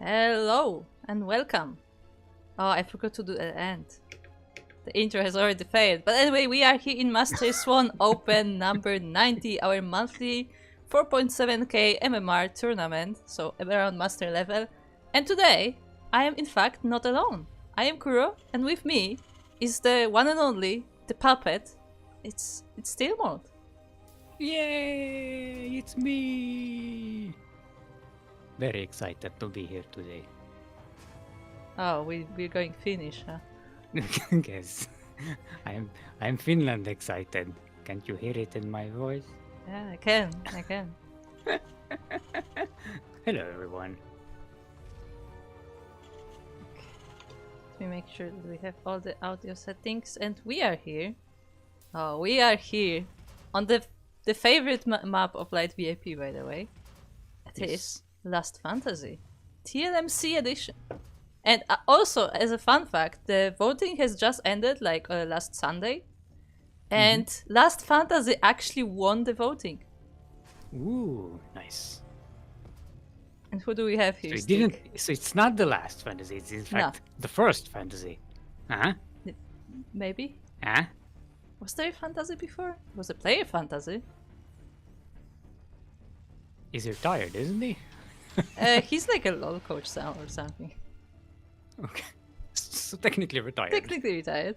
Hello and welcome. Oh, I forgot to do the end. The intro has already failed. But anyway, we are here in Master Swan Open number 90, our monthly 4.7k MMR tournament, so around master level. And today, I am in fact not alone. I am Kuro, and with me is the one and only, the puppet. It's Steel Mode. Yay! It's me! Very excited to be here today. Oh, we're going Finnish, huh? Yes, I'm Finland excited. Can't you hear it in my voice? Yeah, I can. Hello, everyone. Let me make sure that we have all the audio settings, and we are here. Oh, we are here on the favorite map of Light VIP, by the way. It is Last Fantasy, TLMC edition. And also, as a fun fact, the voting has just ended, like last Sunday, and Last Fantasy actually won the voting. Ooh, nice. And who do we have here? So it's not the last fantasy. It's in fact the first fantasy. Huh? Maybe. Huh? Was there a fantasy before? It was a player fantasy. He's retired, isn't he? He's like a LOL coach or something. Okay. So technically retired. Technically retired.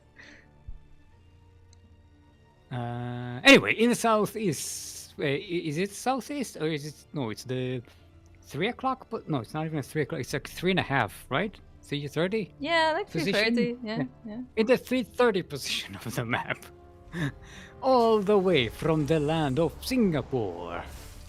Anyway, in the southeast, is it southeast or is it? No, it's the 3 o'clock. But no, it's not even 3 o'clock. It's like 3:30, right? 3:30. Yeah, like 3:30. Yeah. In the 3:30 position of the map, all the way from the land of Singapore.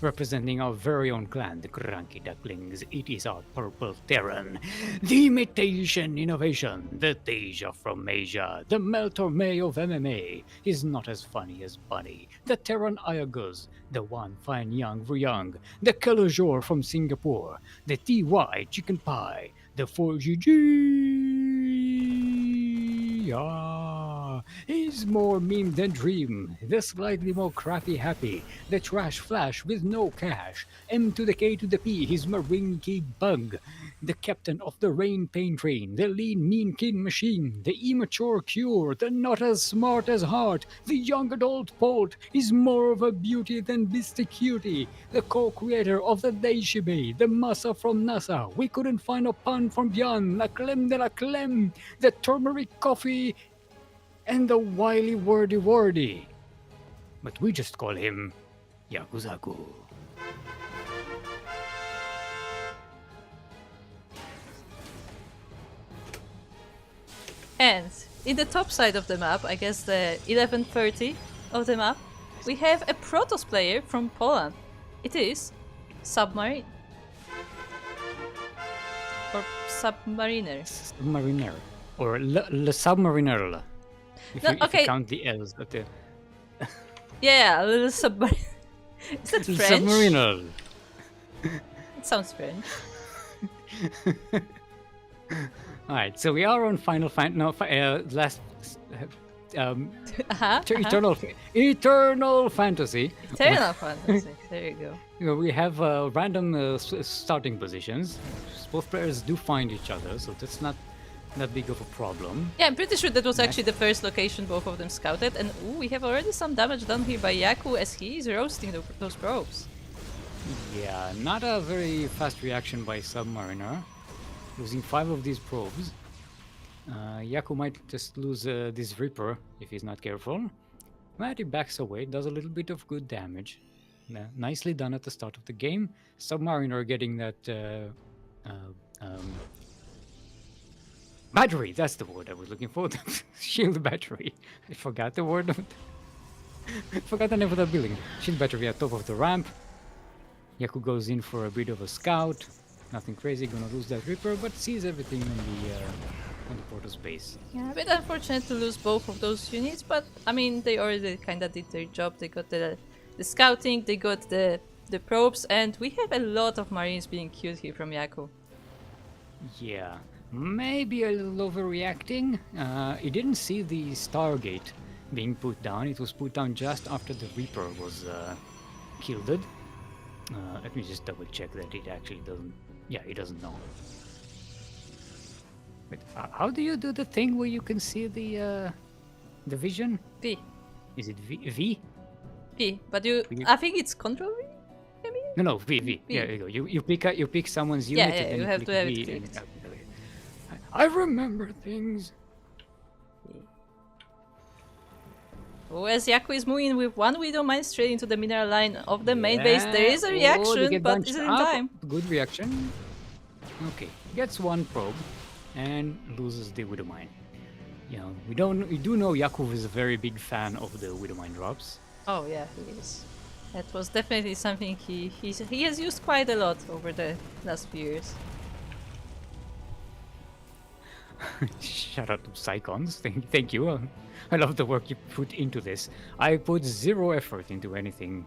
Representing our very own clan, the CranKy Ducklings, it is our purple Terran, the imitation innovation, the Deja from Asia, the Meltor May of MMA, is not as funny as Bunny, the Terran Iagos, the one fine young Ryung, the Kalajor from Singapore, the TY Chicken Pie, the 4GG. He's more meme than dream, the slightly more crappy happy, the trash flash with no cash, M to the K to the P, his marine key bug, the captain of the rain pain train, the lean mean kid machine, the immature cure, the not as smart as heart, the young adult poet is more of a beauty than Beastie Cutie, the co-creator of the Deishibe, the massa from NASA, we couldn't find a pun from beyond, la creme de la creme, the turmeric coffee, and the wily wordy. But we just call him Yakuzaku. And in the top side of the map, I guess the 11:30 of the map, we have a Protoss player from Poland. It is Submarine. Or Submariner. Submariner. Or Le Submariner. If you count the L's at the... Yeah, a little submarine. Is that French? Submariner. It sounds French. Alright, so we are on last... Eternal Fantasy. Eternal Fantasy, there you go. We have random starting positions. Both players do find each other, so that's not that big of a problem. Yeah, I'm pretty sure that was actually the first location both of them scouted, and we have already some damage done here by Yaku as he is roasting those probes. Yeah, not a very fast reaction by Submariner, losing 5 of these probes. Yaku might just lose this Reaper if he's not careful. But he backs away, does a little bit of good damage. Nicely done at the start of the game. Submariner getting that battery, that's the word I was looking for. Shield battery. I forgot the word. Forgot the name of the building. Shield battery at top of the ramp. Yaku goes in for a bit of a scout. Nothing crazy, gonna lose that Reaper, but sees everything on the Protoss base. Yeah, a bit unfortunate to lose both of those units, but I mean, they already kinda did their job. They got the scouting, they got the probes, and we have a lot of Marines being killed here from Yaku. Yeah. Maybe a little overreacting. He didn't see the Stargate being put down. It was put down just after the Reaper was killed. Let me just double check that it actually doesn't. Yeah, he doesn't know. Wait, how do you do the thing where you can see the vision? P. Is it V? P. But You- I think it's control V? Maybe? No, no, V. V. Yeah, you go. You pick someone's Yeah, unit yeah, and then you have click to have V. it And, clicked. okay. I remember things. Oh, as Yaku is moving with one Widow Mine straight into the mineral line of the main base, there is a Oh, they reaction, get but bunched isn't in up. time. Good reaction. Okay, gets one probe and loses the Widow Mine. You know, we do know Yakov is a very big fan of the Widow Mine drops. Oh yeah, he is. That was definitely something he has used quite a lot over the last few years. Shout out to Psychons. Thank you. I love the work you put into this. I put zero effort into anything.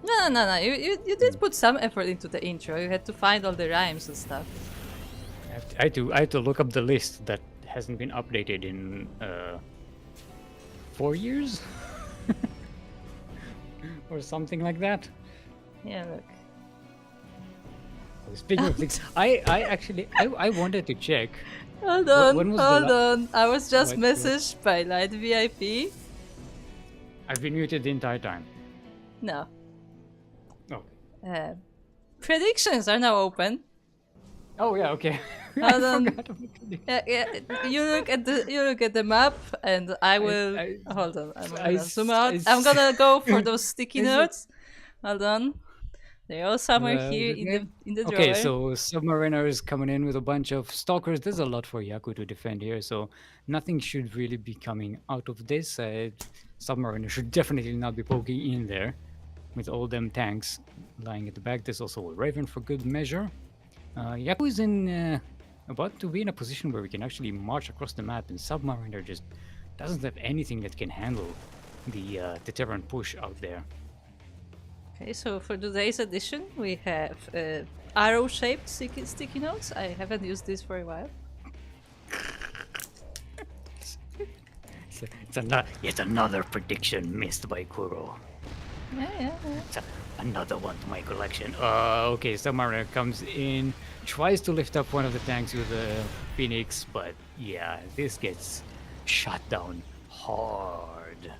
No. You did put some effort into the intro. You had to find all the rhymes and stuff. I had to look up the list that hasn't been updated in 4 years or something like that. Yeah, look. Speaking of things, I wanted to check. Hold on, when was hold on. I was just What? messaged by Light VIP. I've been muted the entire time. No. Oh. Predictions are now open. Oh yeah, okay. Hold on. forgot about it. Yeah. You look at the map, and I will. Hold on. I'm gonna zoom out. I'm gonna go for those sticky notes. Hold on. They're all somewhere here in the drawer. Okay, so Submariner is coming in with a bunch of stalkers. There's a lot for Yaku to defend here, so nothing should really be coming out of this. Submariner should definitely not be poking in there with all them tanks lying at the back. There's also a Raven for good measure. Yaku is about to be in a position where we can actually march across the map, and Submariner just doesn't have anything that can handle the Terran push out there. Okay, so for today's edition, we have arrow-shaped sticky notes. I haven't used this for a while. It's yet another prediction missed by Kuro. Yeah. It's another one to my collection. Okay, Submariner comes in, tries to lift up one of the tanks with a Phoenix, but yeah, this gets shot down hard.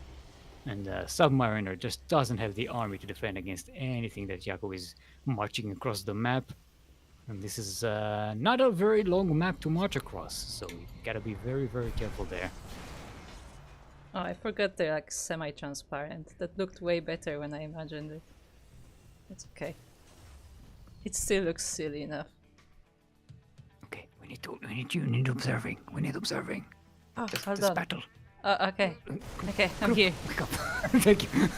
And Submariner just doesn't have the army to defend against anything that Yaku is marching across the map. And this is not a very long map to march across, so you gotta be very, very careful there. Oh, I forgot they're like semi-transparent. That looked way better when I imagined it. It's okay. It still looks silly enough. Okay, we need observing. We need observing. Oh, hold this on. battle. Okay. Okay, I'm here. Wake up. Thank you.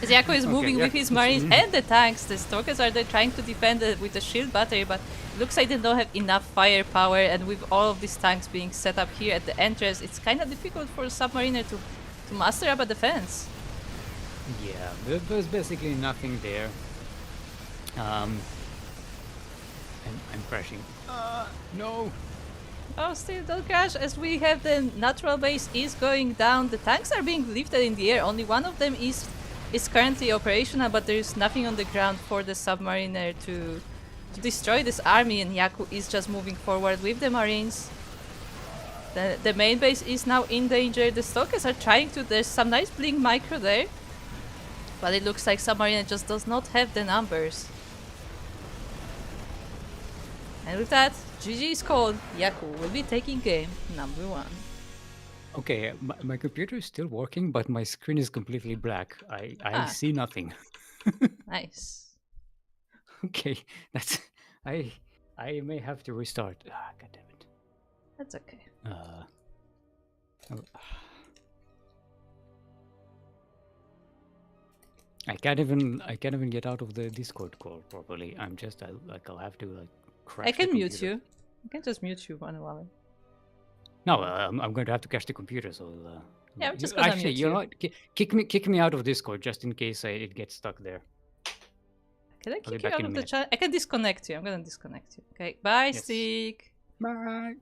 As Yaku is moving yeah. with his marines and the tanks, the stalkers are there trying to defend with the shield battery, but it looks like they don't have enough firepower, and with all of these tanks being set up here at the entrance, it's kind of difficult for a submariner to master up a defense. Yeah, there's basically nothing there. And I'm crashing. No. Oh, still don't crash, as we have the natural base is going down. The tanks are being lifted in the air. Only one of them is currently operational, but there is nothing on the ground for the submariner to destroy this army, and Yaku is just moving forward with the marines. The main base is now in danger. The stalkers are trying to... There's some nice blink micro there, but it looks like submariner just does not have the numbers. And with that, GG is called. Yaku will be taking game number 1. Okay, my computer is still working, but my screen is completely black. I see nothing. Nice. Okay, that's... I may have to restart. God damn it. That's okay. I can't even get out of the Discord call properly. I'll have to like crash. I can the mute computer. you. I can just mute you one while. No, I'm going to have to crash the computer. So Yeah, I'm just gonna mute you know you. what? Kick me out of Discord just in case it gets stuck there. Can I I'll be kick you back out in a of the minute. chat? I can disconnect you. I'm gonna disconnect you. Okay, bye, Yes. Stick. Bye.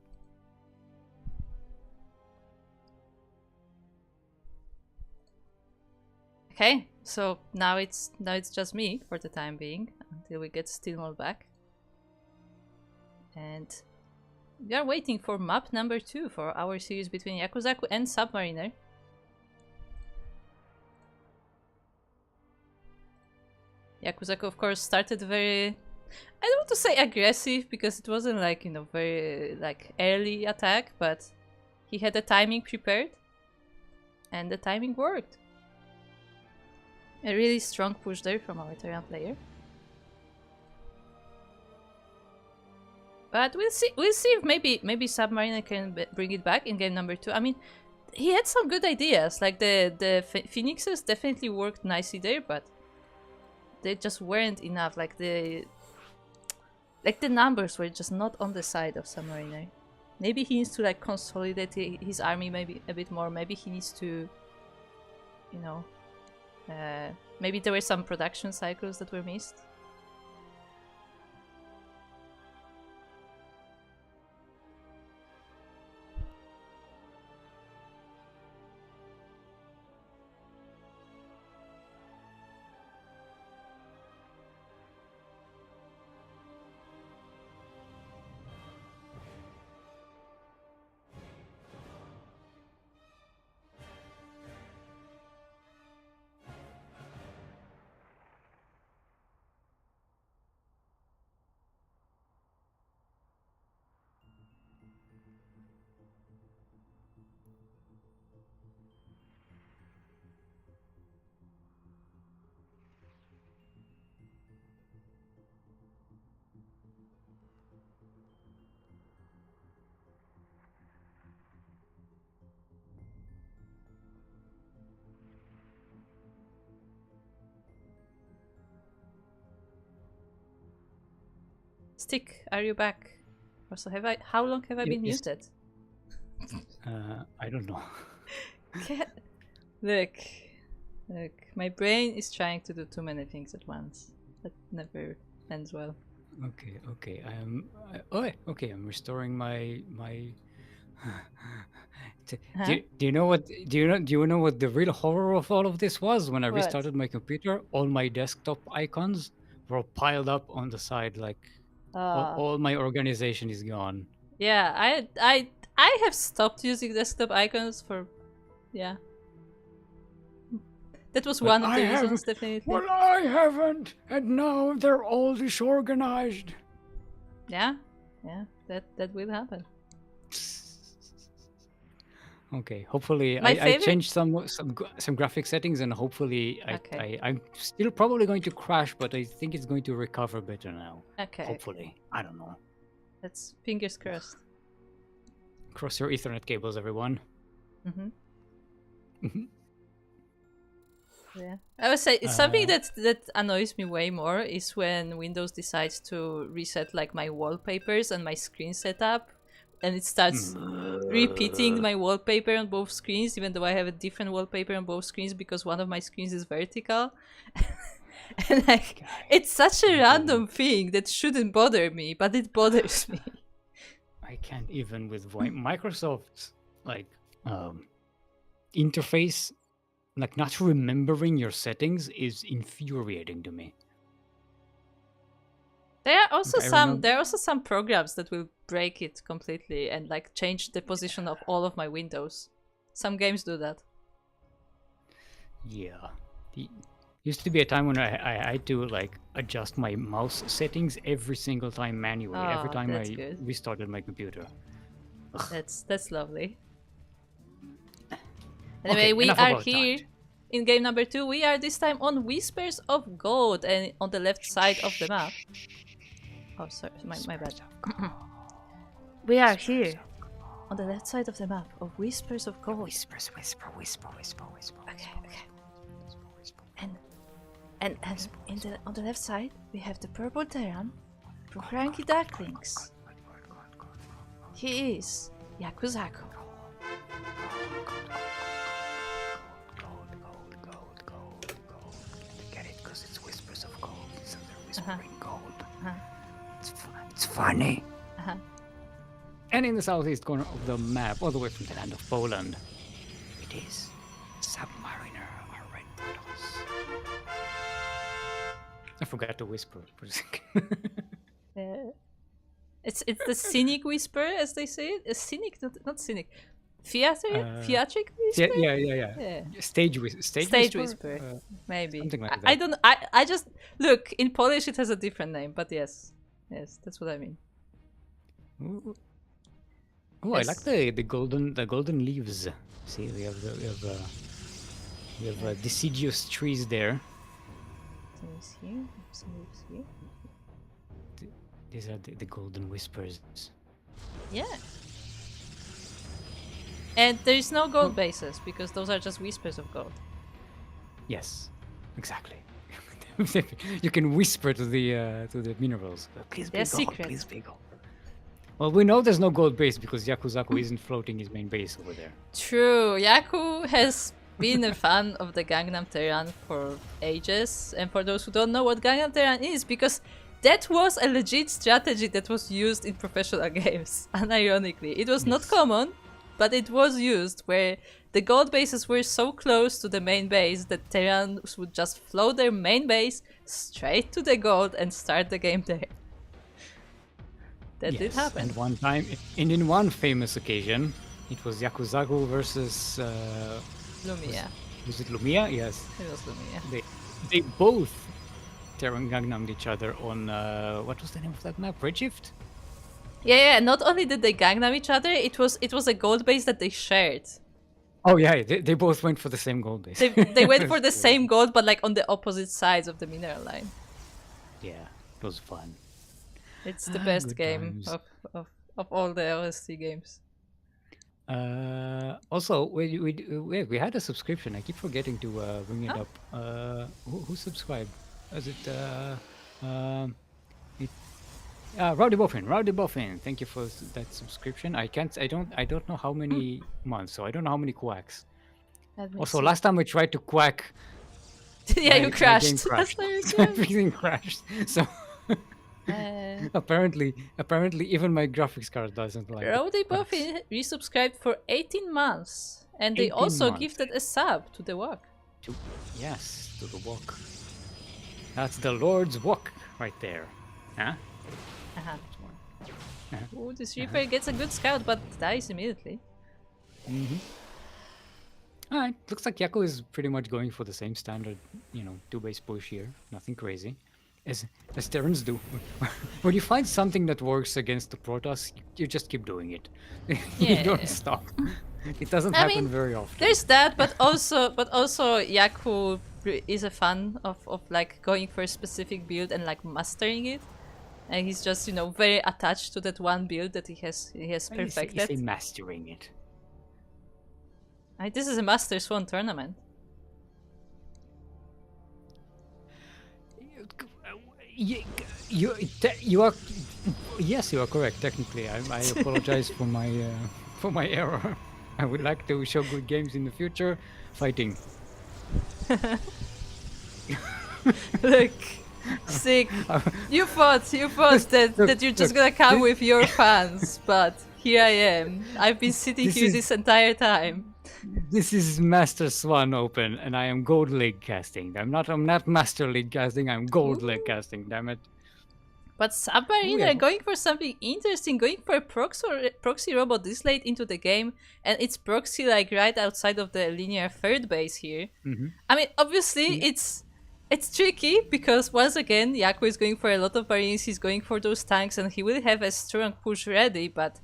Okay, so now it's just me for the time being until we get Steelmore back. And We are waiting for map number 2 for our series between Yakuzaku and Submariner. Yakuzaku, of course, started very... I don't want to say aggressive, because it wasn't like, you know, very like early attack, but he had the timing prepared. And the timing worked. A really strong push there from our Terran player. But we'll see if maybe Submariner can bring it back in game number 2. I mean, he had some good ideas, like the Phoenixes definitely worked nicely there, but they just weren't enough. Like the numbers were just not on the side of Submariner. Maybe he needs to like consolidate his army maybe a bit more. Maybe he needs to, you know, maybe there were some production cycles that were missed. Stick, are you back? Also, how long have I been muted? I don't know. Look, my brain is trying to do too many things at once. That never ends well. Okay. Okay. I'm restoring my. Do you know what? Do you know what the real horror of all of this was? When I restarted my computer, all my desktop icons were piled up on the side, like all my organization is gone. Yeah, I have stopped using desktop icons for, yeah. That was one of the reasons, definitely. Well, I haven't, and now they're all disorganized. Yeah, that will happen. Okay, hopefully I changed some graphic settings, and hopefully I'm still probably going to crash, but I think it's going to recover better now. Okay. Hopefully, I don't know. That's fingers crossed. Cross your Ethernet cables, everyone. Yeah, I would say it's something that annoys me way more is when Windows decides to reset like my wallpapers and my screen setup, and it starts repeating my wallpaper on both screens, even though I have a different wallpaper on both screens because one of my screens is vertical. And like, it's such a random thing that shouldn't bother me, but it bothers me. I can't even with Microsoft's like interface. Like, not remembering your settings is infuriating to me. There are also some programs that will break it completely and like change the position of all of my windows. Some games do that. Yeah. Used to be a time when I had to like adjust my mouse settings every single time manually. Every time I restarted my computer. That's lovely. Anyway, we are here in game number 2. We are this time on Whispers of Gold and on the left side of the map. Oh, sorry, my bad. We are here on the left side of the map of Whispers of Gold. Whisper. Okay. And on the left side we have the purple Terran from CranKy Ducklings. He is Yakuzaku. Gold. It's funny. And in the southeast corner of the map, all the way from the land of Poland, it is Submariner, our red portals. I forgot to whisper for a second. It's the Cynic Whisper, as they say it. A cynic, not cynic. Theatric Yeah, Whisper? Yeah. Stage Stage whisper, Whisper. Maybe. something like I that. don't I just look, in Polish it has a different name, but yes. Yes, that's what I mean. Ooh. Oh, I like Yes. the golden leaves. See, we have deciduous trees there. Some leaves here, some leaves here. These are the golden whispers. Yeah. And there is no gold bases because those are just whispers of gold. Yes, exactly. You can whisper to the minerals. Please They're be gold. secret. Please be gold. Well, we know there's no gold base because Yakuzaku isn't floating his main base over there. True. Yaku has been a fan of the Gangnam Terran for ages. And for those who don't know what Gangnam Terran is, because that was a legit strategy that was used in professional games, unironically. It was not common, but it was used, where the gold bases were so close to the main base that Terrans would just float their main base straight to the gold and start the game there. That did happen. And one time, and in one famous occasion, it was Yakuzaku versus Lumia. Was it Lumia? Yes. It was Lumia. They both Terran Gangnam'd each other on what was the name of that map? Redshift? Yeah. Not only did they Gangnam each other, it was a gold base that they shared. Oh yeah, they both went for the same gold base. They went for the same gold, but like on the opposite sides of the mineral line. Yeah, it was fun. It's the best Good game times. of all the OST games. Also, we had a subscription. I keep forgetting to bring it Oh. up. Who subscribed? Was it Rowdy Boffin? Rowdy Boffin. Thank you for that subscription. I don't know how many months, so I don't know how many quacks. Let me Also, see. last time I tried to quack, Yeah, you my crashed. game crashed. Last time you Everything crashed. So apparently, even my graphics card doesn't like it. Rowdy Quacks. Buffy resubscribed for 18 months. And they 18 also months. gifted a sub to the walk. Yes, to the walk. That's the Lord's walk right there. Huh? Oh, this Reaper gets a good scout, but dies immediately. Alright, looks like Yaku is pretty much going for the same standard, 2-base push here. Nothing crazy. As Terrans do. When you find something that works against the Protoss, you just keep doing it. You don't stop. It doesn't happen very often. There's that, but also Yaku is a fan of like going for a specific build and like mastering it. And he's just, very attached to that one build that he has perfected. You say mastering it. This is a Master Swan tournament. You are yes, you are correct. Technically, I apologize for my error. I would like to show good games in the future. Fighting. Look, sick. You thought that you're just gonna come with your fans, but here I am. I've been sitting here this entire time. This is Master Swan Open, and I am Gold League casting. I'm not Master League casting. I'm Gold League casting. Damn it! But Submarine are going for something interesting, going for a proxy robot this late into the game, and it's proxy like right outside of the linear third base here. I mean, obviously it's tricky because once again Yaku is going for a lot of marines. He's going for those tanks, and he will have a strong push ready, but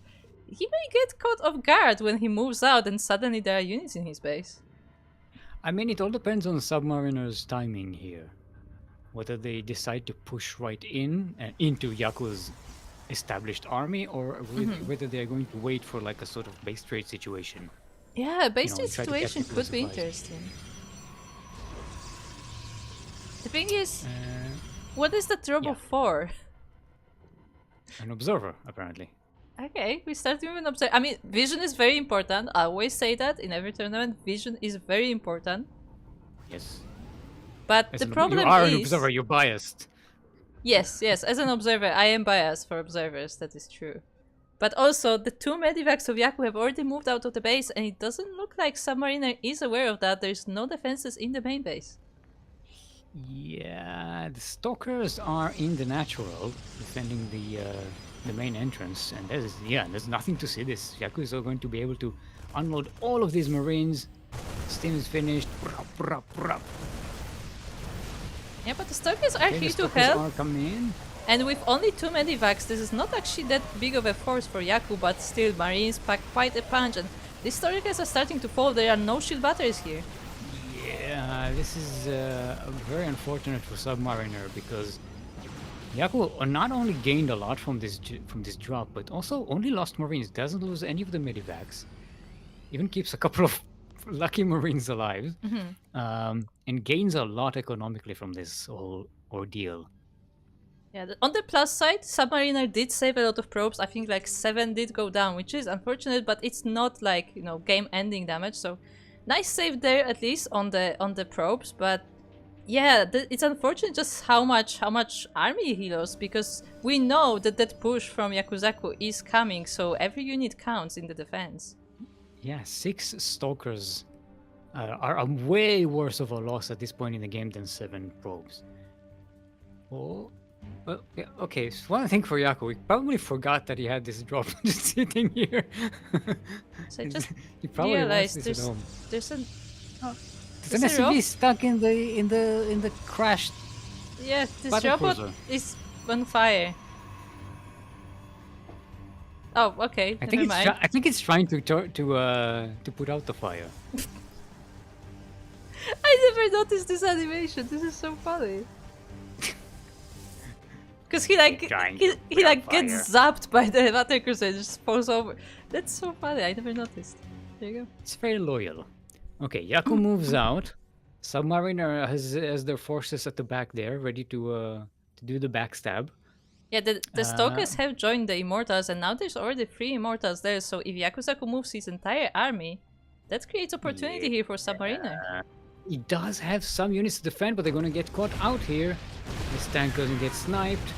he may get caught off guard when he moves out and suddenly there are units in his base. I mean, it all depends on Submariner's timing here. Whether they decide to push right in into Yaku's established army, or whether they're going to wait for like a sort of base trade situation. Yeah, base trade try to catch situation people could be surprised. interesting. The thing is, what is that robot for? An observer, apparently. Okay, we start with an observer. I mean, vision is very important. I always say that in every tournament. Vision is very important. Yes. But the problem you are is... an observer, you're biased. Yes, as an observer, I am biased for observers, that is true. But also, the two medivacs of Yaku have already moved out of the base, and it doesn't look like Submariner is aware of that. There's no defenses in the main base. Yeah, the stalkers are in the natural, defending the main entrance, and there's nothing to see. This Yakuza are going to be able to unload all of these marines. Steam is finished. Brap, brap, brap. Yeah, but the Stalkers are Okay, here the to stalkers help. are coming in. And with only 2 medivacs, this is not actually that big of a force for Yaku, but still, Marines pack quite a punch, and these Stalkers are starting to fall. There are no shield batteries here. Yeah, this is very unfortunate for Submariner because Yaku not only gained a lot from this drop, but also only lost Marines. Doesn't lose any of the medivacs. Even keeps a couple of lucky Marines alive, and gains a lot economically from this whole ordeal. Yeah, on the plus side, Submariner did save a lot of probes. I think like 7 did go down, which is unfortunate, but it's not like, you know, game-ending damage. So nice save there, at least on the probes. But yeah, it's unfortunate just how much army he lost, because we know that that push from Yakuzaku is coming. So every unit counts in the defense. Yeah, 6 stalkers are a way worse of a loss at this point in the game than 7 probes. Oh, well, yeah, okay. So one thing for Yaku, he probably forgot that he had this drop just sitting here. So I just He probably wants realized this at home. there's an There's an there's a SUV stuck in the crashed yeah, this battle robot cruiser. is on fire. Oh, okay. I Never think mind. I think it's trying to put out the fire. I never noticed this animation. This is so funny. Because he like Trying he, to he put out like gets fire. zapped by the battle cruiser and just falls over. That's so funny. I never noticed. There you go. It's very loyal. Okay, Yaku moves out. Submariner has their forces at the back there, ready to do the backstab. Yeah, the Uh, Stalkers have joined the Immortals, and now there's already 3 Immortals there. So if Yakuzaku moves his entire army, that creates opportunity here for Submariner. he does have some units to defend, but they're going to get caught out here. This tank doesn't get sniped.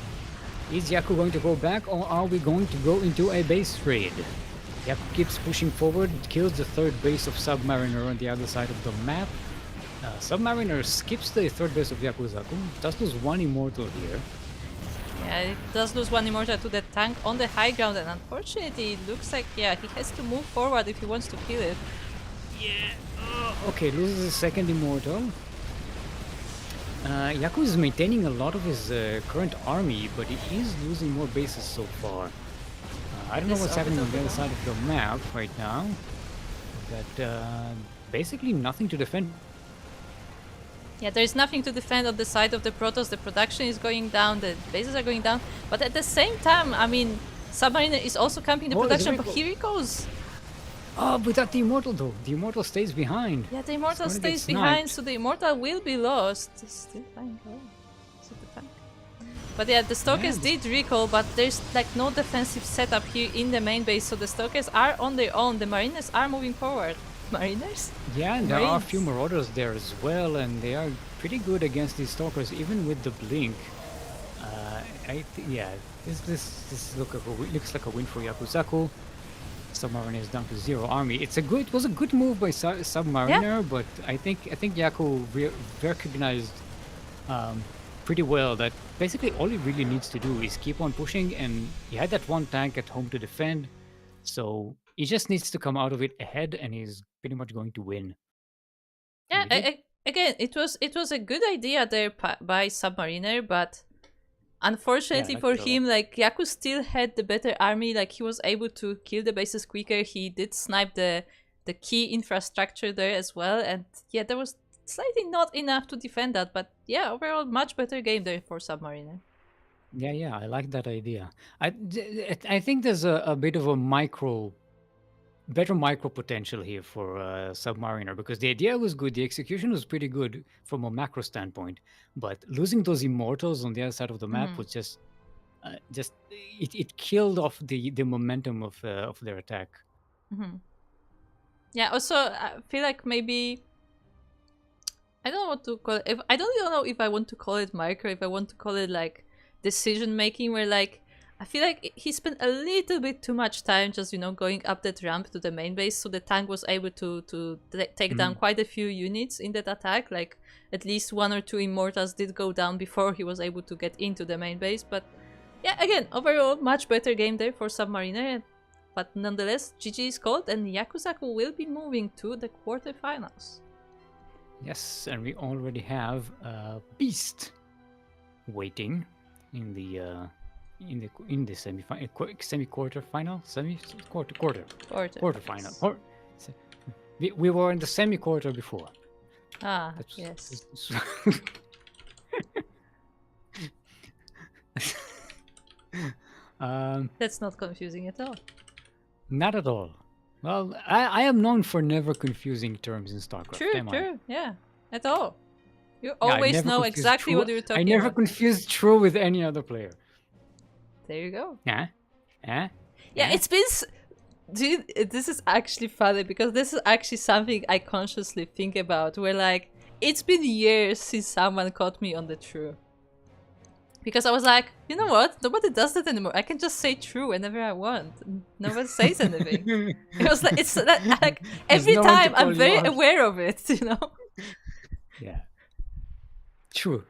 Is Yaku going to go back, or are we going to go into a base raid? Yaku keeps pushing forward, kills the third base of Submariner on the other side of the map. Submariner skips the third base of Yakuzaku, does lose 1 immortal here. Yeah, it does lose 1 Immortal to the tank on the high ground, and unfortunately, it looks like, yeah, he has to move forward if he wants to kill it. Okay, loses a second immortal. Yaku is maintaining a lot of his current army, but he is losing more bases so far. I don't know This what's happening on the other orbital side of the map right now, but basically nothing to defend. Yeah, there is nothing to defend on the side of the Protoss. The production is going down, the bases are going down, but at the same time, I mean, Submariner is also camping the Oh, there's a production, but recall. here he goes. Oh, without the immortal though, the immortal stays behind. Yeah, the Immortal It's gonna get stays behind, sniped. so the Immortal will be lost. It's still fine. Oh, is it the tank? But yeah, the Stalkers Yeah. did recall, but there's like no defensive setup here in the main base, so the Stalkers are on their own. The Mariners are moving forward. Mariners? Yeah, and there are a Marines. few marauders there as well, and they are pretty good against these stalkers, even with the blink. Yeah, this looks like a win for Yakuzaku. Submariner is down to 0 army. It was a good move by Submariner, but I think Yaku recognized pretty well that basically all he really needs to do is keep on pushing, and he had that one tank at home to defend, so he just needs to come out of it ahead, and he's pretty much going to win. Yeah, And he did. again, it was a good idea there by Submariner, but unfortunately Yeah, I for like him, like Yaku still had the better army. Like he was able to kill the bases quicker. He did snipe the key infrastructure there as well, and yeah, there was slightly not enough to defend that. But yeah, overall, much better game there for Submariner. Yeah, I like that idea. I think there's a bit of a better micro potential here for Submariner, because the idea was good, the execution was pretty good from a macro standpoint, but losing those immortals on the other side of the map was just it killed off the momentum of their attack. Yeah. Also, I feel like maybe I don't know what to call it. I don't even know if I want to call it micro, if I want to call it like decision making, where like I feel like he spent a little bit too much time just, going up that ramp to the main base, so the tank was able to take down quite a few units in that attack. Like, at least 1 or 2 Immortals did go down before he was able to get into the main base. But yeah, again, overall, much better game there for Submariner. But nonetheless, GG is called, and Yakuzaku will be moving to the quarterfinals. Yes, and we already have Beast waiting in the semi-quarter-final, quarter-final. We were in the semi-quarter before. Yes. That's not confusing at all. Not at all. Well, I am known for never confusing terms in StarCraft. True, yeah, at all. You always know exactly what you're talking about. I never confused true with any other player. There you go. Yeah. Yeah, it's been... Dude, this is actually funny, because this is actually something I consciously think about, where, like, it's been years since someone caught me on the true. Because I was like, you know what? Nobody does that anymore. I can just say true whenever I want. No one says anything. It was like, it's like every time I'm very aware of it, Yeah. True.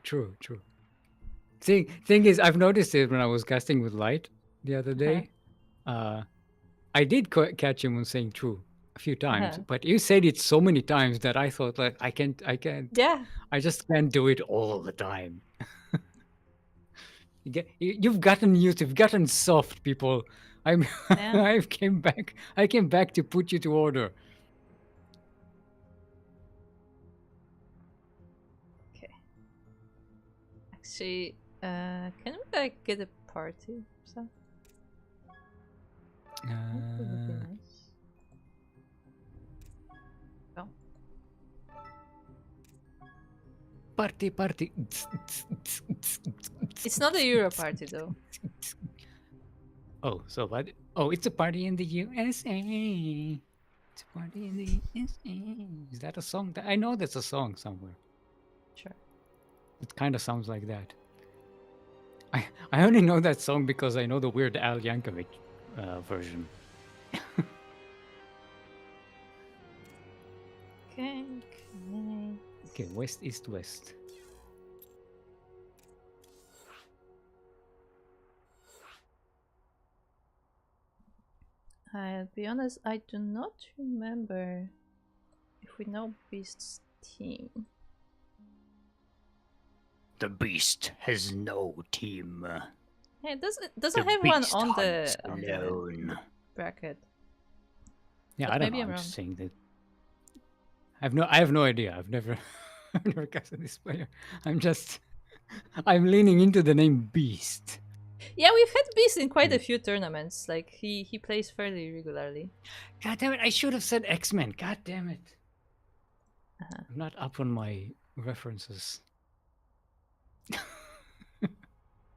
Thing is, I've noticed it when I was casting with Light the other day. I did catch him on saying true a few times, but you said it so many times that I thought, like, I can't. Yeah. I just can't do it all the time. You've gotten used. You've gotten soft, people. I came back to put you to order. Okay. Actually, can we, like, get a party? So? Party. It's not a Euro party, though. Oh, so what? Oh, it's a party in the USA. It's a party in the USA. Is that a song? I know that's a song somewhere. Sure. It kind of sounds like that. I only know that song because I know the Weird Al Yankovic version. Okay, west, east, west. I'll be honest, I do not remember if we know Beast's team. The Beast has no team. Hey, doesn't have one on the bracket. Yeah, but I don't know. I'm just saying that. I have no idea. I've never casted this player. I'm leaning into the name Beast. Yeah, we've had Beast in quite a few tournaments. Like, he plays fairly regularly. God damn it! I should have said X-Men. God damn it! I'm not up on my references.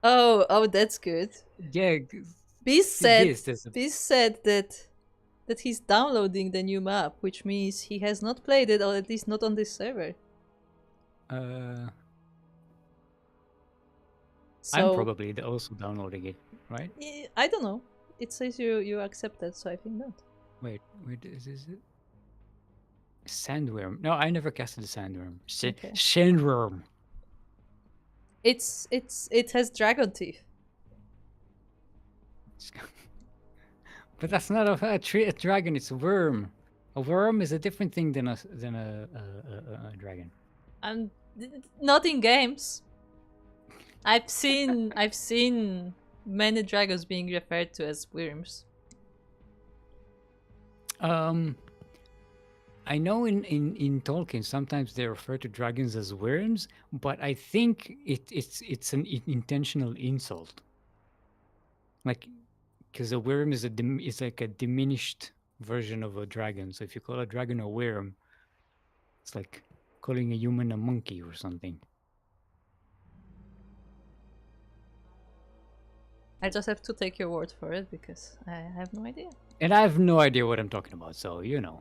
Oh, that's good. Yeah. Beast said that he's downloading the new map, which means he has not played it, or at least not on this server. I'm probably also downloading it, right? I don't know. It says you accepted, so I think not. Wait, is it? Sandworm. No, I never casted the Sandworm. Sandworm. It has dragon teeth. But that's not a dragon. It's a worm. A worm is a different thing than a dragon. Not in games. I've seen many dragons being referred to as worms. I know in Tolkien sometimes they refer to dragons as worms, but I think it's an intentional insult. Like, because a worm is like a diminished version of a dragon. So if you call a dragon a worm, it's like calling a human a monkey or something. I just have to take your word for it because I have no idea. And I have no idea what I'm talking about, so you know.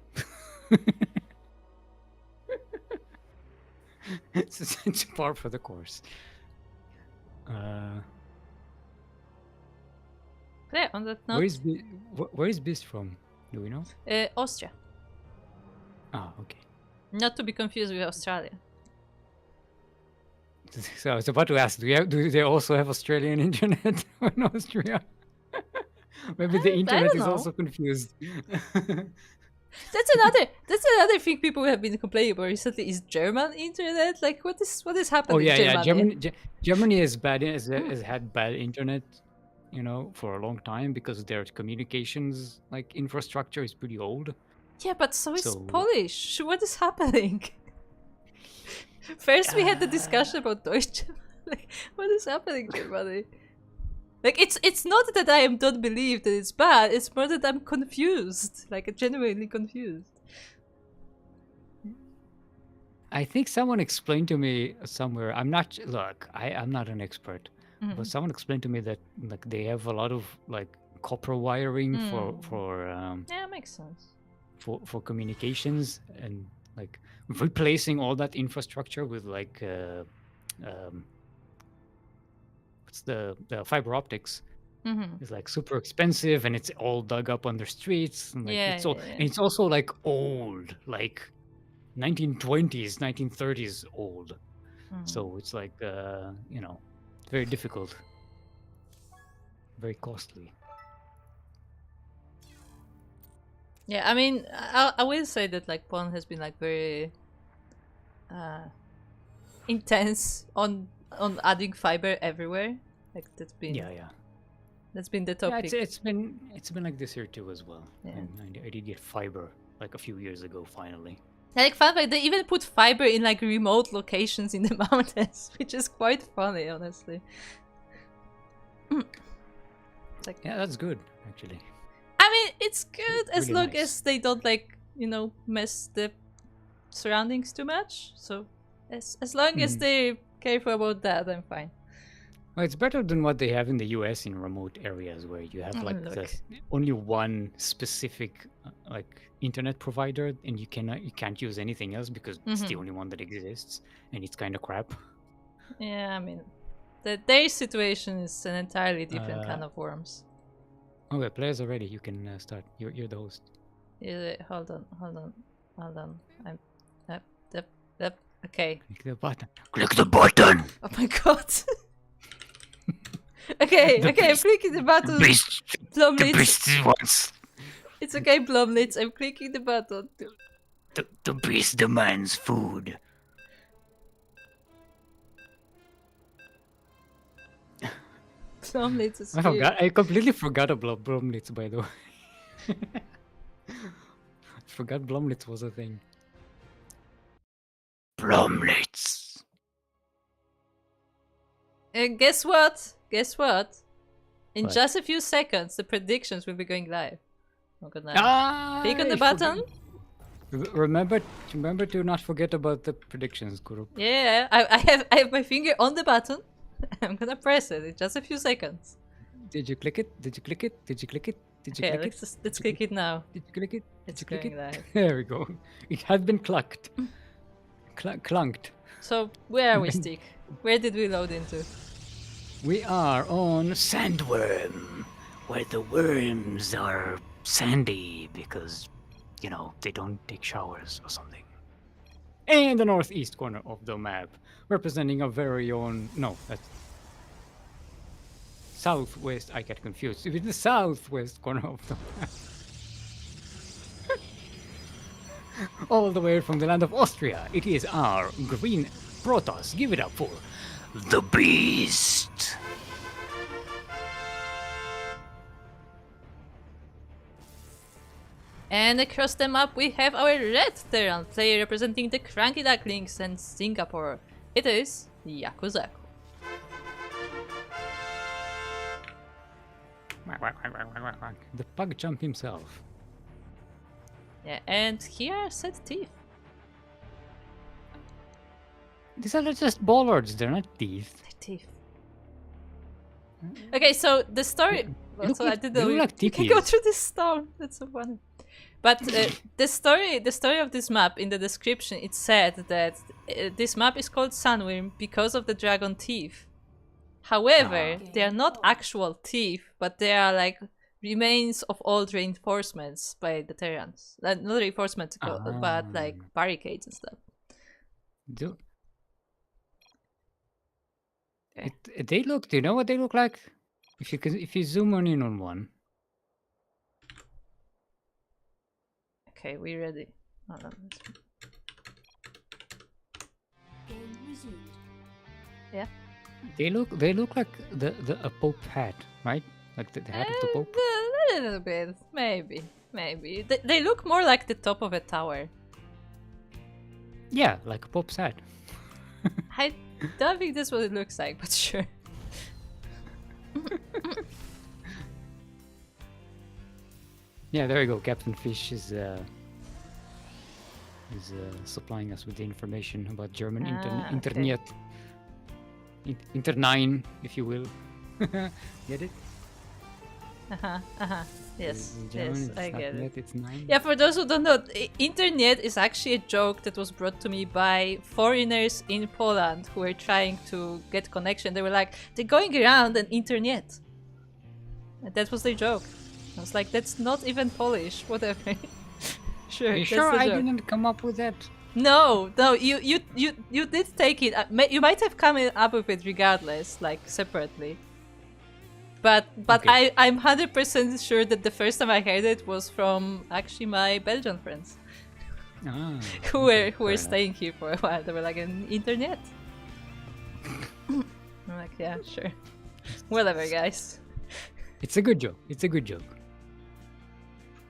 It's par for the course. Yeah, on that note. Where is Beast from? Do we know? Austria. Ah, okay. Not to be confused with Australia. So I was about to ask, do they also have Australian internet in Austria? Maybe the internet is also confused. That's another thing people have been complaining about recently is German internet. Like what is happening? Oh yeah, in Germany? Germany has had bad internet, you know, for a long time because their communications like infrastructure is pretty old. Yeah, but so is Polish. What is happening? First we had the discussion about Deutsche. Like, what is happening, Germany? Like, it's not that I don't believe that it's bad. It's more that I'm confused. Like, genuinely confused. I think someone explained to me somewhere. I'm not an expert, but someone explained to me that like they have a lot of like copper wiring for yeah, makes sense. For communications, and like replacing all that infrastructure with like what's the fiber optics is like super expensive, and it's all dug up on the streets, and like and it's also like old, like 1920s 1930s old. So it's like you know, very difficult, very costly. Yeah, I mean, I will say that like Poland has been like very intense on adding fiber everywhere. Like that's been that's been the topic. Yeah, it's been like this here too as well. Yeah. And I did get fiber like a few years ago finally. Yeah, like fiber, they even put fiber in like remote locations in the mountains, which is quite funny, honestly. Like, yeah, that's good actually. I mean, it's good as really long as they don't like, you know, mess the surroundings too much. So as long as they're careful about that, I'm fine. Well, it's better than what they have in the US in remote areas where you have like only one specific like internet provider, and you can't use anything else because it's the only one that exists, and it's kind of crap. Yeah, I mean, their situation is an entirely different kind of worms. Okay, players are ready. You can start. You're the host. Yeah, hold on. I'm okay. Click the button. Click the button. Oh my god. Okay, I'm clicking the button. Blomlitz. It's okay, Blomlitz. I'm clicking the button. The beast demands food. Blomlitz is I completely forgot about Blomlitz, by the way. I forgot Blomlitz was a thing. Blomlitz. And guess what? In just a few seconds, the predictions will be going live. I'm gonna click on the button. Remember to not forget about the predictions, Guru. Yeah, I have my finger on the button. I'm gonna press it in just a few seconds. Did you click it? Did you click it? Did you click it? Did you click it? Let's click it now. Did you click it? It's going live. There we go. It has been clunked. Clunked. So where are we, Stick? Where did we load into? We are on Sandworm, where the worms are sandy because, you know, they don't take showers or something. And the northeast corner of the map, representing our very own... No, that's... Southwest, I get confused. It's the southwest corner of the map. All the way from the land of Austria, it is our green Protoss. Give it up for the Beast. And across the map we have our red Terran player representing the CranKy Ducklings and Singapore. It is Yakuzaku. The pug jump himself. Yeah, and here set teeth. These are just bollards, they're not teeth. They're teeth. Okay, so the story... I didn't know you can go through this stone. That's so funny. But the story of this map, in the description, it said that this map is called Sunworm because of the dragon teeth. However, they are not actual teeth, but they are like remains of old reinforcements by the Terrans. Not reinforcements, but like barricades and stuff. Do Okay. they look? Do you know what they look like? If you zoom in on one. Okay, we ready. Hold on. Yeah. They look like a Pope hat, right? Like the hat of the Pope. A little bit, maybe. They look more like the top of a tower. Yeah, like a Pope's hat. I don't think that's what it looks like, but sure. Yeah, there you go. Captain Fish is supplying us with the information about German Okay. internet. Inter9, if you will. Get it? Yes, In German, yes, it's I not get net, it. it's 9. Yeah, for those who don't know, internet is actually a joke that was brought to me by foreigners in Poland who were trying to get connection. They were like, they're going around an internet. And that was their joke. I was like, that's not even Polish, whatever. Sure, Are you that's sure the I joke. didn't come up with that? No, you did take it. You might have come up with it regardless, like separately. But Okay. I'm 100% sure that the first time I heard it was from actually my Belgian friends who were staying here for a while. They were like, an internet. I'm like, yeah, sure, whatever, guys. It's a good joke. It's a good joke.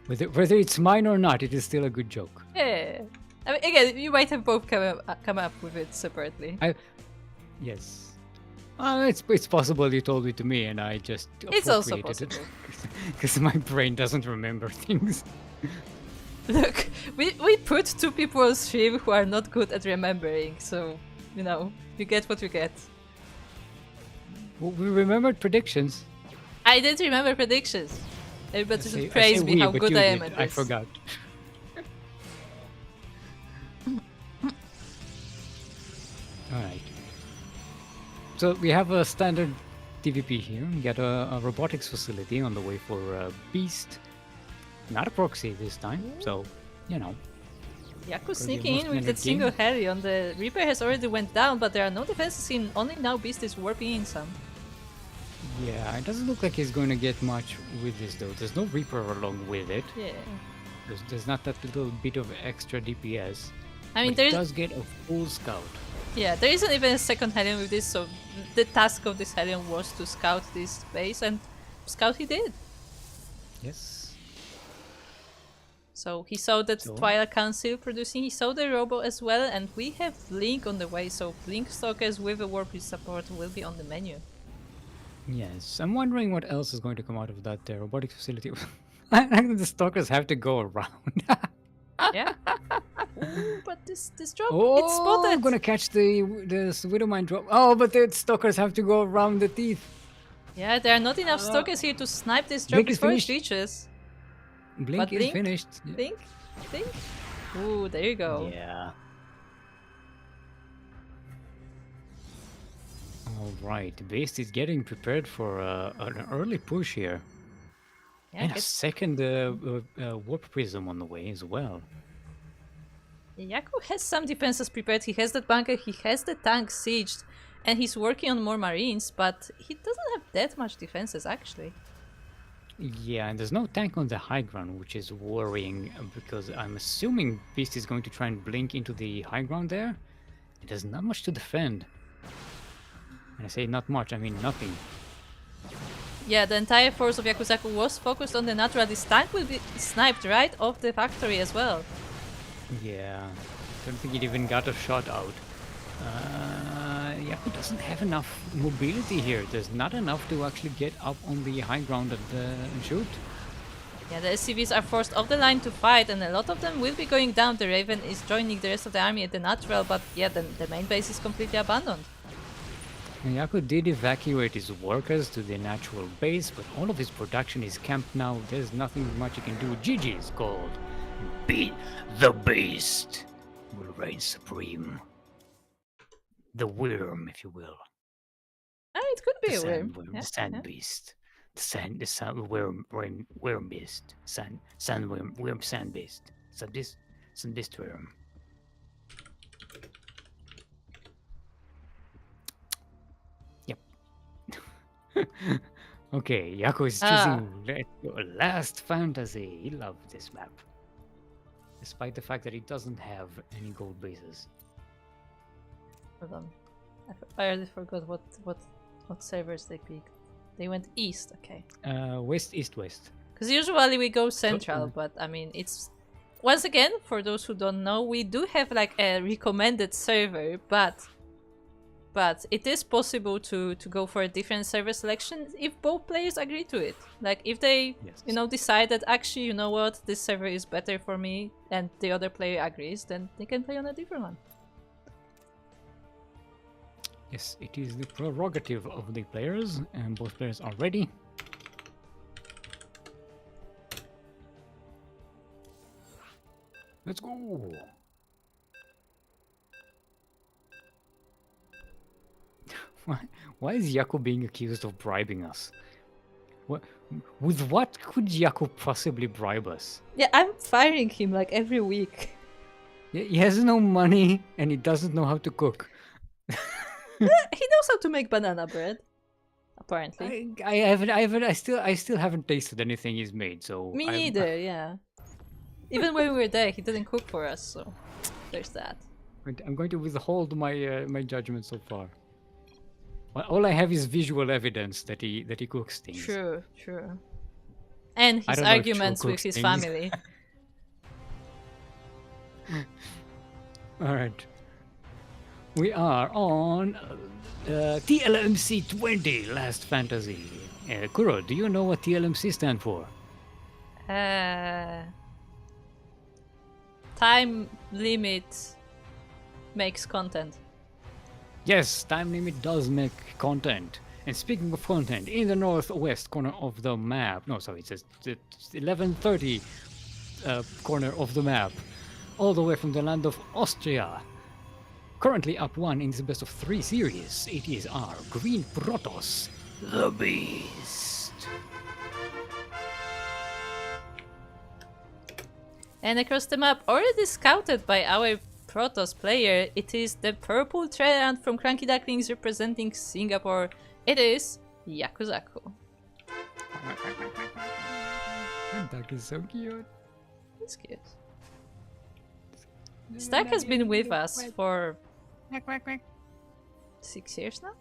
Whether it's mine or not, it is still a good joke. Yeah. I mean, again, you might have both come up with it separately. Yes. It's possible you told it to me and I just It's also appropriated possible. because my brain doesn't remember things. Look, we put two people on stream who are not good at remembering, so, you know, you get what you get. Well, we remembered predictions. I did remember predictions. Everybody I should praise say me we, how but good you I am did. at I this. forgot. Alright. So we have a standard TVP here. We got a robotics facility on the way for Beast. Not a proxy this time, so, you know. Yaku a sneaking more in with that standard single game. heli on the Reaper has already went down, but there are no defenses in. Only now Beast is warping in some. Yeah, it doesn't look like he's going to get much with this though. There's no Reaper along with it. Yeah. There's not that little bit of extra DPS. I mean, but it there's. does get a full scout. Yeah, there isn't even a second Hellion with this, so the task of this Hellion was to scout this base, and scout he did. Yes. So he saw that So? Twilight Council producing, he saw the Robo as well, and we have Blink on the way, so Blink Stalkers with a Warp support will be on the menu. Yes. I'm wondering what else is going to come out of that robotics facility. The stalkers have to go around. Yeah. Ooh, but this drop, Oh, it's spotted! I'm gonna catch the Widowmine drop. Oh, but the stalkers have to go around the teeth. Yeah, there are not enough Stalkers here to snipe this drop Blink is before it finished. reaches. Blink But is Blink? finished. Blink? Blink? Ooh, there you go. Yeah. All right, the Beast is getting prepared for an early push here. Yeah, And a second warp prism on the way as well. Yaku has some defenses prepared. He has that bunker, he has the tank sieged, and he's working on more marines, but he doesn't have that much defenses actually. Yeah, and there's no tank on the high ground, which is worrying because I'm assuming Beast is going to try and blink into the high ground there. There's not much to defend. And I say not much, I mean nothing. Yeah, the entire force of Yakuzaku was focused on the natural. This tank will be sniped right off the factory as well. Yeah, don't think it even got a shot out. Yaku doesn't have enough mobility here. There's not enough to actually get up on the high ground and shoot. Yeah, the SCVs are forced off the line to fight, and a lot of them will be going down. The Raven is joining the rest of the army at the natural, but yeah, the main base is completely abandoned. And Yaku did evacuate his workers to the natural base, but all of his production is camped now. There's nothing much he can do. GG is called. The Beast will reign supreme. The Worm, if you will. It could be The a worm. sandworm, Yeah, the sand yeah. beast. The worm beast. Worm sand beast. Sand beast worm. Yep. Okay, Yako is choosing Last Fantasy. He loves this map. Despite the fact that it doesn't have any gold bases. Hold on. I already forgot what servers they picked. They went east, okay. West, east, west. Because usually we go central, but I mean, it's... Once again, for those who don't know, we do have like a recommended server, but it is possible to go for a different server selection if both players agree to it. Like if they, you know, decide that actually, you know what, this server is better for me, and the other player agrees, then they can play on a different one. Yes, it is the prerogative of the players, and both players are ready. Let's go! Why is Yako being accused of bribing us? With what could Yako possibly bribe us? Yeah, I'm firing him like every week. He has no money and he doesn't know how to cook. He knows how to make banana bread. Apparently. I still haven't tasted anything he's made, so Me neither, yeah. Even when we were there, he didn't cook for us, so there's that. I'm going to withhold my my judgment so far. All I have is visual evidence that he cooks things. True. And his arguments with his family. All right. We are on TLMC 20, Last Fantasy. Kuro, do you know what TLMC stand for? Time limit makes content. Yes, time limit does make content. And speaking of content, in the northwest corner of the map, no, sorry, it says 1130 corner of the map, all the way from the land of Austria. Currently up 1 in the best of 3 series, it is our Green Protoss, the Beast. And across the map, already scouted by our Protoss player, it is the purple Treant from CranKy Ducklings representing Singapore. It is Yakuzaku. That is so cute. It's cute. Stark has been with us for 6 years now?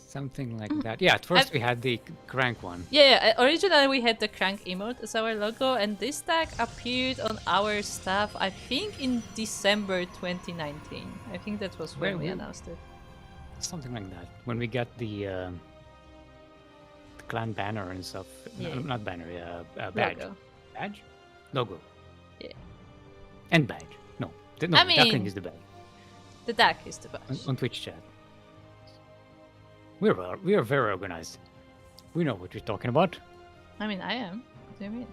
Something like that. Yeah, at first we had the crank one. Yeah, originally we had the crank emote as our logo, and this tag appeared on our stuff, I think in December 2019. I think that was when we announced it. Something like that. When we got the clan banner and stuff. Yeah. No, not banner, badge. Logo. Badge? Logo. Yeah. And badge. No, I mean, Duckling is the badge. The duck is the badge. On Twitch chat. We are very organized. We know what we're talking about. I mean, I am. What do you mean?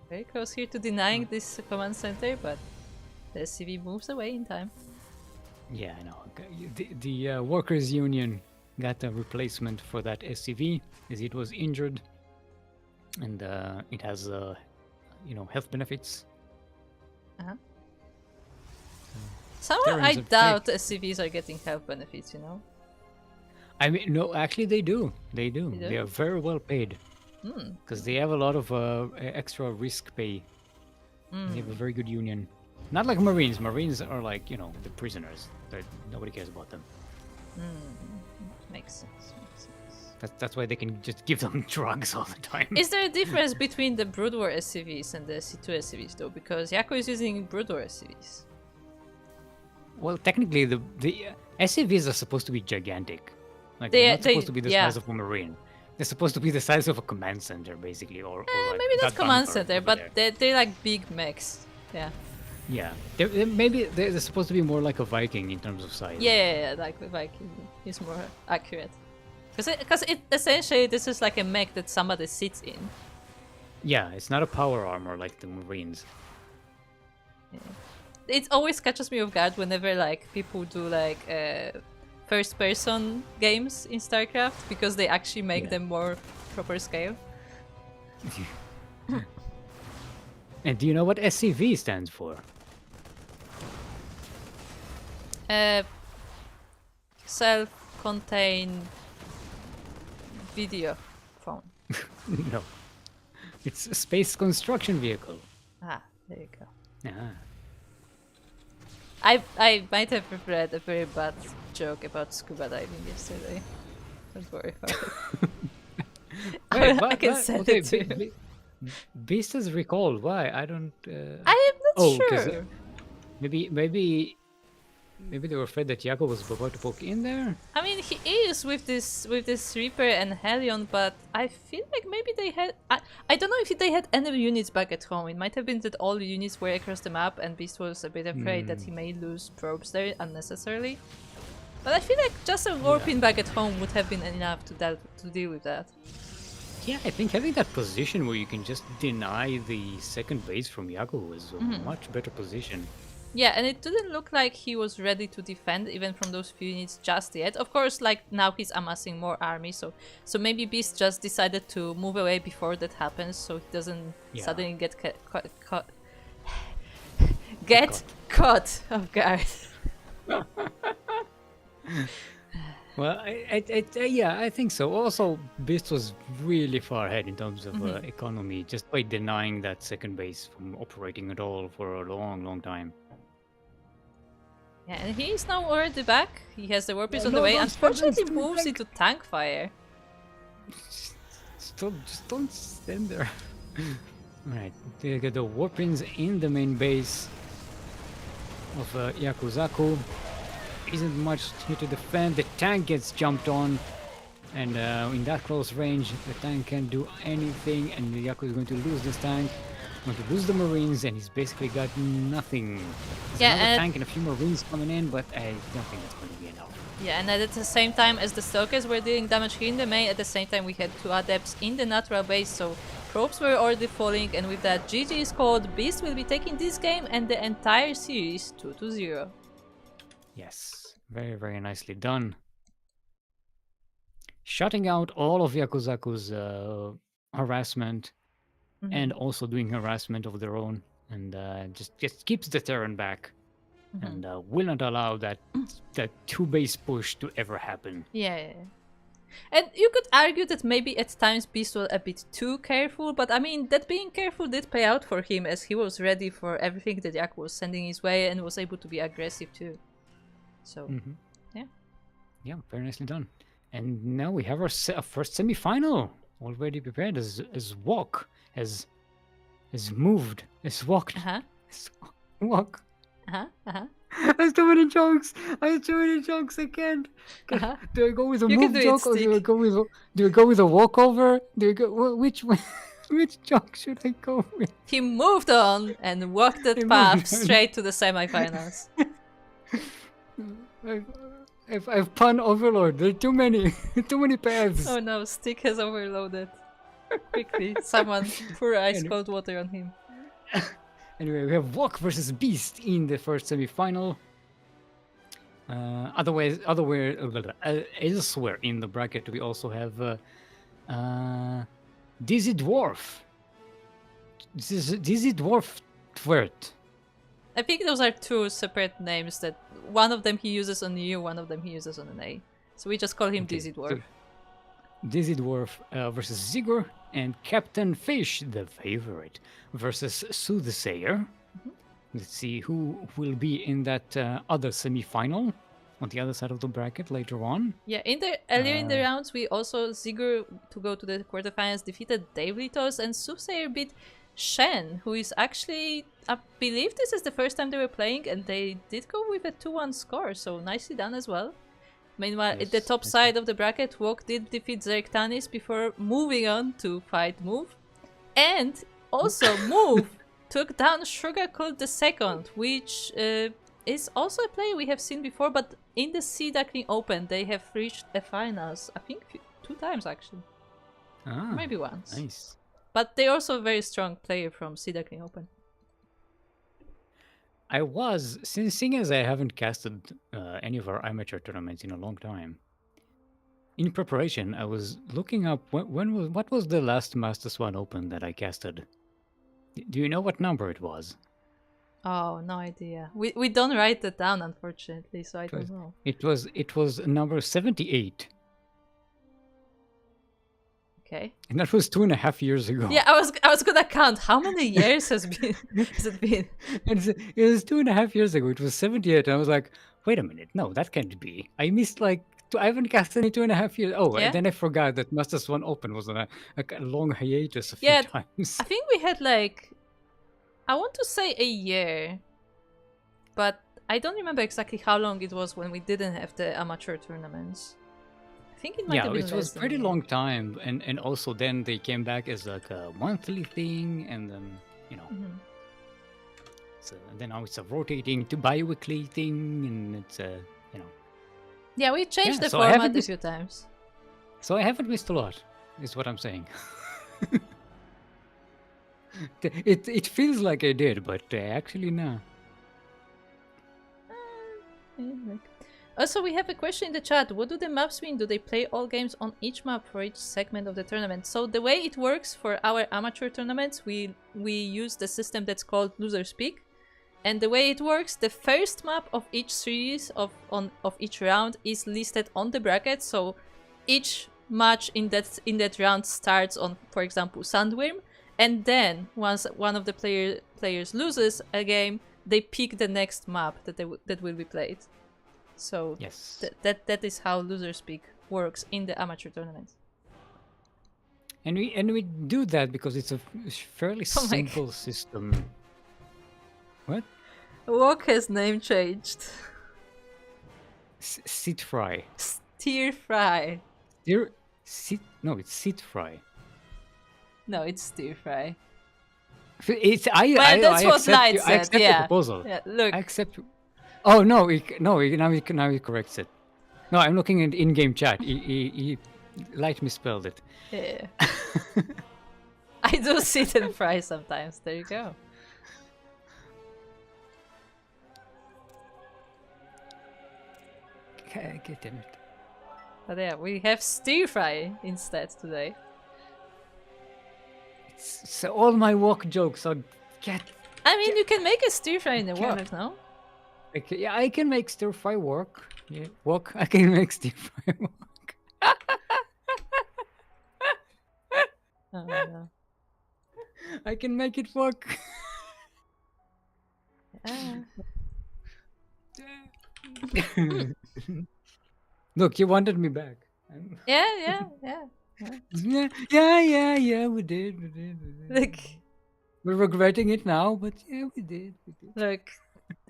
Very close here to denying this command center, but the SCV moves away in time. Yeah, I know. The workers' union got a replacement for that SCV as it was injured, and it has health benefits. Uh-huh. Somehow I doubt SCVs are getting health benefits, you know? I mean, no, actually they do. They do. They are very well paid. Because they have a lot of extra risk pay. They have a very good union. Not like Marines. Marines are like, the prisoners. Nobody cares about them. Makes sense. That's why they can just give them drugs all the time. Is there a difference between the Brood War SCVs and the C2 SCVs, though? Because Yako is using Brood War SCVs. Well, technically, the SCVs are supposed to be gigantic. Like, they're not supposed to be the size of a Marine. They're supposed to be the size of a command center, basically. Or like maybe not command center, but they're like big mechs. Yeah. Yeah. Maybe they're supposed to be more like a Viking in terms of size. Yeah, like the Viking is more accurate. Because essentially, this is like a mech that somebody sits in. Yeah, it's not a power armor like the Marines. Yeah. it always catches me off guard whenever like people do like first-person games in StarCraft because they actually make them more proper scale. And do you know what SCV stands for? Self-contained video phone. No. It's a space construction vehicle. Ah, there you go. Ah. I might have read a very bad joke about scuba diving yesterday. Don't worry about it. I can send it to you. Beast has recalled. Why? I don't. I am not sure. Maybe they were afraid that Yago was about to poke in there. I mean, he is with this Reaper and Helion, but I feel like maybe they had. I don't know if they had any units back at home. It might have been that all the units were across the map, and Beast was a bit afraid that he may lose probes there unnecessarily. But I feel like just a warping back at home would have been enough to deal with that. Yeah, I think having that position where you can just deny the second base from Yago is a much better position. Yeah, and it didn't look like he was ready to defend even from those few units just yet. Of course, like now he's amassing more army, so maybe Beast just decided to move away before that happens, so he doesn't suddenly get caught off guard. Well, I think so. Also, Beast was really far ahead in terms of economy just by denying that second base from operating at all for a long, long time. Yeah, and he is now already back. He has the warp on the way. Unfortunately, moves into tank fire. Just don't stand there. Alright, they get the warpings in the main base of Yakuzaku. Isn't much here to defend. The tank gets jumped on, and in that close range, the tank can't do anything, and the Yaku is going to lose this tank. Going to lose the Marines, and he's basically got nothing. There's another tank and a few Marines coming in, but I don't think that's going to be enough. Yeah, and at the same time as the Stalkers were dealing damage here in the main, at the same time we had two Adepts in the natural base, so probes were already falling, and with that GG is called. Beast will be taking this game and the entire series 2-0. Yes, very, very nicely done. Shutting out all of Yakuzaku's harassment, and also doing harassment of their own, and just keeps the Terran back, and will not allow that two base push to ever happen. Yeah. And you could argue that maybe at times Beast was a bit too careful, but I mean, that being careful did pay out for him, as he was ready for everything that Yaku was sending his way and was able to be aggressive too. So, yeah, very nicely done. And now we have our first semi-final already prepared. As Walk has moved, has walked, walk. There's too many jokes. I have too many jokes. I can't. Do I go with a move joke, or do I go with a walkover? Do I go which joke should I go with? He moved on and walked that path straight to the semifinals. I've pun overload. There are too many paths. Oh no, Stick has overloaded. Quickly, someone pour ice cold water on him. Anyway, we have Walk versus Beast in the first semi-final. Elsewhere in the bracket, we also have Dizzy Dwarf. Dizzy Dwarf Twert. I think those are two separate names. That one of them he uses on U, one of them he uses on an A. So we just call him Dizzy Dwarf. So Dizzy Dwarf versus Zigor, and Captain Fish, the favorite, versus Soothsayer. Let's see who will be in that other semi-final on the other side of the bracket later on. Yeah, earlier in the rounds, we also Zigor, to go to the quarterfinals, defeated Davlitos, and Soothsayer beat Shen, who is actually, I believe this is the first time they were playing, and they did go with a 2-1 score, so nicely done as well. Meanwhile, at the top side of the bracket, Wok did defeat Zerktanis before moving on to fight Move. And also Move took down Sugar Cult II, which is also a player we have seen before, but in the Sea Duckling Open they have reached a finals, I think 2 times actually. Maybe once. Nice. But they're also a very strong player from Sea Duckling Open. I was, seeing as I haven't casted any of our amateur tournaments in a long time. In preparation, I was looking up what was the last Master Swan Open that I casted. Do you know what number it was? Oh, no idea. We don't write it down, unfortunately, so I don't know. It was number 78. Okay. And that was 2.5 years ago. Yeah, I was gonna count how many years has it been. It was 2.5 years ago. It was 78. And I was like, wait a minute, no, that can't be. I missed like I haven't casted any 2.5 years. Oh, Yeah? and then I forgot that Master Swan Open was on a long hiatus a few times. I think we had like, I want to say a year, but I don't remember exactly how long it was when we didn't have the amateur tournaments. I think it might have been it was less than pretty a year. long time, and also then they came back as like a monthly thing, and then so then now it's a rotating to bi-weekly thing, and it's Yeah, we changed the so I haven't format a few times. So I haven't missed a lot, is what I'm saying. It feels like I did, but actually no. Also, we have a question in the chat. What do the maps mean? Do they play all games on each map for each segment of the tournament? So the way it works for our amateur tournaments, we use the system that's called Loser Speak. And the way it works, the first map of each series of each round is listed on the bracket. So each match in that round starts on, for example, Sandworm, and then once one of the players loses a game, they pick the next map that will be played. So yes, that is how Loser Speak works in the amateur tournament. And we do that because it's a fairly simple system. What? Walker's name changed. Sit fry. Stir fry. No, it's sit fry. No, it's stir fry. It's that's I what accept, Knight I said. accept Yeah. the proposal. Yeah, look. I accept. Oh no! Now he corrects it. No, I'm looking at in-game chat. He Light misspelled it. Yeah. I do sit and fry sometimes. There you go. Okay, get damn it. But yeah, we have stir fry instead today. So all my walk jokes are I mean, you can make a stir fry in the wok, no? Yeah, I can make stir fry work. Yeah, walk. I can make stir fry work. Oh, no. I can make it work. Look, you wanted me back. Yeah. Yeah. We did. Look. We're regretting it now, but yeah, we did. Look,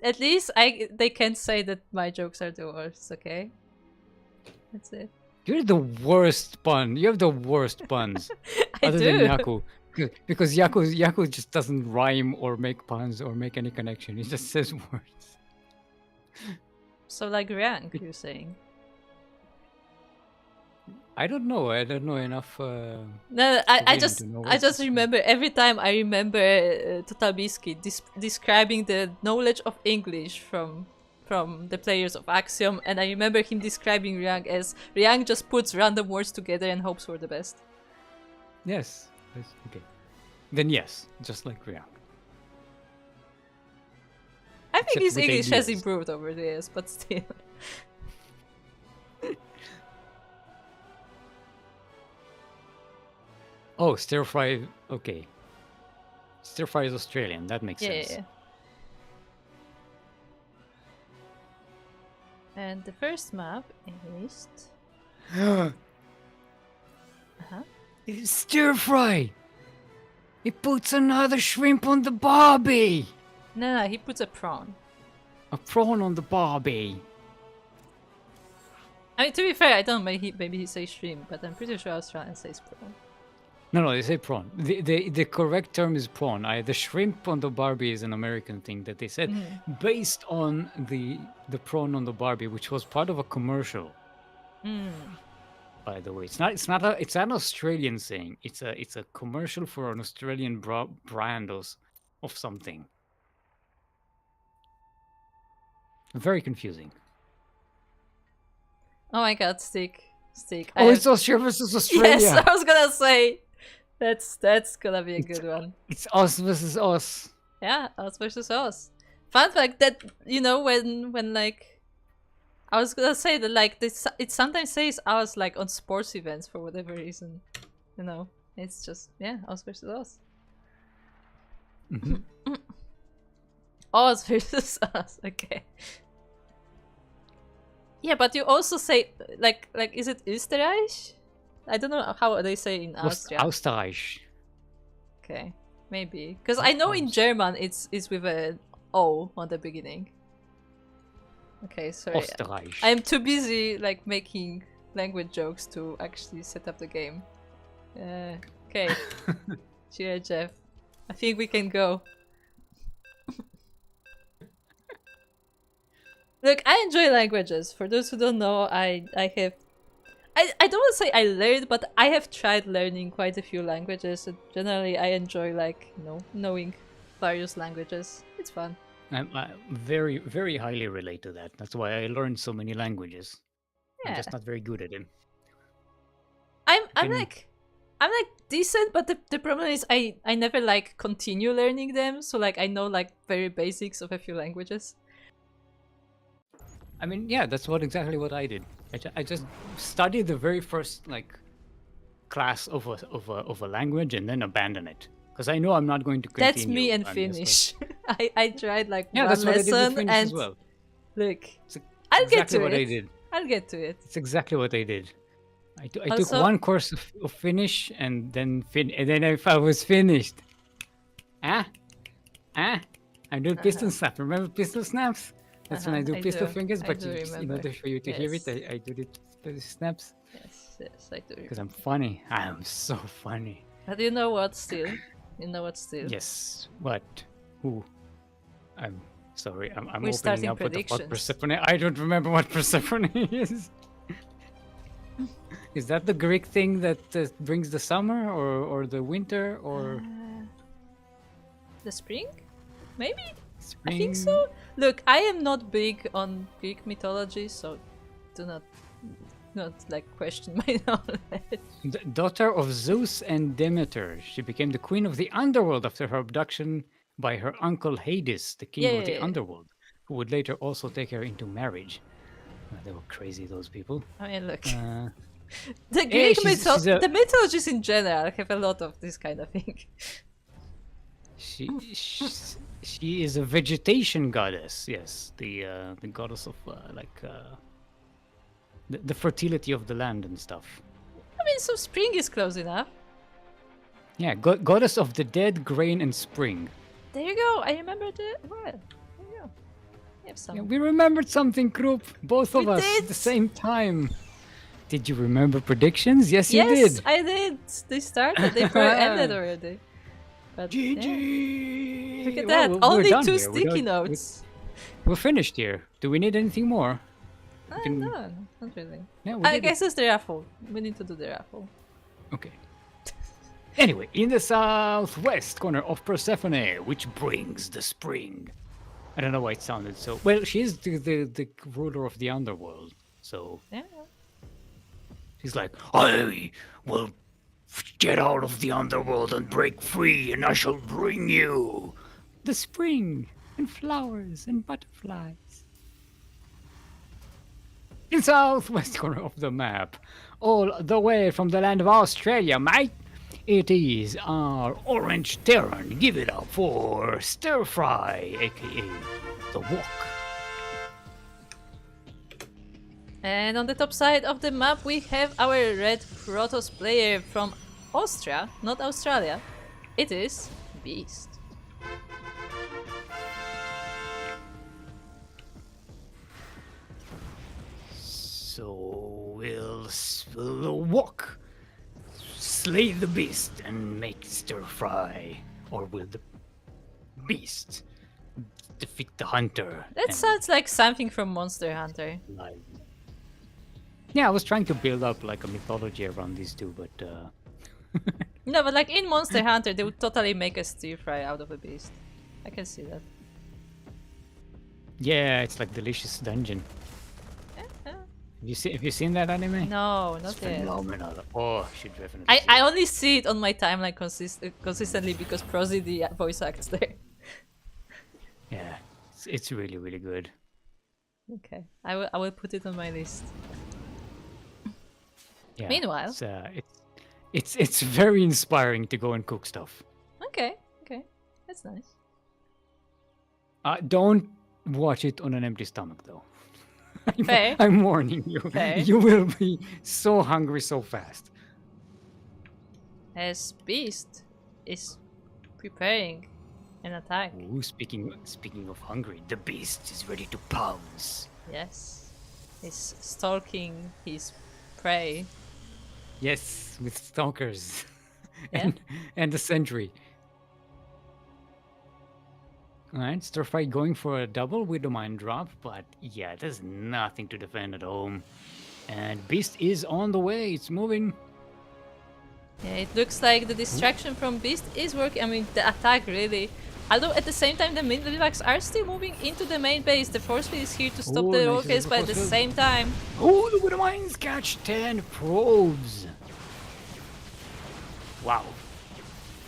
at least they can't say that my jokes are the worst, okay? That's it. You're the worst pun. You have the worst puns. Other than Yaku. Because Yaku just doesn't rhyme or make puns or make any connection. He just says words. So like Rank, you're saying? I don't know. I don't know enough. No, I just remember every time I remember Totabisky describing the knowledge of English from the players of Axiom, and I remember him describing Ryang as Ryang just puts random words together and hopes for the best. Yes. Okay. Then yes, just like Ryang. I think his English has improved over the years, but still. Oh, stir fry. Okay. Stir fry is Australian. That makes sense. Yeah. And the first map is. It's stir fry. He puts another shrimp on the barbie. No, he puts a prawn. A prawn on the barbie. I mean, to be fair, I don't know. Maybe he says shrimp, but I'm pretty sure Australian says prawn. No, they say prawn. The correct term is prawn. The shrimp on the Barbie is an American thing that they said based on the prawn on the Barbie, which was part of a commercial. By the way, it's an Australian saying. It's a commercial for an Australian brand of something. Very confusing. Oh my god, stick. Oh, it's Austria versus Australia. Yes, I was gonna say. That's gonna be a good one. It's us versus us. Yeah, us versus us. Fun fact that, you know, when like, I was gonna say that like this, it sometimes says us like on sports events for whatever reason. You know, it's just, yeah, us versus us. Us versus us. Okay. Yeah, but you also say like is it Österreich? I don't know how they say in Austria. Österreich. Okay, maybe because I know in German it's with a O on the beginning. Okay, sorry. Österreich. I'm too busy like making language jokes to actually set up the game. Okay. Cheers, Jeff. I think we can go. Look, I enjoy languages. For those who don't know, I don't want to say I learned, but I have tried learning quite a few languages. And generally, I enjoy like, you know, knowing various languages. It's fun. I very, very highly relate to that. That's why I learned so many languages. Yeah. I'm just not very good at it. I'm like decent, but the problem is I never like continue learning them. So like I know like very basics of a few languages. I mean, yeah, that's exactly what I did. I just studied the very first like class of a language and then abandon it because I know I'm not going to continue. That's me and Finnish. Like... I tried like yeah, one that's what lesson I did with Finnish and as well. Look, I'll get to what it. I did. I'll get to it. It's exactly what I did. I took Also... one course of Finnish and then if I was finished. I do pistol snap. Remember pistol snaps? That's when I do pistol fingers, but in order for you to hear it, I do the snaps. Yes, I do. Because I'm funny. I am so funny. But you know what still? You know what still? Yes. What? Who? I'm sorry. I'm We're opening up with what Persephone. I don't remember what Persephone is. Is that the Greek thing that brings the summer or the winter or the spring? Maybe? Spring? I think so. Look, I am not big on Greek mythology, so do not like question my knowledge. Daughter of Zeus and Demeter, she became the queen of the underworld after her abduction by her uncle Hades, the king of the underworld, who would later also take her into marriage. They were crazy, those people. I mean, look. The Greek the mythologies in general have a lot of this kind of thing. She is a vegetation goddess. Yes, the goddess of the fertility of the land and stuff. I mean, so spring is close enough. Yeah, goddess of the dead, grain, and spring. There you go. I remembered it. Well, there you go. We have some. Yeah, we remembered something, Krupp. Both of us at the same time. Did you remember predictions? Yes, you did. Yes, I did. They started. They ended already. But, GG! Yeah. Look at that. Only 2 sticky notes. We're finished here. Do we need anything more? No, not really. Yeah, I guess it's the raffle. We need to do the raffle. Okay. Anyway, in the southwest corner of Persephone, which brings the spring. I don't know why it sounded so... Well, she is the ruler of the underworld, so... Yeah. She's like, I will get out of the underworld and break free, and I shall bring you the spring and flowers and butterflies. In southwest corner of the map, all the way from the land of Australia, mate, it is our orange Terran. Give it up for Stir Fry, aka the Walk. And on the top side of the map, we have our red Protoss player from Austria, not Australia. It is Beast. So we'll walk, slay the beast, and make stir fry, or will the beast defeat the hunter? That sounds like something from Monster Hunter. Yeah, I was trying to build up like a mythology around these two, but No, but like in Monster Hunter, they would totally make a stir fry out of a beast. I can see that. Yeah, it's like delicious dungeon. Have you seen that anime? No, It's not yet. phenomenal. Oh, you should definitely see I it. only see it on my timeline consistently because Prosy the voice acts there. Yeah, it's really, really good. Okay, I will put it on my list. Yeah. Meanwhile, It's very inspiring to go and cook stuff. okay, that's nice. Don't watch it on an empty stomach, though. Fair. I'm warning you. Fair. You will be so hungry so fast. As Beast is preparing an attack. Ooh, speaking of hungry, the beast is ready to pounce. Yes, he's stalking his prey. Yes, with stalkers Yeah. and the sentry. Alright, stir fry going for a double with the mind drop, but yeah, there's nothing to defend at home. And beast is on the way, it's moving. Yeah, it looks like the distraction from Beast is working. I mean, the attack really. Although at the same time, the mid-levels are still moving into the main base. The force field is here to stop Oh, the nice rockets, but at the force field. same time, Oh, the Widow Mines catch 10 probes. Wow.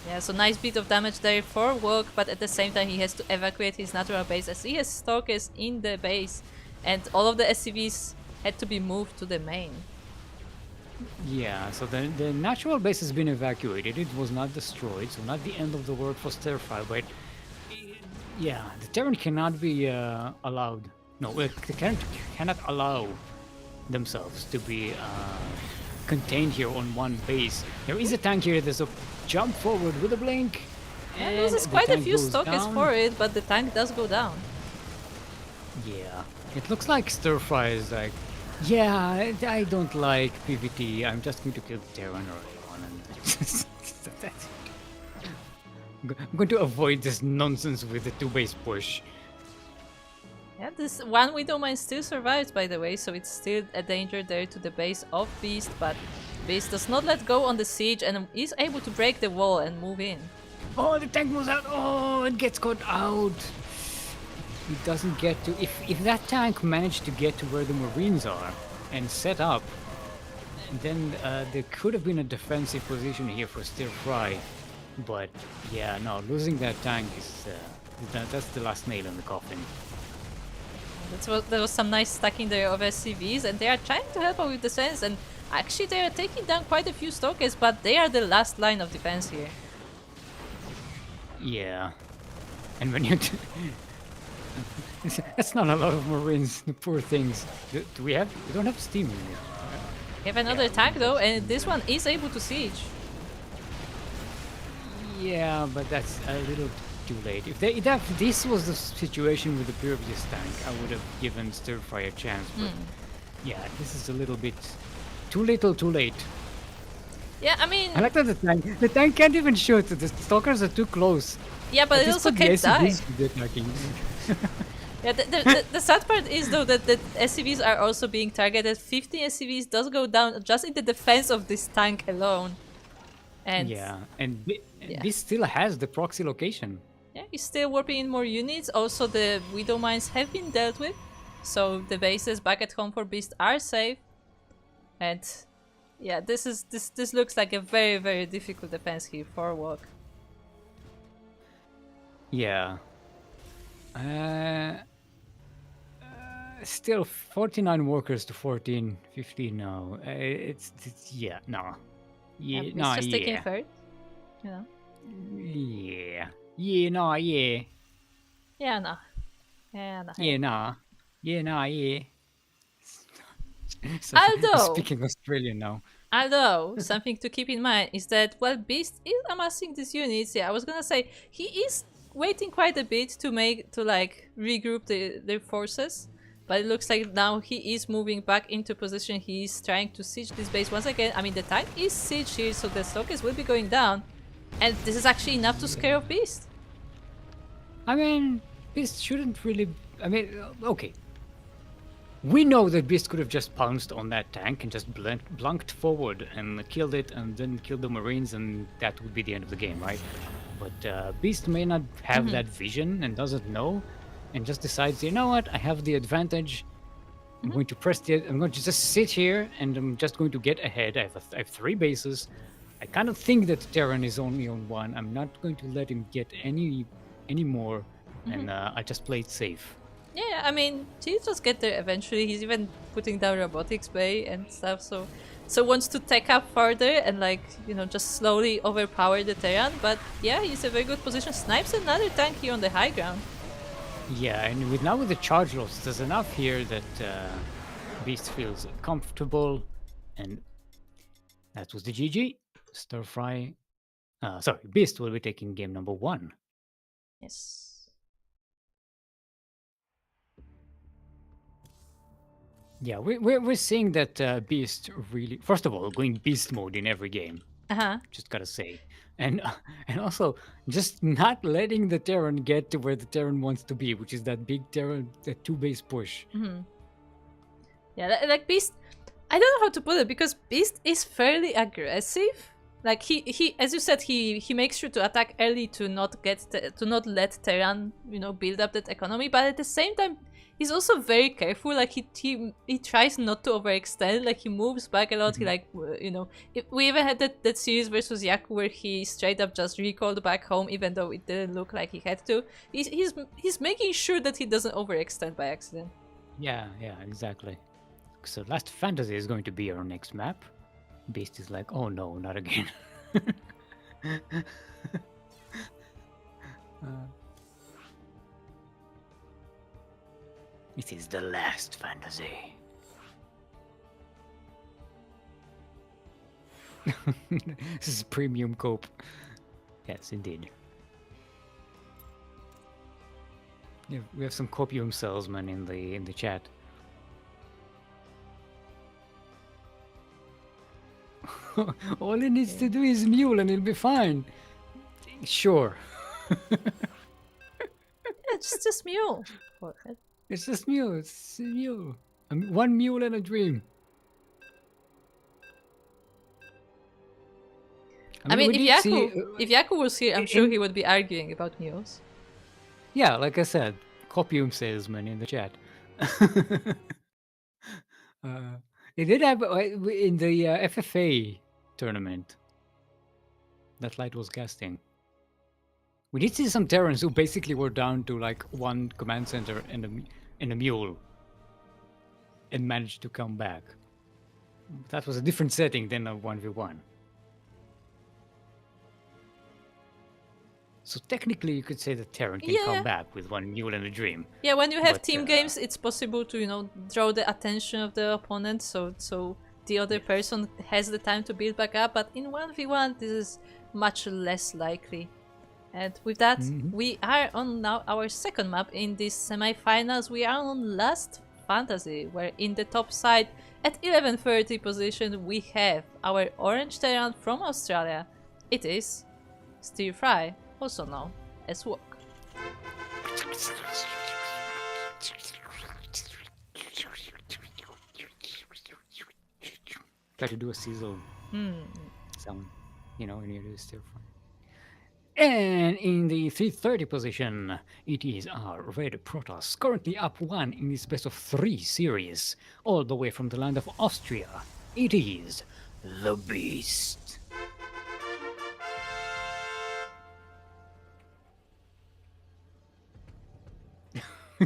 yeah, so nice bit of damage there for Walk, but at the same time, he has to evacuate his natural base as he has stalkers in the base, and all of the SCVs had to be moved to the main. Yeah, so the natural base has been evacuated. It was not destroyed, so not the end of the world for Stirfire, but yeah, the Terran cannot be allowed. No, they cannot allow themselves to be contained here on one base. There is a tank here. There's a jump forward with a blink. And loses the quite a tank few goes stalkers down. for it, but the tank does go down. Yeah, it looks like Stirfire is like, yeah, I don't like PvT. I'm just going to kill Terran or anyone. And that's it. I'm going to avoid this nonsense with the 2-base push. Yeah, this one Widow Mine still survives, by the way, so it's still a danger there to the base of Beast, but Beast does not let go on the siege and is able to break the wall and move in. Oh, the tank moves out. Oh, it gets caught out. It doesn't get to... If that tank managed to get to where the Marines are and set up, then there could have been a defensive position here for Stir Fry. But yeah, no, losing that tank is... that's the last nail in the coffin. There was some nice stacking there of SCVs, and they are trying to help out with defense, and actually they are taking down quite a few stalkers, but they are the last line of defense here. Yeah. And when you... That's not a lot of Marines, the poor things. Do we have... We don't have steam in here. We have another tank though, and this one is able to siege. Yeah, but that's a little too late. If this was the situation with the previous tank, I would have given Stirfire a chance. But yeah, this is a little bit too little, too late. Yeah, I mean... I like that the tank can't even shoot. The stalkers are too close. Yeah, but it also can't die. Yeah, the sad part is though that the SCVs are also being targeted. 50 SCVs does go down just in the defense of this tank alone. And yeah, and this still has the proxy location. yeah, he's still warping in more units. Also, the Widow Mines have been dealt with, so the bases back at home for Beast are safe. And yeah, this looks like a very, very difficult defense here for Walk. Yeah. Still 49 workers to 14, 15 now. It's yeah, no. Yeah, It's no, just yeah. taking third, you know. Yeah. Yeah, no, yeah. Yeah, no. Yeah, no. Yeah, nah. Yeah, nah, yeah. So, Although- speaking Australian now. Although, something to keep in mind is that while Beast is amassing these units, yeah, I was gonna say, he is waiting quite a bit to regroup their forces. But it looks like now he is moving back into position. He is trying to siege this base once again. I mean, the tank is sieged here, so the stalkers will be going down. And this is actually enough to scare off Beast. I mean, Beast shouldn't really... I mean, okay. We know that Beast could have just pounced on that tank and just blunked forward and killed it and then killed the Marines, and that would be the end of the game, right? But Beast may not have that vision and doesn't know. and just decides, you know what, I have the advantage. I'm going to press the. I'm going to just sit here, and I'm just going to get ahead. I have 3 bases. I kind of think that Terran is only on 1. I'm not going to let him get any more, and I just play it safe. Yeah, I mean, he'll just get there eventually. He's even putting down robotics bay and stuff, so wants to tech up further and like, you know, just slowly overpower the Terran. But yeah, he's a very good position. Snipes another tank here on the high ground. Yeah, and now with the charge loss, there's enough here that Beast feels comfortable, and that was the GG. Stir Fry. Sorry, Beast will be taking game number 1. Yes. Yeah, we're seeing that Beast really, first of all, going Beast mode in every game. Just gotta say, and also just not letting the Terran get to where the Terran wants to be, which is that big Terran, that 2-base push. Yeah, like Beast, I don't know how to put it, because Beast is fairly aggressive. Like he as you said, he makes sure to attack early to not let Terran, you know, build up that economy, but at the same time he's also very careful. Like he tries not to overextend. Like he moves back a lot. He like, you know, we even had that series versus Yaku where he straight up just recalled back home even though it didn't look like he had to. He's making sure that he doesn't overextend by accident. Yeah, exactly. So Last Fantasy is going to be our next map. Beast is like, oh no, not again. It is the Last Fantasy. This is premium cope. Yes, indeed. Yeah, we have some copium salesmen in the chat. All he needs to do is mule and he'll be fine. Sure. Yeah, just mule. It's just mule. It's a mule. One mule and a dream. I mean, if Yaku was here, I'm sure he would be arguing about mules. Yeah, like I said, copium salesman in the chat. It did have in the FFA tournament that Light was casting. We did see some Terrans who basically were down to like 1 command center and a mule, and managed to come back. That was a different setting than a 1v1. So technically, you could say that Terran can come back with 1 mule and a dream. Yeah, when you have team games, it's possible to, you know, draw the attention of the opponent, so the other person has the time to build back up. But in 1v1, this is much less likely. And with that, we are on now our second map in these semi-finals. We are on Last Fantasy, where in the top side at 1130 position we have our orange Terran from Australia. It is Stir Fry, also known as Walk. Try to do a sizzle sound, you know, when you do Stir Fry. And in the 330 position, it is our Red Protoss, currently up 1 in this best of 3 series, all the way from the land of Austria. It is the Beast.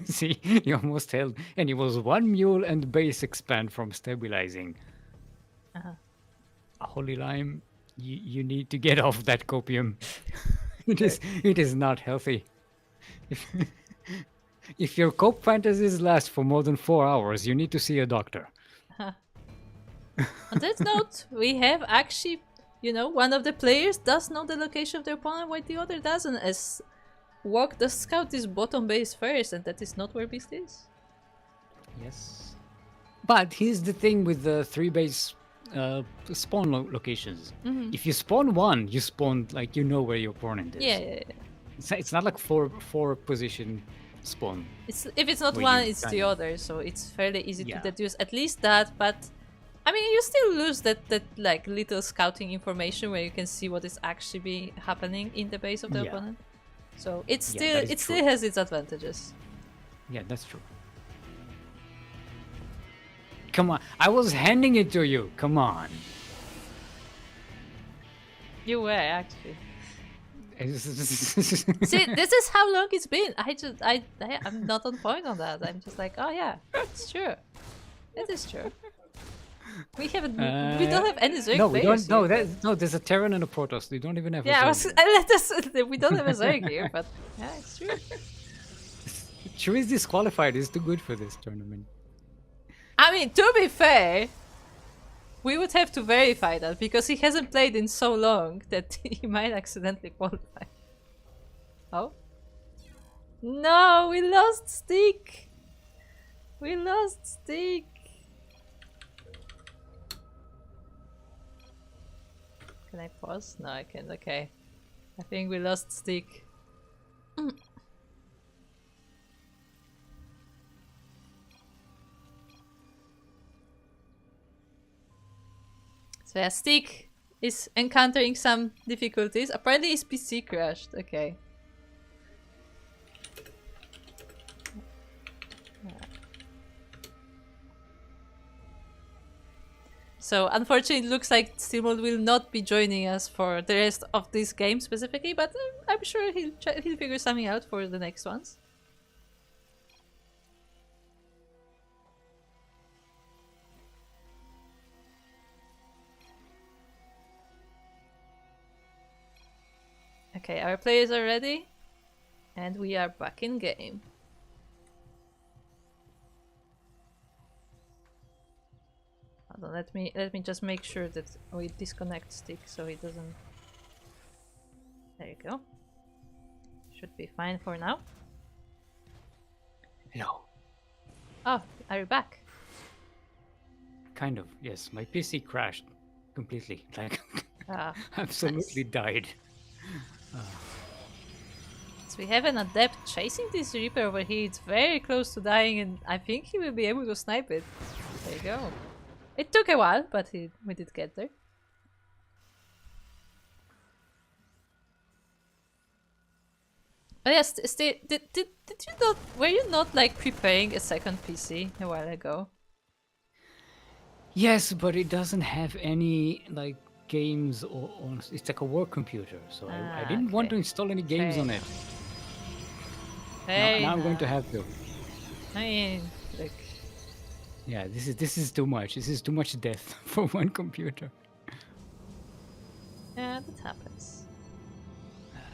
See, he almost held, and he was 1 mule and base expand from stabilizing. Holy Lime, you need to get off that copium. It is not healthy. If your cope fantasies last for more than 4 hours, you need to see a doctor. On that note, we have actually, you know, one of the players does know the location of the opponent while the other doesn't, as Walk does scout this bottom base first, and that is not where Beast is. Yes. But here's the thing with the 3 base spawn locations. If you spawn 1, you spawn, like, you know where your opponent is. Yeah. It's not like four position spawn. If it's not one, it's the other, so it's fairly easy to deduce at least that. But I mean, you still lose that like little scouting information where you can see what is actually happening in the base of the opponent. So it still has its advantages. Yeah, that's true. Come on, I was handing it to you. Come on. You were actually. See, See, this is how long it's been. I'm not on point on that. I'm just like, oh yeah, it's true. It is true. We haven't. We don't have any Zerg no, we players don't. No, here, no. There's a Terran and a Protoss. We don't even have. yeah, a I Zerg was. here. Let us. We don't have a Zerg here, but yeah, it's true. Chewie is disqualified. He's too good for this tournament. I mean, to be fair, we would have to verify that because he hasn't played in so long that he might accidentally qualify. Oh? No, we lost Stick! We lost Stick! Can I pause? No, I can't. Okay. I think we lost Stick. So yeah, Stick is encountering some difficulties. Apparently his PC crashed. Okay. So unfortunately it looks like Steamroll will not be joining us for the rest of this game specifically, but I'm sure he'll figure something out for the next ones. Okay, our players are ready, and we are back in game. Hold on, let me just make sure that we disconnect Stick so he doesn't. There you go. Should be fine for now. Hello. Oh, are you back? Kind of. Yes, my PC crashed completely. Like, nice. absolutely died. So we have an adept chasing this Reaper over here. It's very close to dying, and I think he will be able to snipe it. There you go. It took a while, but we did get there. But yes, did you not? Were you not like preparing a second PC a while ago? Yes, but it doesn't have any like games or it's like a work computer, so I didn't want to install any games on it. Now I'm going to have to. I mean, look. Yeah, this is too much. This is too much death for one computer. Yeah, that happens.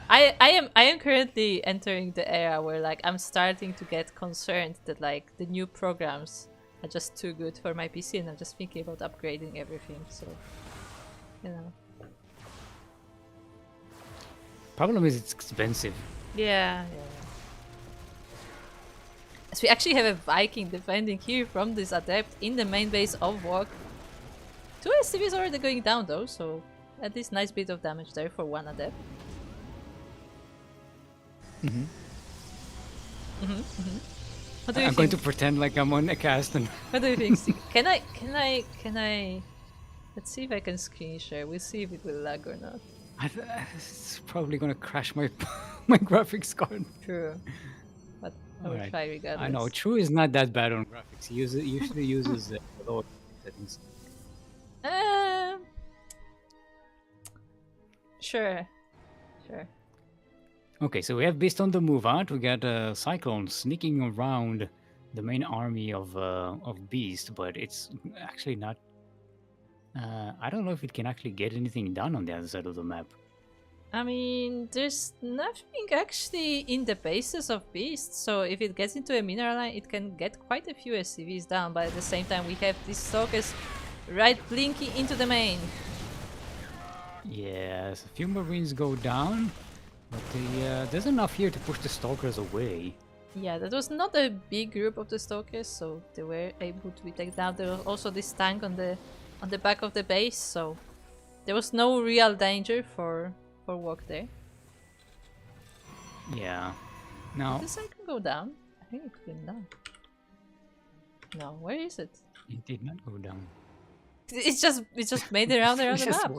I am currently entering the era where like I'm starting to get concerned that like the new programs are just too good for my PC, and I'm just thinking about upgrading everything. So, you know. Problem is it's expensive. Yeah. So we actually have a Viking defending here from this adept in the main base of Walk. 2 SCVs already going down though, so at least nice bit of damage there for one adept. What do you I'm think? going to pretend like I'm on a cast and What do you think, Steve? Can I? Let's see if I can screen share. We'll see if it will lag or not. it's probably gonna crash my my graphics card. True. But I will try regardless. I know, True is not that bad on graphics. He usually uses low settings. Sure. Okay, so we have Beast on the move out. We got Cyclone sneaking around the main army of Beast, but it's actually not. I don't know if it can actually get anything done on the other side of the map. I mean, there's nothing actually in the bases of Beast, so if it gets into a mineral line, it can get quite a few SCVs down, but at the same time we have these stalkers right blinking into the main. Yes, a few Marines go down, but there's enough here to push the stalkers away. Yeah, that was not a big group of the stalkers, so they were able to be taken down. There was also this tank on the back of the base, so there was no real danger for Walk there. Yeah. Now Did this thing go down? I think it went down. No, where is it? it did not go down. It just made it around the map.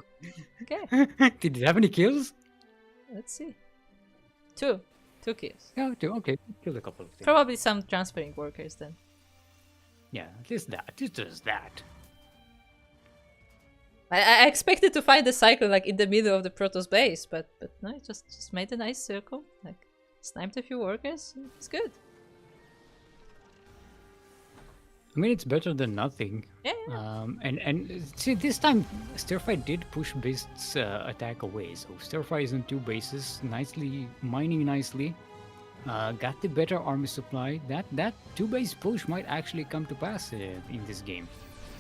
Okay, Did it have any kills? let's see. 2. 2 kills. Yeah, okay. Killed a couple of things. Probably some transferring workers then. Yeah, at least that. It is that. I expected to find the cycle like in the middle of the Protoss base, but no, it just made a nice circle. Like sniped a few workers. It's good. I mean, it's better than nothing. Yeah. And see, this time Stirfry did push Beast's attack away, so Stirfry is on 2 bases, nicely mining nicely. Got the better army supply. That 2 base push might actually come to pass in this game.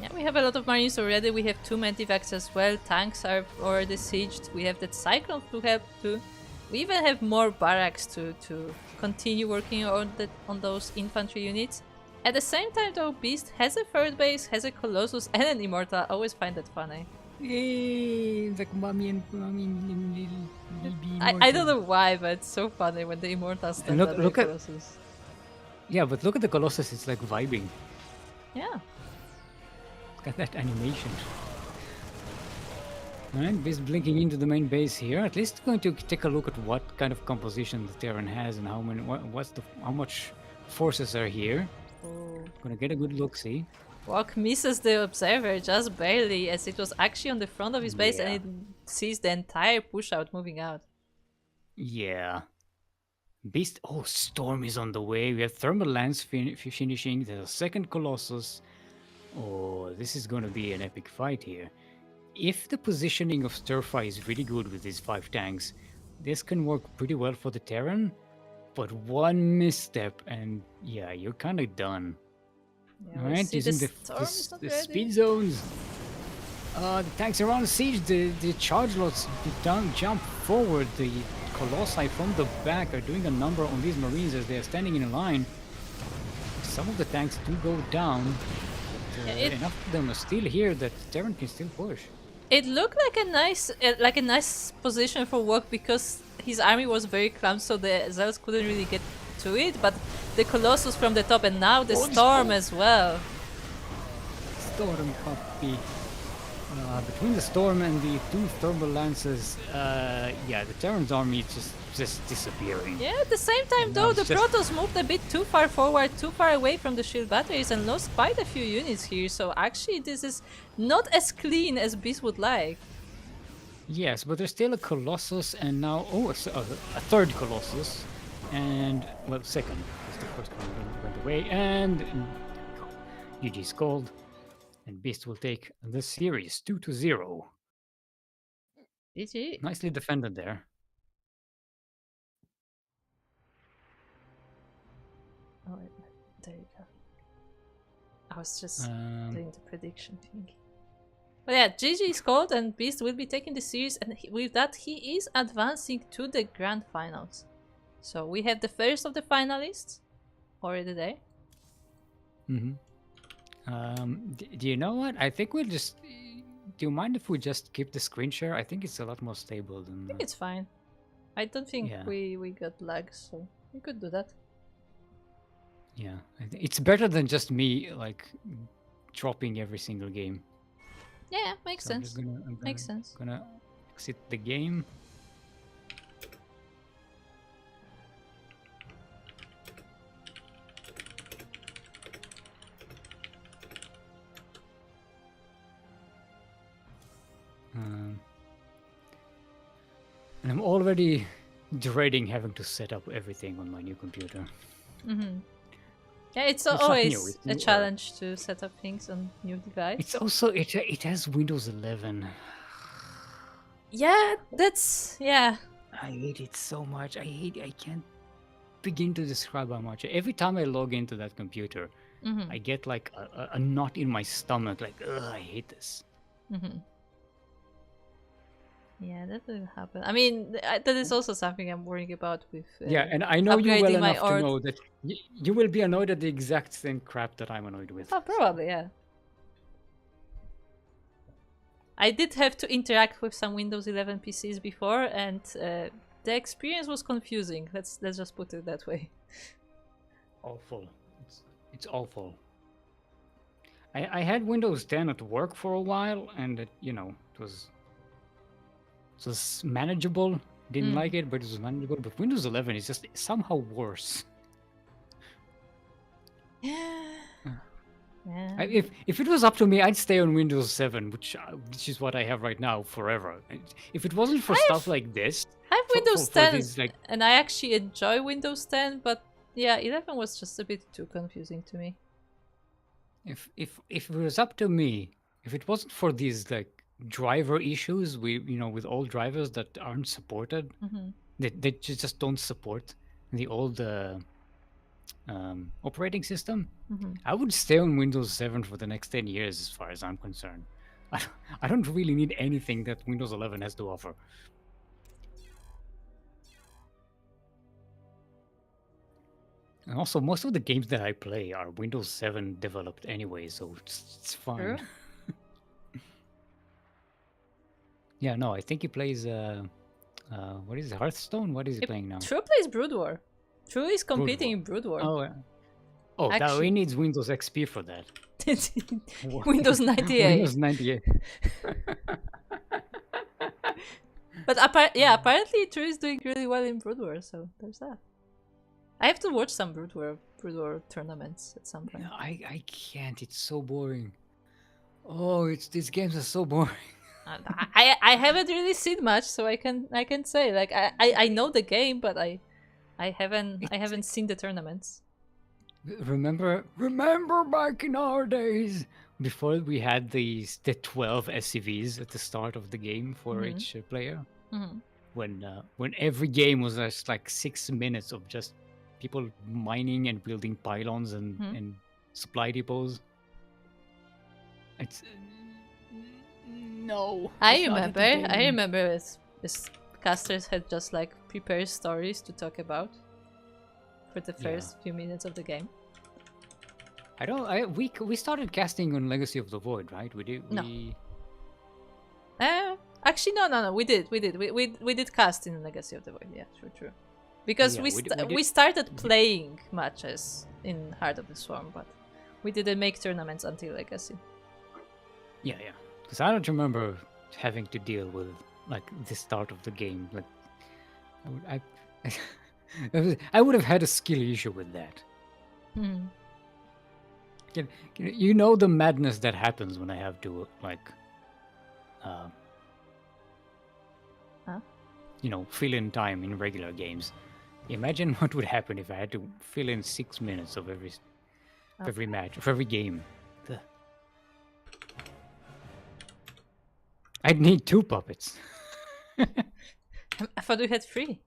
Yeah, we have a lot of marines already. We have 2 medivacs as well. Tanks are already sieged. We have that cyclone to help too. We even have more barracks to continue working on those infantry units. At the same time though, Beast has a 3rd base, has a Colossus and an Immortal. I always find that funny. Yay! It's like mommy and I don't know why, but it's so funny when the Immortals stand up the Colossus. Yeah, but look at the Colossus, it's like vibing. Yeah. Got that animation. Alright, Beast blinking into the main base here. At least going to take a look at what kind of composition the Terran has and how much forces are here. Oh. Gonna get a good look, see. Walk misses the observer just barely, as it was actually on the front of his base and it sees the entire push out moving out. Yeah. Beast. Oh, Storm is on the way. We have Thermal Lance finishing. There's a 2nd Colossus. Oh, this is gonna be an epic fight here. If the positioning of Stirfry is really good with these 5 tanks, this can work pretty well for the Terran. But one misstep and yeah, you're kind of done. Yeah, Alright, using the speed zones. The tanks are on siege. The charge lots jump forward. The Colossi from the back are doing a number on these Marines as they are standing in a line. Some of the tanks do go down. But, enough of them are still here that Terran can still push. It looked like a nice position for work because his army was very clumsy, so the Zealots couldn't really get to it. But the Colossus from the top, and now the Storm as well. Storm puppy. Between the Storm and the 2 Thermal Lances, yeah, the Terran's army is just disappearing. Yeah, at the same time though, the Protoss moved a bit too far forward, too far away from the shield batteries and lost quite a few units here, so actually this is not as clean as Beast would like. Yes, but there's still a Colossus and now, a 3rd Colossus, and, well, 2nd, because the 1st one went away, and GG's called, and Beast will take the series 2-0. GG. Nicely defended there. Oh, there you go. I was just doing the prediction thing. But yeah, GG is called and Beast will be taking the series, and with that he is advancing to the grand finals. So we have the first of the finalists already there. Do you know what? I think we'll just... Do you mind if we just keep the screen share? I think it's a lot more stable than... I think it's fine. I don't think we got lags, so we could do that. Yeah, it's better than just me, like, dropping every single game. Yeah, makes sense. Makes sense. I'm gonna exit the game. And I'm already dreading having to set up everything on my new computer. Yeah, it's always a challenge to set up things on new device. It's also it has Windows 11. Yeah, that's I hate it so much. I can't begin to describe how much. Every time I log into that computer, I get like a knot in my stomach. Like, ugh, I hate this. Yeah, that will happen. I mean, that is also something I'm worrying about with. Yeah, and I know you well enough to know that you will be annoyed at the exact same crap that I'm annoyed with. Oh, probably, yeah. I did have to interact with some Windows 11 PCs before, and the experience was confusing. Let's just put it that way. Awful. It's awful. I had Windows 10 at work for a while, and it was manageable, Didn't like it, but it was manageable. But Windows 11 is just somehow worse. Yeah. If it was up to me, I'd stay on Windows 7, which is what I have right now forever. If it wasn't for stuff like this, I have Windows for 10, these, like, and I actually enjoy Windows 10, but yeah, 11 was just a bit too confusing to me. if it was up to me, if it wasn't for these like driver issues, with old drivers that aren't supported, they just don't support the old operating system, I would stay on Windows 7 for the next 10 years, as far as I'm concerned. I don't really need anything that Windows 11 has to offer. And also, most of the games that I play are Windows 7 developed anyway, so it's fine. True. Yeah, no, I think he plays, what is it, Hearthstone? What is he playing now? True plays Brood War. True is competing in Brood War. Oh, yeah. Oh, Actually, he needs Windows XP for that. Windows 98. Windows 98. But apparently True is doing really well in Brood War, so there's that. I have to watch some Brood War tournaments at some point. No, I can't. It's so boring. Oh, these games are so boring. I haven't really seen much, so I can say, like, I know the game, but I haven't seen the tournaments. Remember back in our days, before we had the 12 SCVs at the start of the game for each player, when every game was just like 6 minutes of just people mining and building pylons and supply depots. It's no. I remember as casters had just like prepared stories to talk about for the first few minutes of the game. We started casting on Legacy of the Void, right? We did. No. Actually, no. We did cast in Legacy of the Void. Yeah, true. Because we started playing matches in Heart of the Swarm, but we didn't make tournaments until Legacy. Yeah. Because I don't remember having to deal with like the start of the game. Like, I would have had a skill issue with that. You know the madness that happens when I have to fill in time in regular games. Imagine what would happen if I had to fill in 6 minutes of every match, of every game. I'd need 2 puppets. I thought we had 3.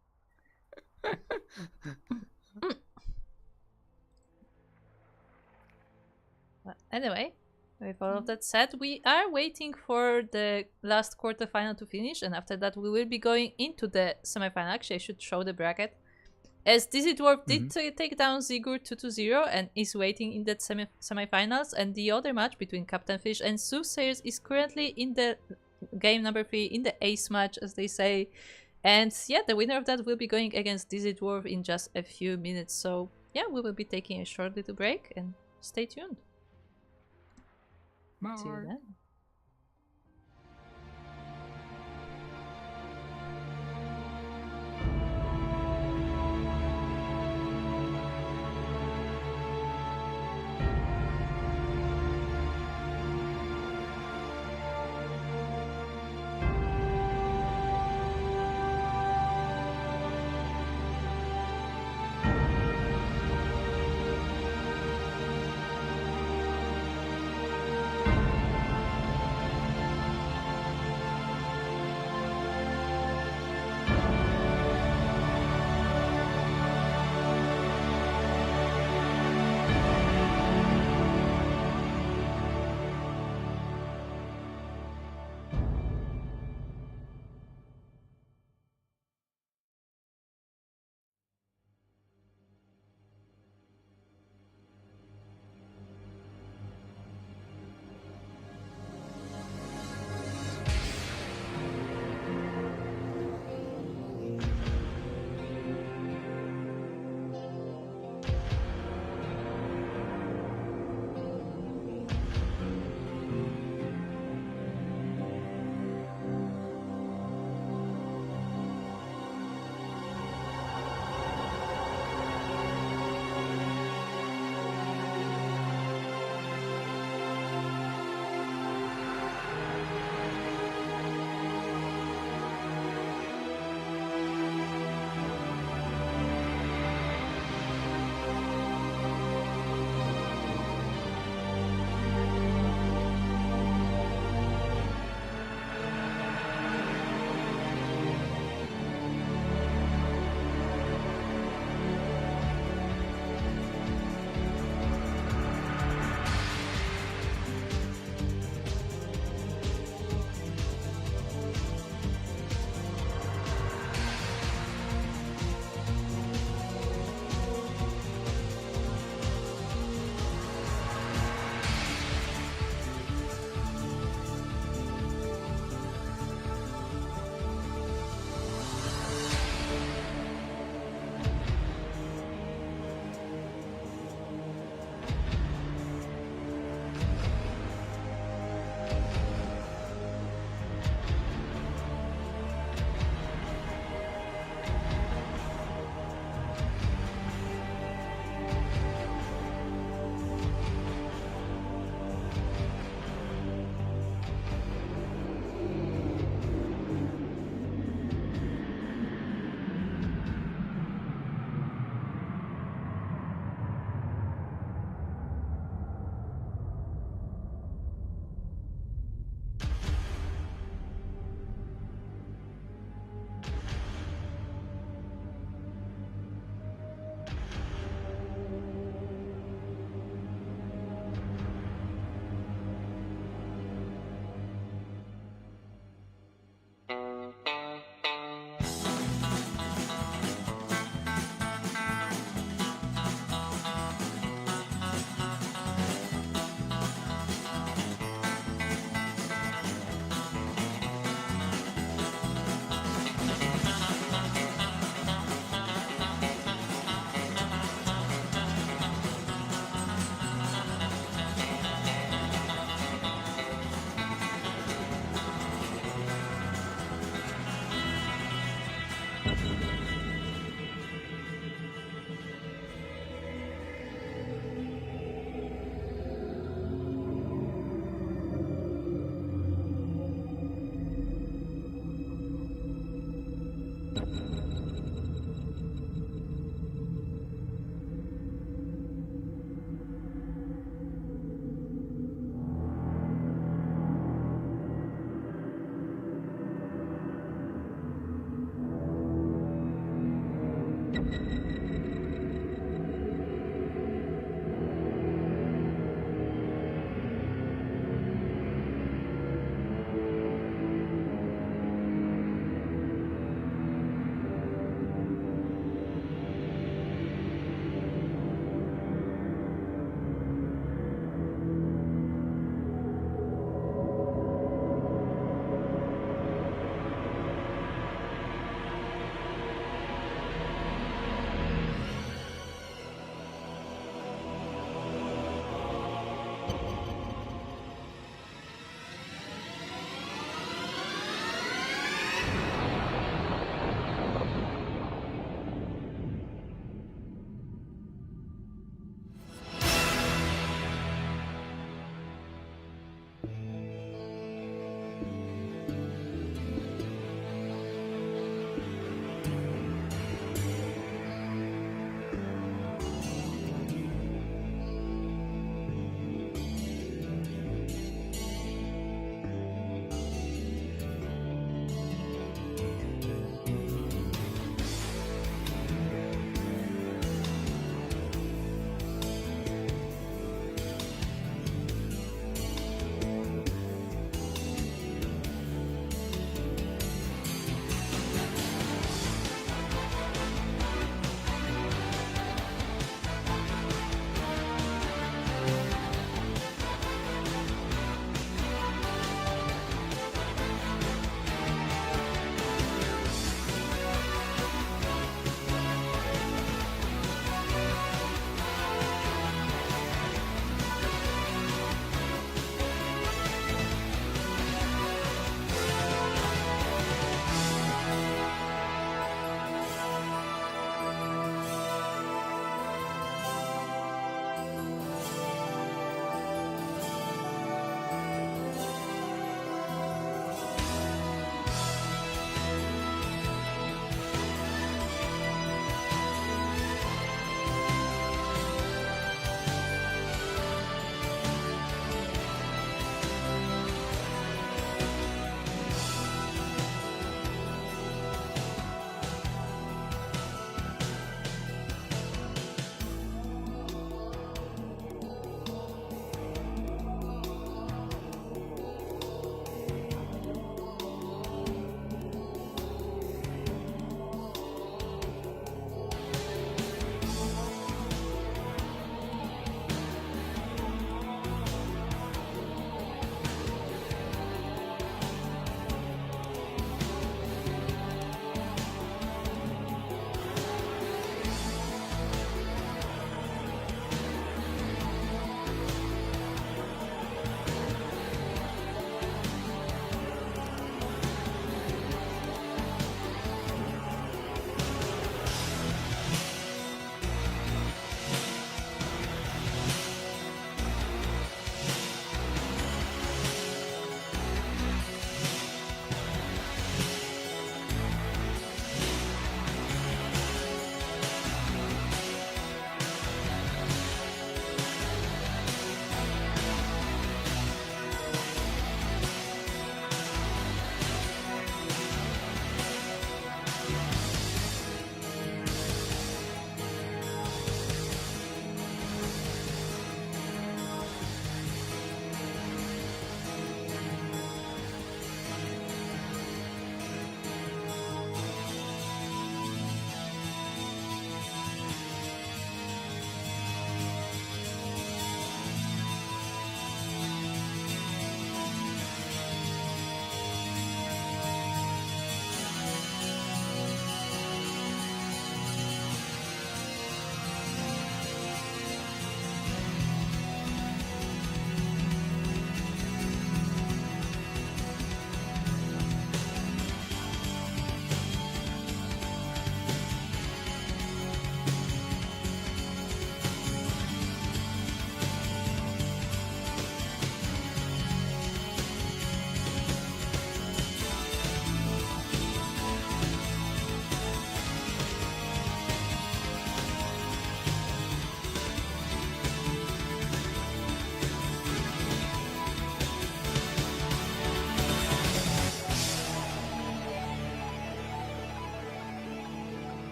Anyway, with all of that said, we are waiting for the last quarterfinal to finish, and after that we will be going into the semifinal. Actually, I should show the bracket. As Dizzy Dwarf did take down Zigur 2-0 and is waiting in that semifinals, and the other match between Captain Fish and Soothsayers is currently in the game number 3, in the ace match, as they say. And yeah, the winner of that will be going against Dizzy Dwarf in just a few minutes. So yeah, we will be taking a short little break, and stay tuned. Bye. See you then.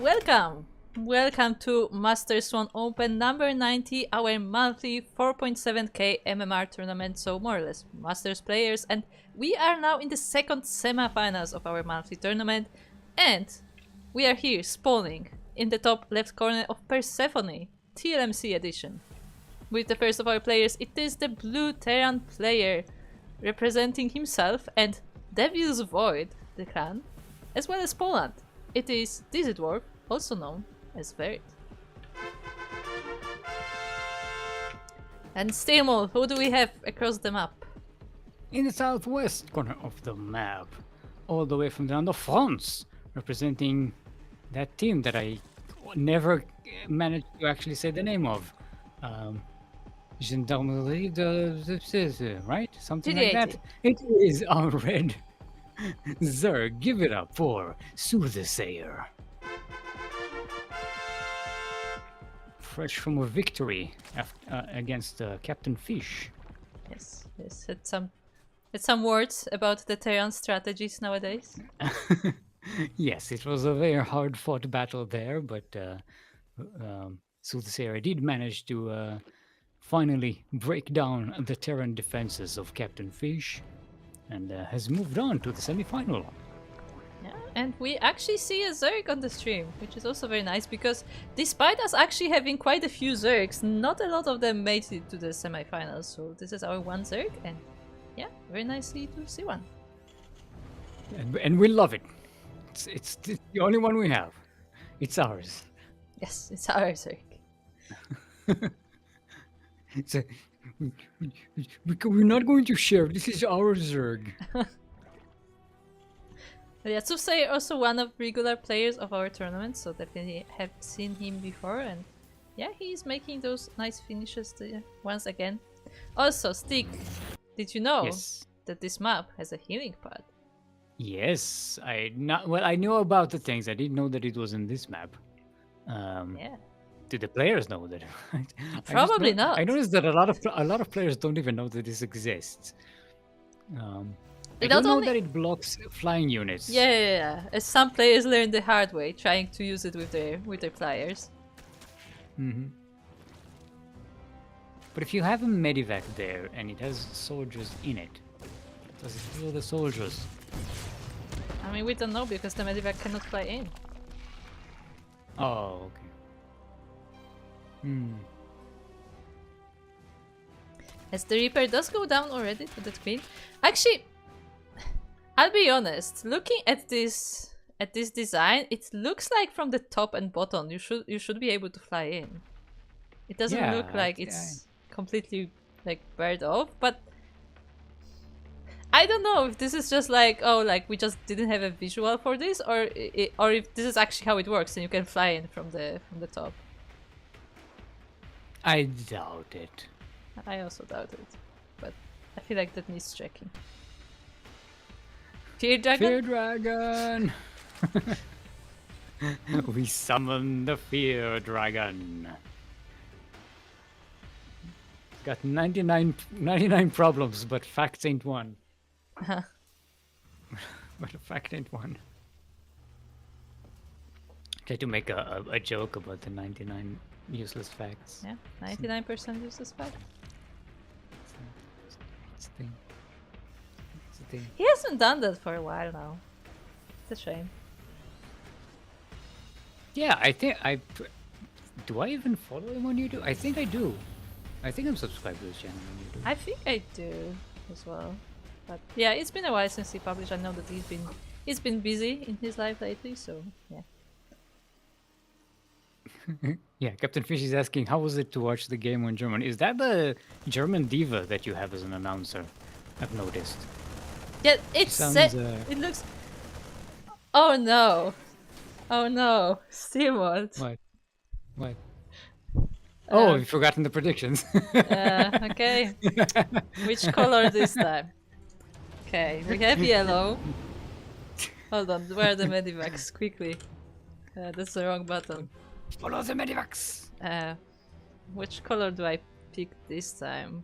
welcome! Welcome to Master Swan Open number 90, our monthly 4.7k MMR tournament, so more or less Masters players, and we are now in the second semi-finals of our monthly tournament, and we are here spawning in the top left corner of Persephone, TLMC edition. With the first of our players, it is the blue Terran player, representing himself and Devil's Void, the clan, as well as Poland. It is Dizzy Dwarf, also known as Verit. And Stilmol, who do we have across the map? In the southwest corner of the map, all the way from the land of France, representing that team that I never managed to actually say the name of. Gendarmerie de... right? Something like that. It is our red Zerg. Give it up for Soothsayer. Fresh from a victory against Captain Fish. Yes, yes. Had some words about the Terran strategies nowadays. Yes, it was a very hard-fought battle there, but Soothsayer did manage to finally break down the Terran defenses of Captain Fish, and has moved on to the semi-final. Yeah, and we actually see a Zerg on the stream, which is also very nice, because despite us actually having quite a few Zergs, not a lot of them made it to the semi-finals, so this is our one Zerg, and yeah, very nicely to see one. And we love it. It's the only one we have. It's ours. Yes, it's our Zerg. We're not going to share. This is our Zerg. Yeah, Soothsayer also one of regular players of our tournament, so definitely have seen him before, and yeah, he's making those nice finishes once again. Also, Stick, did you know that this map has a healing pad? Yes, I knew about the things. I didn't know that it was in this map. Yeah. Do the players know that? Probably not. I noticed that a lot of players don't even know that this exists. I don't know that it blocks flying units. Yeah. As some players learn the hard way, trying to use it with their flyers. But if you have a medivac there and it has soldiers in it, does it heal the soldiers? I mean, we don't know because the medivac cannot fly in. Oh, okay. As the Reaper does go down already to the Queen. Actually, I'll be honest. Looking at this design, it looks like from the top and bottom you should be able to fly in. It doesn't look like it's completely like bird off, but I don't know if this is just like, oh, like we just didn't have a visual for this, or if this is actually how it works and you can fly in from the top. I doubt it. I also doubt it, but I feel like that needs checking. Fear Dragon? Fear Dragon! We summon the Fear Dragon. Got 99 problems, but facts ain't one. But a fact ain't one. Try to make a joke about the 99 useless facts. Yeah, 99% useless fact. It's a thing. It's a thing. He hasn't done that for a while now. It's a shame. Yeah, I think do I even follow him on YouTube? I think I do. I think I'm subscribed to his channel on YouTube. I think I do as well. But yeah, it's been a while since he published. I know that he's been busy in his life lately, so yeah. Yeah, Captain Fish is asking, how was it to watch the game on German? Is that the German diva that you have as an announcer? I've noticed. Yeah, it looks... Oh no! Oh no! Steamworld! What? Oh, you've forgotten the predictions. Okay. Which color this time? Okay, we have yellow. Hold on, where are the medivacs? Quickly. That's the wrong button. Follow the medivacs! Which color do I pick this time?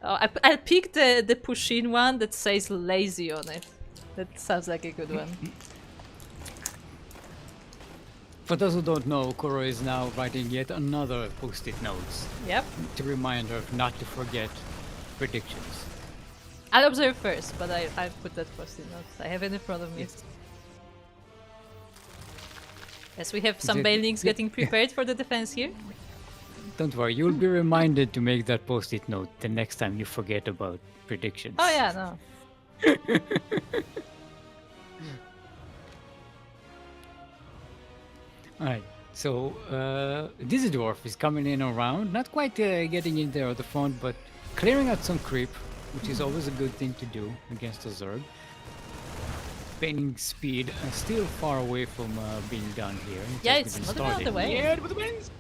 Oh, I'll pick the push-in one that says lazy on it. That sounds like a good one. For those who don't know, Koro is now writing yet another post-it notes Yep. to remind her not to forget predictions. I'll observe first, but I put that post-it note. I have it in front of me. Yes, we have some Banelings getting prepared for the defense here. Don't worry, you'll be reminded to make that post-it note the next time you forget about predictions. Oh yeah, no. Alright, so Düsseldorf is coming in around, not quite getting in there at the front, but clearing out some creep, which is always a good thing to do against a Zerg. Painting speed still far away from being done here. Yeah, it's not out of the way. Yeah, with the wins!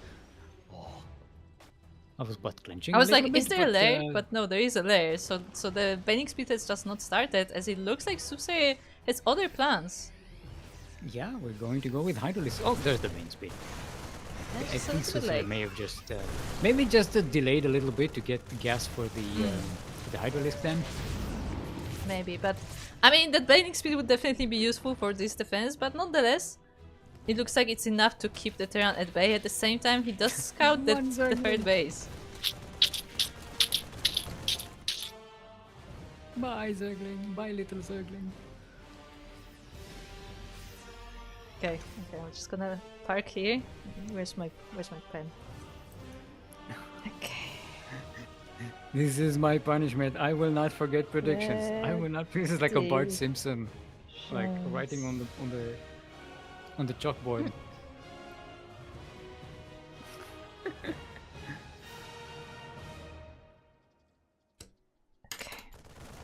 I was butt clenching. I was like, bit, is there a lair? but But no, there is a lair. So the bending speed has just not started, as it looks like Soothsayer has other plans. yeah, we're going to go with Hydrolysis. Oh, there's the main speed. I think Soothsayer may have just maybe just delayed a little bit to get the gas for the Hydrolysis then. Maybe, but I mean, that bending speed would definitely be useful for this defense, but nonetheless, it looks like it's enough to keep the Terran at bay. At the same time, he does scout the third base. Bye, Zergling. Bye, little Zergling. Okay, I'm just gonna park here. Where's my pen? Okay. This is my punishment. I will not forget predictions. I will not. This is like a Bart Pretty Simpson, like writing on the chalkboard.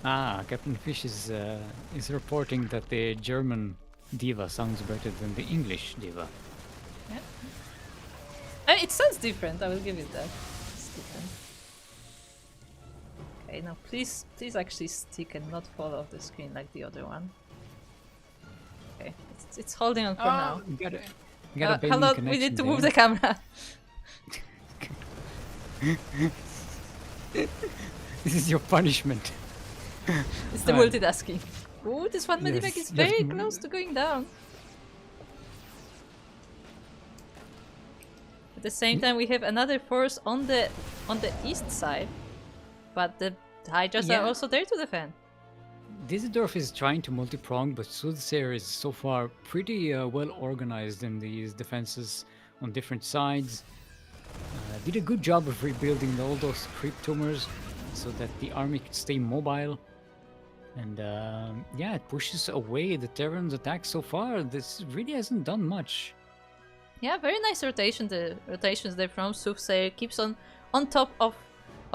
Ah, Captain Fish is reporting that the German diva sounds better than the English diva. Yeah. I mean, it sounds different. I will give it that. It's different. Okay, now please actually stick and not fall off the screen like the other one. Okay, it's holding on for now. Got a hello, we need to move the camera. This is your punishment. It's the multitasking. Ooh, this one medivac is very yes. close to going down. At the same time, we have another force on the east side, but the Hydras are also there to defend. Düsseldorf is trying to multi-prong, but Soothsayer is so far pretty well organized in these defenses on different sides. Did a good job of rebuilding all those creep tumors so that the army could stay mobile. And yeah, it pushes away the Terran's attack so far. This really hasn't done much. Yeah, very nice rotation. The rotations there from Soothsayer keeps on top of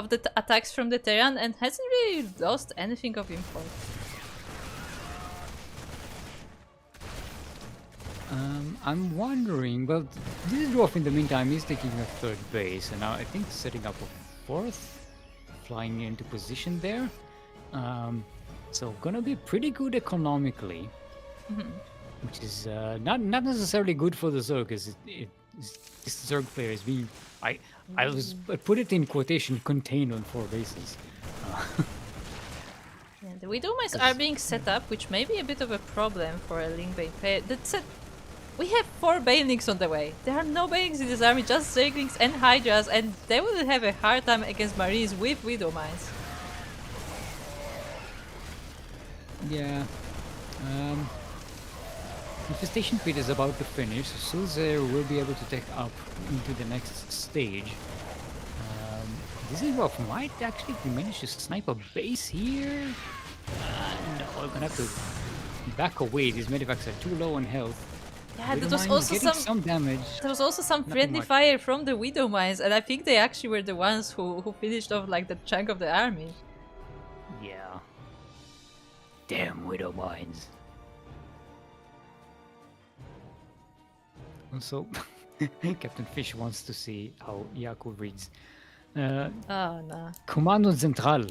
the attacks from the Terran and hasn't really lost anything of import. I'm wondering, well, Düsseldorf in the meantime is taking a third base, and now I think setting up a fourth, flying into position there. So gonna be pretty good economically, which is not necessarily good for the Zerg, as this Zerg player is being, I put it in quotation, contained on 4 bases. Yeah, the Widowmice are being set up, which may be a bit of a problem for a Lingbane pair. That said, we have 4 Banelings on the way. There are no Banelings in this army, just Zerglings and Hydras, and they will have a hard time against Marines with Widowmice. Yeah. Infestation Pit is about to finish, so Soothsayer will be able to take up into the next stage. Düsseldorf might actually manage to snipe a base here. No, I'm gonna have to back away. These medivacs are too low on health. Yeah, there was also some damage. There was also some friendly fire from the Widowmice, and I think they actually were the ones who finished off like the chunk of the army. Yeah. Damn Widowmines. Also, Captain Fish wants to see how Yaku reads. Oh no. Commando Central.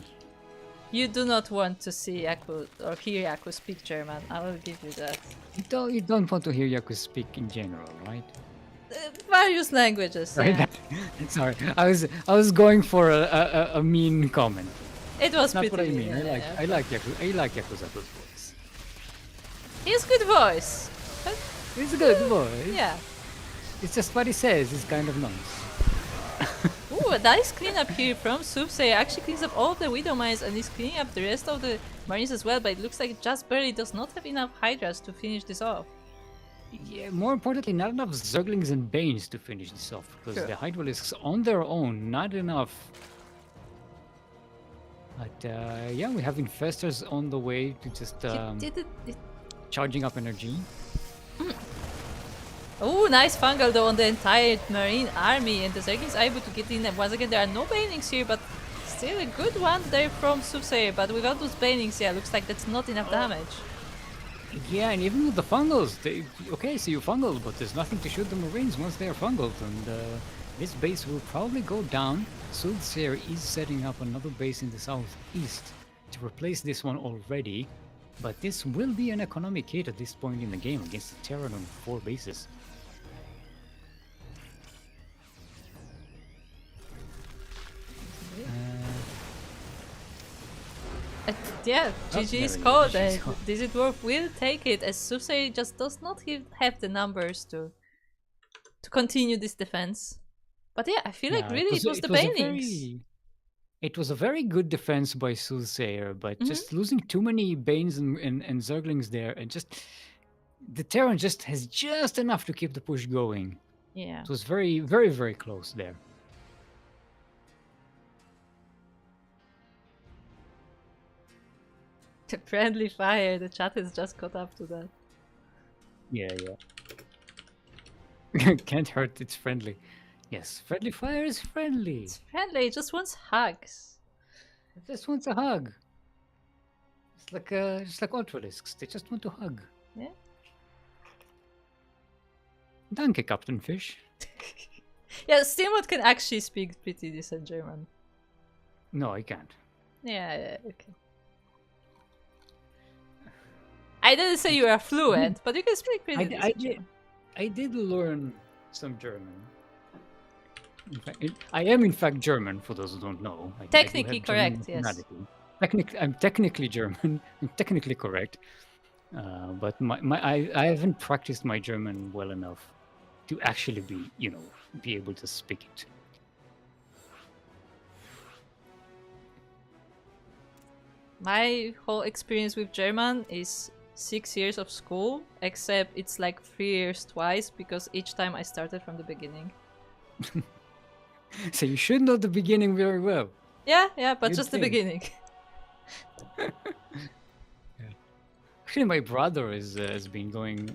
You do not want to see Yaku or hear Yaku speak German. I will give you that. You don't want to hear Yaku speak in general, right? Various languages. Right? Yeah. Sorry, I was going for a mean comment. It was Not pretty what I mean. mean, I like Yakuza's voice. He has good voice. But It's a good voice. yeah. It's just what he says. It's kind of nice. Ooh, a nice cleanup here from Soothsayer. Actually cleans up all the Widow Mines and is cleaning up the rest of the Marines as well, but it looks like it just barely does not have enough Hydras to finish this off. Yeah, more importantly, not enough Zerglings and Banes to finish this off, because Sure. the Hydralisks on their own, not enough. But yeah, we have Infestors on the way to just charging up energy. Oh, nice fungal though on the entire Marine army, and the Zerglings are able to get in. And once again, there are no banings here, but still a good one there from Soothsayer. But without those banings, yeah, looks like that's not enough damage. Yeah, and even with the fungals, okay, so you fungal, but there's nothing to shoot the Marines once they are fungaled, and this base will probably go down. Soothsayer is setting up another base in the southeast to replace this one already, but this will be an economic hit at this point in the game against the Terran on 4 bases. Yeah, Oh, GG's there we go, code. GG's code. Dizzy will take it, as Soothsayer just does not have the numbers to continue this defense. But yeah, I feel like really it was the banings. It was a very good defense by Soothsayer, but just losing too many Banes and Zerglings there, and just the Terran just has just enough to keep the push going. Yeah. It was very, very, very close there. The friendly fire, the chat has just caught up to that. Yeah, yeah. Can't hurt, it's friendly. Yes, friendly fire is friendly. It's friendly, it just wants hugs. It just wants a hug. It's just like Ultralisks, they just want to hug. Yeah. Danke, Captain Fish. Yeah, Steamwood can actually speak pretty decent German. No, I can't. Yeah, okay. I didn't say you are fluent, but you can speak pretty decent German. I did learn some German. In fact, I am in fact German, for those who don't know. Technically correct, yes. I'm technically German. I'm technically correct. But I haven't practiced my German well enough to actually be able to speak it. My whole experience with German is 6 years of school, except it's like 3 years twice, because each time I started from the beginning. So you should know the beginning very well. Yeah, but Good just thing. the beginning. Yeah. Actually, my brother has been going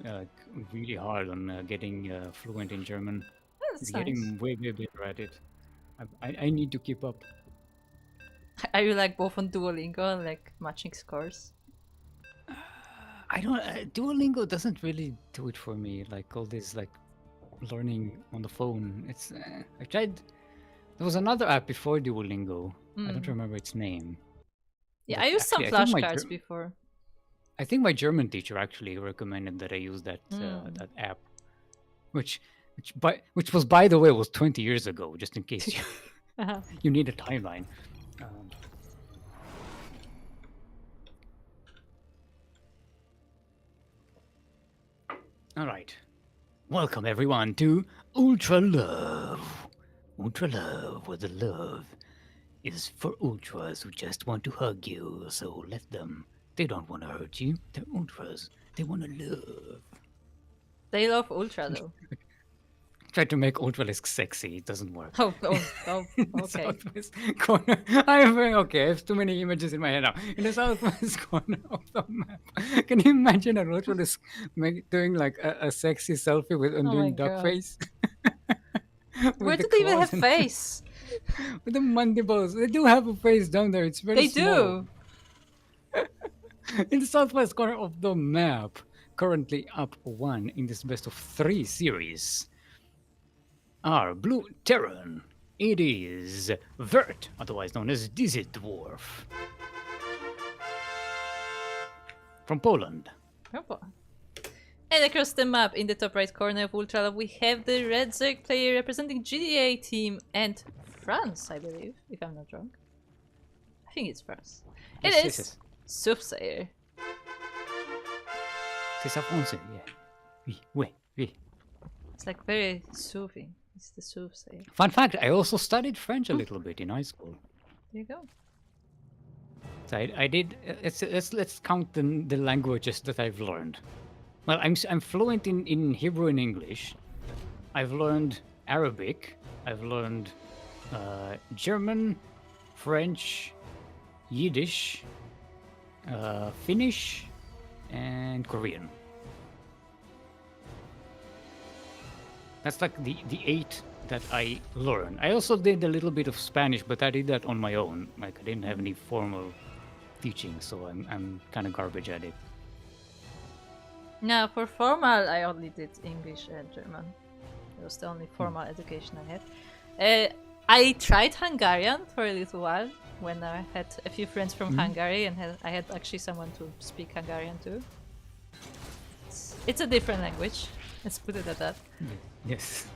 really hard on getting fluent in German. That's He's nice. getting way better at it. I need to keep up. Are you like both on Duolingo, like matching scores? I don't. Duolingo doesn't really do it for me. Like all this, like learning on the phone. It's. I tried. There was another app before Duolingo. I don't remember its name. Yeah, But I used some actually, I think flashcards before. I think my German teacher actually recommended that I use that that app, which was, by the way, was 20 years ago. Just in case you need a timeline. All right. Welcome, everyone, to Ultra Love. Ultra Love, where the love is for ultras who just want to hug you, so let them. They don't want to hurt you. They're ultras. They want to love. They love Ultra, though. Try to make Ultralisk sexy. It doesn't work. Oh, okay. Southwest corner. I have too many images in my head now. In the southwest corner of the map. Can you imagine an Ultralisk doing like a sexy selfie with doing duck God. face? Where do they even have face? With the mandibles. They do have a face down there. It's very small. They do. In the southwest corner of the map. Currently up 1 in this best of 3 series. Our blue Terran. It is Vert, otherwise known as Dizzy Dwarf. From Poland. And across the map, in the top right corner of Ultra Love, we have the Red Zerg player representing GDA team and France, I believe, if I'm not wrong. I think it's France. It is Soothsayer. C'est ça français, yeah. Oui. It's like very soothing. It's the soothsayer. Fun fact, I also studied French a little bit in high school. There you go. So I did. Let's count the languages that I've learned. Well, I'm fluent in Hebrew and English. I've learned Arabic. I've learned German, French, Yiddish, Finnish, and Korean. That's like the 8 that I learned. I also did a little bit of Spanish, but I did that on my own. Like I didn't have any formal teaching, so I'm kind of garbage at it. No, for formal, I only did English and German. It was the only formal education I had. I tried Hungarian for a little while when I had a few friends from Hungary, and I had actually someone to speak Hungarian too. It's a different language. Let's put it at that. Yes,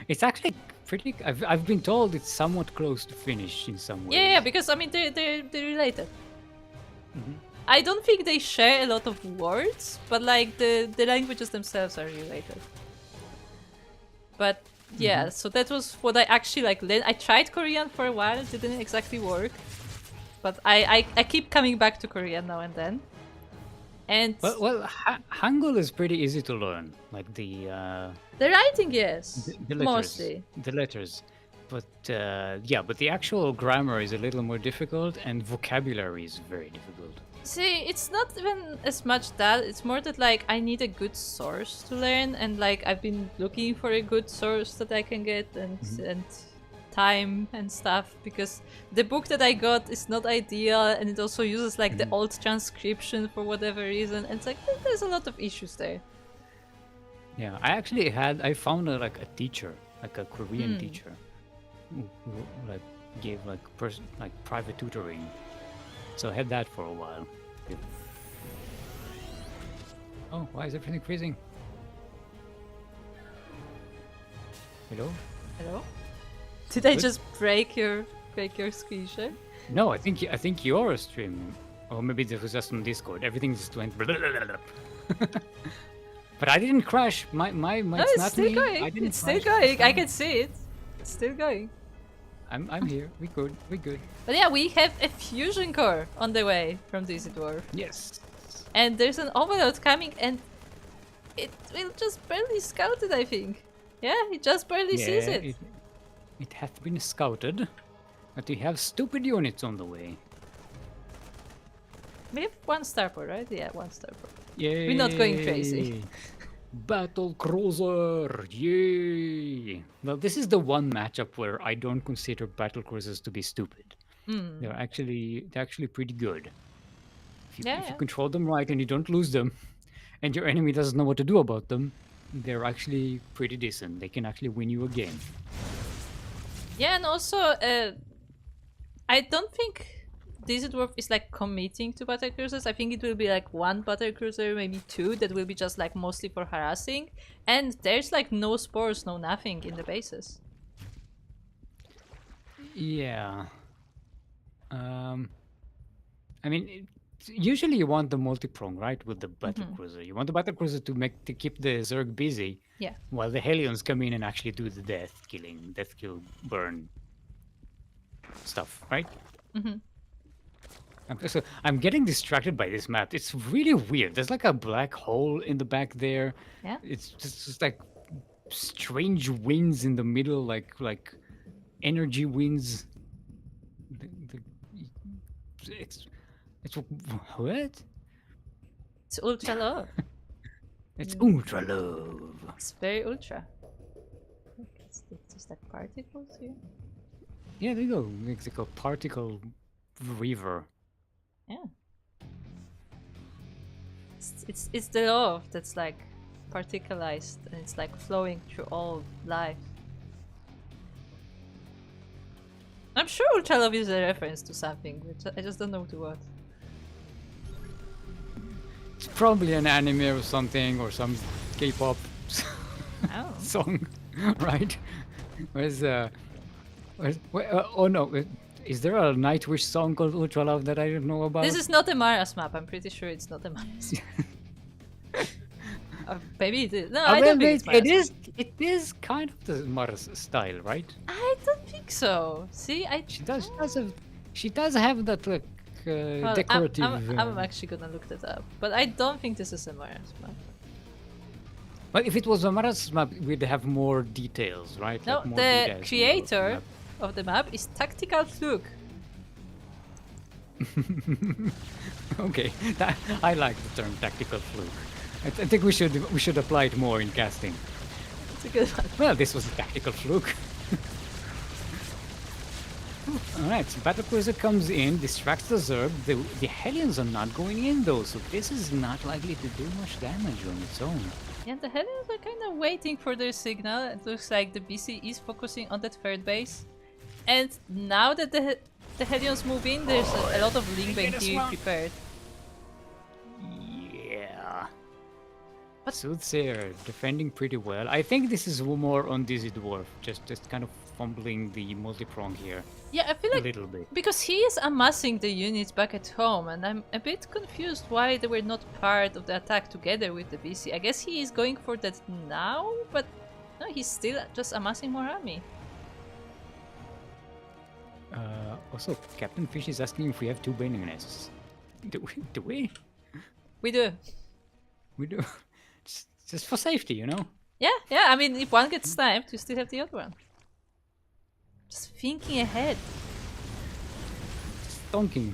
it's actually pretty. I've been told it's somewhat close to Finnish in some ways. Yeah, because I mean they're related. I don't think they share a lot of words, but like the languages themselves are related. But yeah, so that was what I actually like learned. I tried Korean for a while, it didn't exactly work. But I keep coming back to Korean now and then. And Hangul is pretty easy to learn. Like the writing, yes, the letters, mostly. The letters. But yeah, but the actual grammar is a little more difficult, and vocabulary is very difficult. See, it's not even as much that, it's more that like I need a good source to learn, and like I've been looking for a good source that I can get and time and stuff, because the book that I got is not ideal, and it also uses like the old transcription for whatever reason, and it's like there's a lot of issues there. Yeah, I found a teacher, like a Korean teacher, who like gave like private tutoring. So I had that for a while. Oh, why is everything freezing? Hello? Hello? Did I just break your screen share? No, I think your stream, or maybe this was just on Discord. Everything just went. Blah, blah, blah, blah. But I didn't crash. My No, it's it's not still me. going. It's still going. I can see it. It's still going. I'm here. We good. But yeah, we have a fusion core on the way from DC Dwarf. Yes. And there's an overload coming, and it will just barely scout it, I think. Yeah, it just barely sees it. It hath been scouted, but we have stupid units on the way. We have 1 starport, right? Yeah, 1 starport. Yay! We're not going crazy. Battle cruiser! Yay! Well, this is the one matchup where I don't consider battle cruisers to be stupid. They're actually pretty good. If you control them right and you don't lose them, and your enemy doesn't know what to do about them, they're actually pretty decent. They can actually win you a game. Yeah, and also, I don't think DC Dwarf is like committing to battle cruisers. I think it will be like 1 battle cruiser, maybe 2, that will be just like mostly for harassing. And there's like no spores, no nothing in the bases. Yeah. I mean, usually you want the multi-prong, right, with the battle cruiser. You want the battle cruiser to keep the Zerg busy. Yeah. While the Hellions come in and actually do the death kill, burn stuff, right? I'm getting distracted by this map. It's really weird. There's like a black hole in the back there. Yeah. It's just like strange winds in the middle, like energy winds. It's what? It's ultra low. It's ultra low. It's very ultra. It's just like particles here. Yeah, there you go. It's like a particle river. Yeah. It's the love that's like particleized, and it's like flowing through all life. I'm sure ultra love is a reference to something, but I just don't know to what. It's probably an anime or something, or some K-pop song, right? Oh no, is there a Nightwish song called Ultra Love that I don't know about? This is not a Mara's map. I'm pretty sure it's not a Mara's. Maybe it is. No, I don't think it's Mara's. It is kind of the Mars style, right? I don't think so. See, She does have that like well, decorative. I'm actually gonna look that up, but I don't think this is a Mars map. But if it was a Mars map, we'd have more details, right? No, Like more the details on creator map. of the map is Tactical Fluke. Okay, I like the term tactical fluke. I think we should apply it more in casting. It's a good one. Well, this was a tactical fluke. Alright, so Battlecruiser comes in, distracts the Zerg. The Hellions are not going in though, so this is not likely to do much damage on its own. Yeah, the Hellions are kind of waiting for their signal. It looks like the BC is focusing on that third base. And now that the Hellions move in, there's a lot of Lingbane here prepared. Yeah. Soothsayer defending pretty well. I think this is more on Dizzy Dwarf, just kind of fumbling the multi-prong here. Yeah, I feel like a little bit. because he is amassing the units back at home, and I'm a bit confused why they were not part of the attack together with the BC. I guess he is going for that now, but no, he's still just amassing more army. Also, Captain Fish is asking if we have 2 Baning Nests. Do we? We do. We do. Just for safety, you know? Yeah, I mean, if one gets sniped, you still have the other one. Just thinking ahead. Thonking.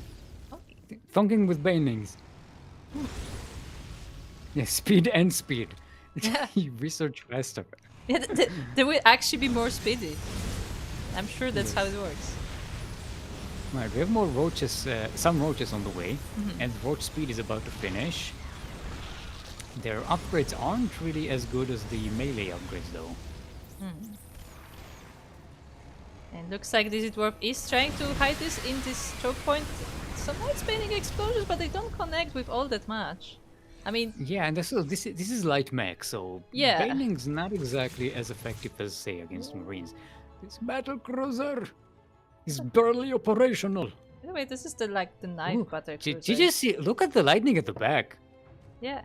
Okay. Thonking with Banings. Yeah, speed and speed. Yeah. You research faster. Yeah, they will actually be more speedy. I'm sure that's how it works. Right, we have more roaches, some roaches on the way, and roach speed is about to finish. Their upgrades aren't really as good as the melee upgrades, though. And looks like this dwarf is trying to hide this in this choke point. Some nice spinning explosions, but they don't connect with all that much. I mean, Yeah, and this is light mech, so Yeah. Baning's not exactly as effective as, say, against Marines. This battle cruiser is barely operational. by the way, this is the knife Ooh, butter. Did you just see? Look at the lightning at the back. Yeah.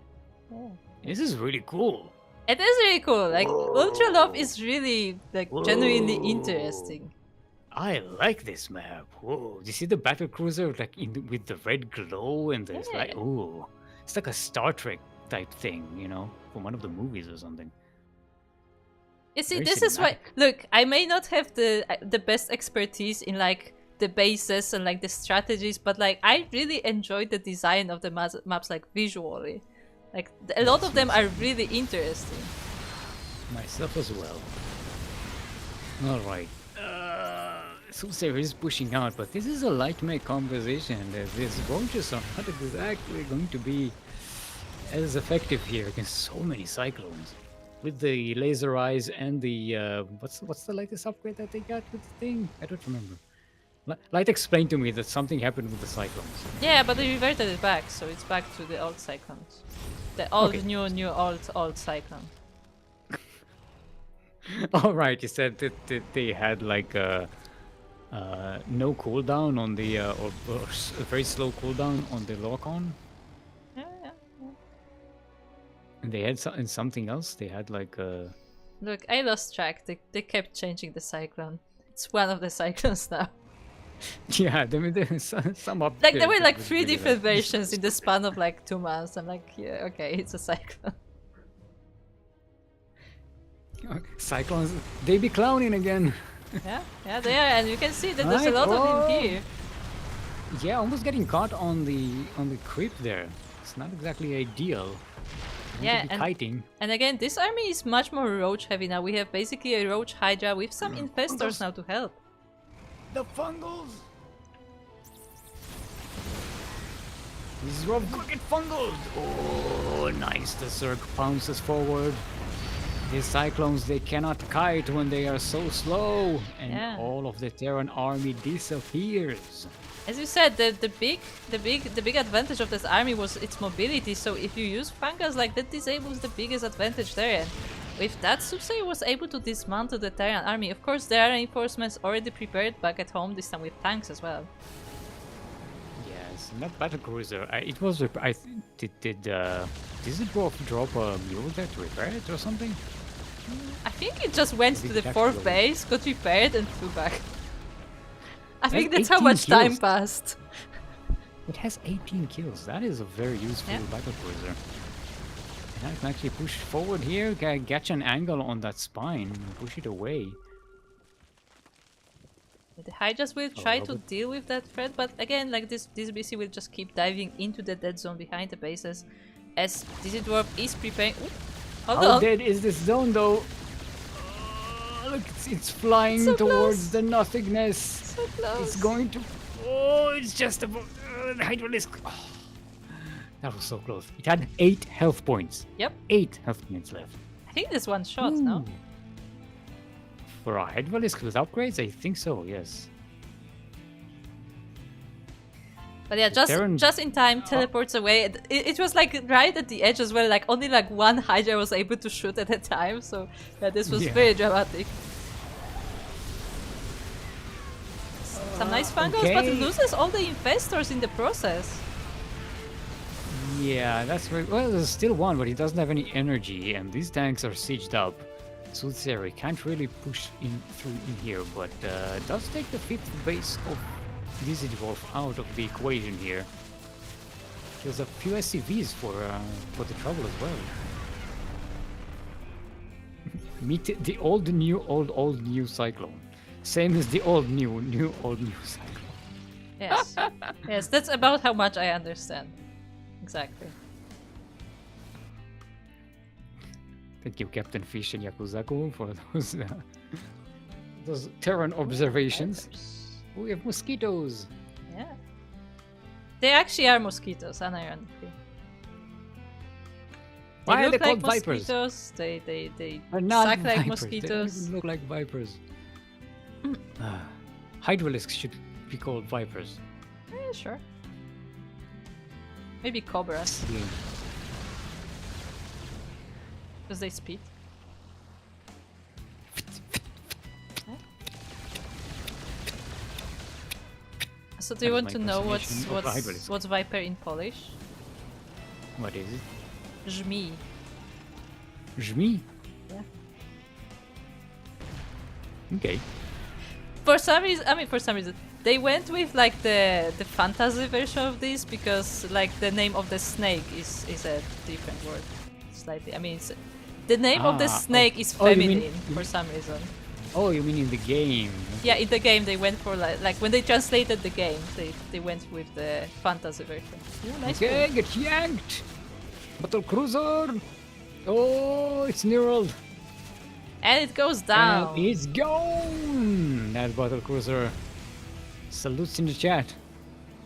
This is really cool. It is really cool. Like Ultra Love is really genuinely interesting. I like this map. Whoa! Do you see the battle cruiser with the red glow and there's like, Yeah. ooh, it's like a Star Trek type thing, you know, from one of the movies or something. You see, Very this is why. cinematic. Look, I may not have the best expertise in the bases and the strategies, but I really enjoyed the design of the maps visually. A lot of them are really interesting. Myself as well. All right. Soothsayer is pushing out, but this is a light mech conversation. These roaches are not exactly going to be as effective here against so many cyclones. With the laser eyes and the what's the latest upgrade that they got with the thing? I don't remember. Light explained to me that something happened with the cyclones. Yeah, but they reverted it back, so it's back to the old cyclones. The old, Okay. new, old cyclone. All right, you said that they had no cooldown on the or a very slow cooldown on the lock-on, Yeah. and they had something else. They had Look, I lost track. They kept changing the cyclone. It's one of the cyclones now. yeah, there's some up. There were 3 different versions in the span of 2 months. I'm yeah, okay, it's a cyclone. Cyclones, they be clowning again. Yeah, they are, and you can see that there's a lot of them here. Yeah, almost getting caught on the creep there. It's not exactly ideal. Yeah, and kiting. And again, this army is much more roach heavy now. We have basically a roach hydra with some infestors now to help. The fungals. These Rob could get fungled. Oh, nice. The Zerg pounces forward. These cyclones, they cannot kite when they are so slow, and Yeah. all of the Terran army disappears. As you said, the big advantage of this army was its mobility. So if you use fungus that disables the biggest advantage there. And with that, Soothsayer was able to dismantle the Terran army. Of course, there are reinforcements already prepared back at home. This time with tanks as well. Yes, not battlecruiser. It was. Did it dwarf drop a mule there to repair it or something? I think it just went to the Exactly. fourth base, got repaired, and flew back. I think That's that's how 18 much time kills. passed. It has 18 kills. That is a very useful Yeah. battle cruiser. And I can actually push forward here, get an angle on that spine, and push it away. The Hydras will Oh, try to Robert. deal with that threat, but again, like this BC will just keep diving into the dead zone behind the bases as Dizzy Dwarf is preparing. Ooh, hold How on! dead is this zone though? Look, it's flying So towards close. the nothingness. So close! It's going to. Oh, it's just about the Hydralisk. Oh, that was so close. It had 8 health points. Yep, 8 health points left. I think this one shot, no? Ooh. For a Hydralisk with upgrades, I think so, yes. But yeah, Terran- just in time, teleports away. It was like right at the edge as well, like only like one Hydra was able to shoot at a time, so yeah, this was Yeah. very dramatic. Some nice fangos, but it okay. loses all the infestors in the process. Yeah, that's very well. There's still one, but he doesn't have any energy, and these tanks are sieged up. Soothsayer can't really push in through in here, but does take the 5th base of Dizzy Dwarf out of the equation here. There's a few SCVs for the trouble as well. Meet the old new Cyclone, same as the old new Cyclone. Yes, yes, that's about how much I understand. Exactly. Thank you, Captain Fish and Yakuzaku, for those Terran observations. Vipers. Oh, we have mosquitoes. Yeah. They actually are mosquitoes, unironically. Why They are they look like called vipers? mosquitoes. They They're not suck like vipers. They don't mosquitoes. even look like vipers. Hydralisks should be called vipers. Yeah, sure. Maybe cobras, Yeah. because they speed. Huh? So do you That want is to my know impersonation of a hydralisk. what's viper in Polish? What is it? Żmi. Żmi? Yeah. Okay. For some reason, they went with like the fantasy version of this because like the name of the snake is a different word, slightly. I mean, the name of the snake is oh, you mean- feminine for some reason. Oh, you mean in the game? Yeah, in the game they went for like when they translated the game, they went with the fantasy version. Ooh, nice. Okay, Move. get yanked! Battle cruiser! Oh, it's knurled! And it goes down. And it's gone! That battle cruiser. Salutes in the chat.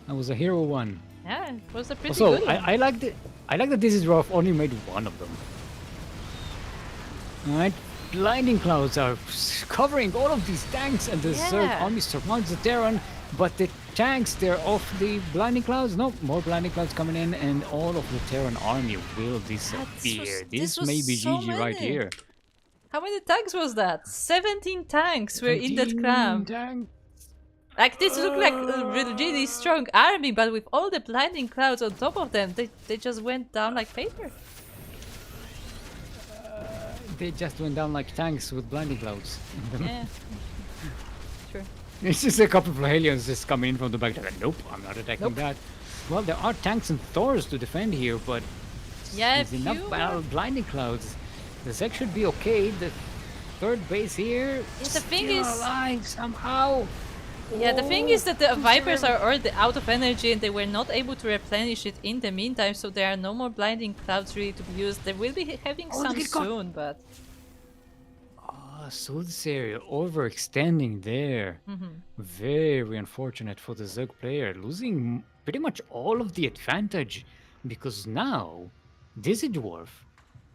That was a hero one. Yeah, it was a pretty Also, good one. I like that this is rough. Only made one of them. Alright, blinding clouds are covering all of these tanks, and the Zerg Yeah. army surrounds the Terran. But the tanks, they're off the blinding clouds. No, more blinding clouds coming in, and all of the Terran army will disappear. this This was may be so GG right many. here. How many tanks was that? 17 tanks were in that 17 camp. tank- Like this looked like a really strong army, but with all the blinding clouds on top of them, they just went down like paper. They just went down like tanks with blinding clouds. Yeah. Sure. It's just a couple of aliens just coming in from the back. Like, nope, I'm not attacking Nope. that. Well, there are tanks and Thors to defend here, but Yeah, there's enough few blinding clouds. The Zek should be okay. The third base here the thing still is- alive somehow. Yeah, the thing is that the Oh, Vipers Zerg. are already out of energy and they were not able to replenish it in the meantime, so there are no more blinding clouds really to be used. They will be having Oh, some look at God. soon, but Soothsayer overextending there. Mhm. Very unfortunate for the Zerg player, losing pretty much all of the advantage because now Dizzy Dwarf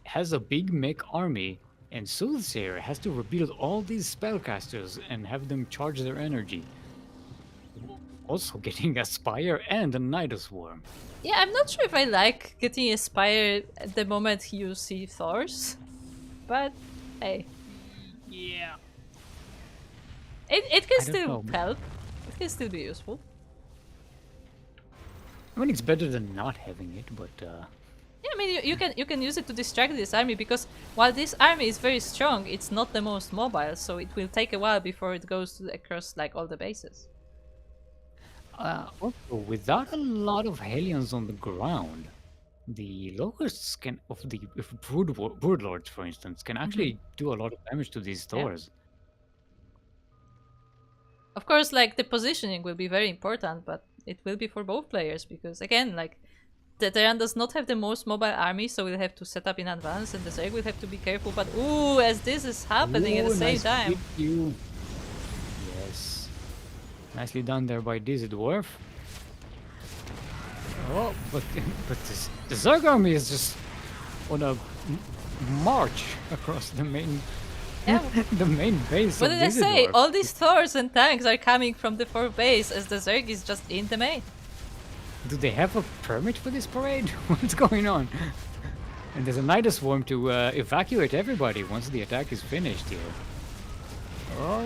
has a big mech army and Soothsayer has to rebuild all these spellcasters and have them charge their energy. Also getting a Spire and a Nidus Worm. yeah, I'm not sure if I like getting Aspire at the moment you see Thors, but hey, Yeah. it can I don't still know. help. It can still be useful. I mean, it's better than not having it, but Yeah, I mean you can use it to distract this army because while this army is very strong, it's not the most mobile, so it will take a while before it goes across like all the bases. Also, without a lot of Hellions on the ground, the locusts can of the if brood lords, for instance, can actually do a lot of damage to these Yeah. Thors. Of course, like the positioning will be very important, but it will be for both players because again, like the Terran does not have the most mobile army, so we'll have to set up in advance, and the Zerg will have to be careful. But ooh, as this is happening at the Ooh, same nice time. hit you. Yes. Nicely done there by Dizzy Dwarf. Oh, but the Zerg army is just on a march across the main Yeah. the main base What of did I Dizzy say? Dwarf. All these Thors and tanks are coming from the 4th base, as the Zerg is just in the main. Do they have a permit for this parade? What's going on? And there's a Nidus swarm to evacuate everybody once the attack is finished here. Oh,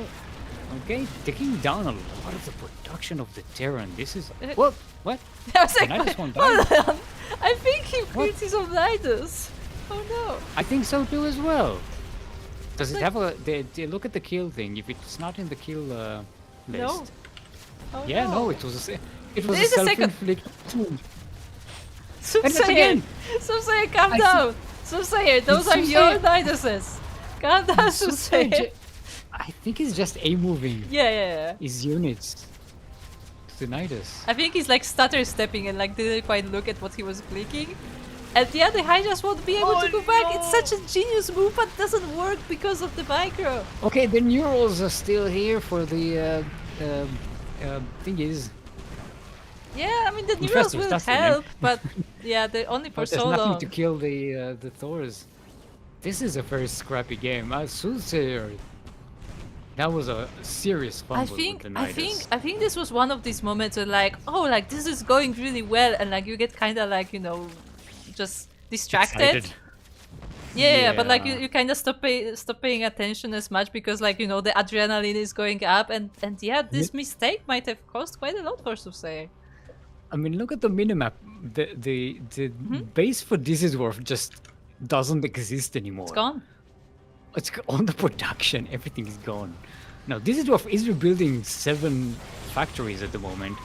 okay, taking down a lot of the production of the Terran. This is what? What? I was like, Nidus one hold died? on. I think he What? crit his own Nidus. Oh no. I think so too as well. Does it Like- have a? They look at the kill thing. If it's not in the kill list. No. Oh, Yeah, no, it was it was a There's a second- self-inflicted wound. Soothsayer! again. Soothsayer, calm I down! Soothsayer, those are your Soothsayer- Niduses! Calm down, Soothsayer! I think it's just a moving Yeah. his units to the Nidus. I think he's like stutter stepping and like didn't quite look at what he was clicking. And yeah, the Hydras won't be able to go back. It's such a genius move, but doesn't work because of the micro. Okay, the Neurals are still here for the thing is. Yeah, I mean the Neurals Infestors, will that's the name. help, but yeah, they're only for But there's so nothing long. to kill the Thors. This is a very scrappy game. Soothsayer, that was a serious fumble with the Nidus. I think this was one of these moments where like, oh, like this is going really well, and like you get kind of like just distracted. Excited. Yeah, but like Yeah. you kind of stop paying attention as much because like the adrenaline is going up, and yeah, this mistake might have cost quite a lot for Soothsayer. I mean, look at the minimap. The Mm-hmm. base for Dizzy Dwarf just doesn't exist anymore. It's gone. It's on the production. Everything is gone. Now, Dizzy Dwarf is rebuilding 7 factories at the moment.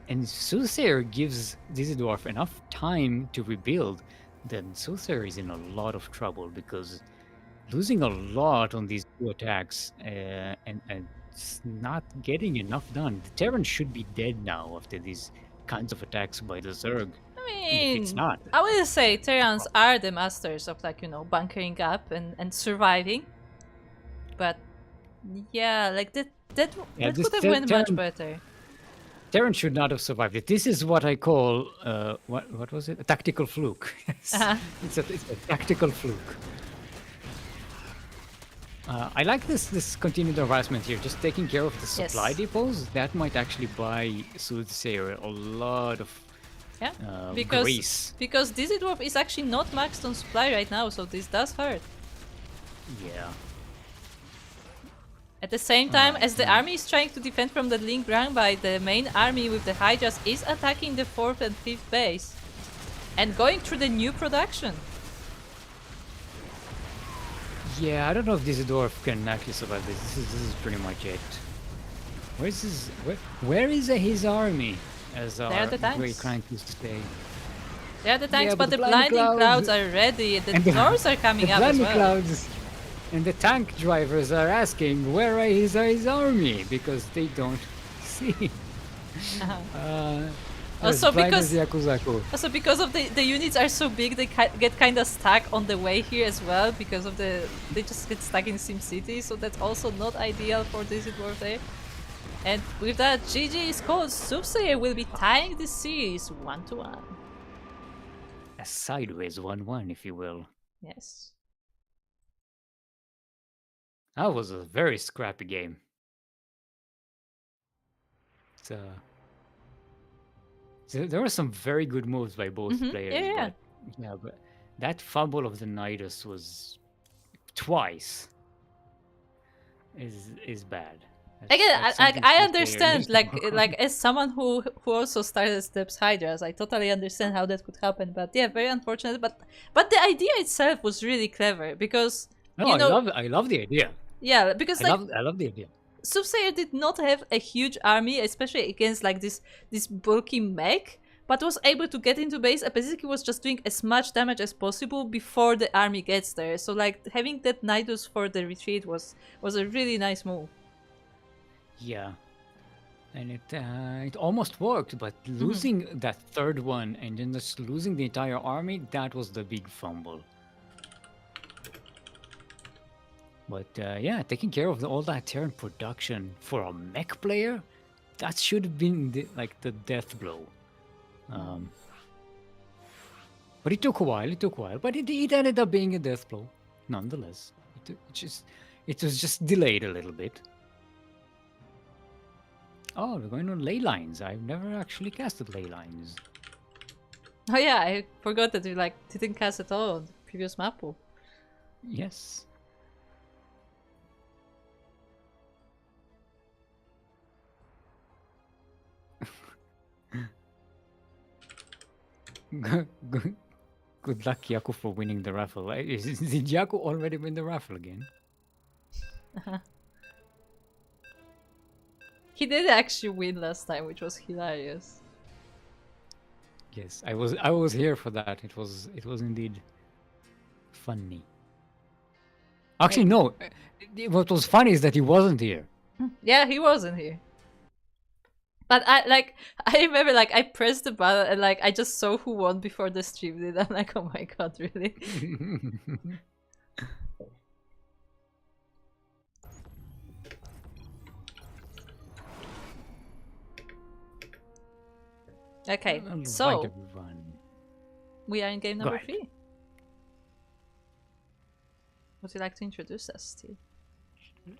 And Soothsayer gives Dizzy Dwarf enough time to rebuild. Then Soothsayer is in a lot of trouble because losing a lot on these 2 attacks and it's not getting enough done. The Terran should be dead now after these kinds of attacks by the Zerg. I If mean, it's not. I will say Terrans are the masters of like bunkering up and surviving. But yeah, like that Yeah, this could have went much Terran- better. Terran should not have survived it. This is what I call what was it? A tactical fluke. Yes. Uh-huh. It's a tactical fluke. I like this continued harassment here, just taking care of the supply Yes. depots. That might actually buy Soothsayer a lot of Yeah, grace. because Dizzy Dwarf is actually not maxed on supply right now, so this does hurt. Yeah. At the same time, as the army is trying to defend from the Link Ground by the main army with the Hydras is attacking the 4th and 5th base and going through the new production. Yeah, I don't know if Dizzy Dwarf can actually survive this. This is pretty much it. Where's his where is his army? As There are our the tanks. great crank used to say. They are the tanks, Yeah, but the blinding clouds are ready. The and the- doors are coming The up as blinding well. clouds and the tank drivers are asking where is his army because they don't see. Also as blind as because- Yakuzaku. Also, because of the units are so big, they get kind of stuck on the way here as well. Because of they just get stuck in SimCity, so that's also not ideal for Dizzy Dwarf there. And with that, GG is called. Soothsayer will be tying the series 1-1. A sideways 1-1, if you will. Yes. That was a very scrappy game. So, there were some very good moves by both players. yeah. But that fumble of the Nidus was twice is bad. Again, That's I something I to say understand, reasonable. like as someone who also started Steps Hydras, I totally understand how that could happen. But yeah, very unfortunate. But the idea itself was really clever because No, you know, I love the idea. yeah, because like I love the idea. Soothsayer did not have a huge army, especially against like this bulky mech, but was able to get into base and basically was just doing as much damage as possible before the army gets there. So like having that Nidus for the retreat was a really nice move. Yeah, and it almost worked, but losing that third one and then just losing the entire army, that was the big fumble. But yeah, taking care of all that Terran production for a mech player, that should have been like the death blow. But it took a while. It took a while, but it ended up being a death blow, nonetheless. It was just delayed a little bit. Oh, we're going on ley lines. I've never actually casted ley lines. Oh yeah, I forgot that you like didn't cast at all on the previous map pool. Yes. Good luck, Yaku, for winning the raffle. Did Yaku already win the raffle again? He did actually win last time, which was hilarious. Yes, I was here for that. It was indeed funny. Actually, no. What was funny is that he wasn't here. Yeah, he wasn't here. But I remember like I pressed the button and like I just saw who won before the stream did. I'm like, oh my god, really? Okay, so everyone. we are in game number ahead. 3. Would you like to introduce us, Steve?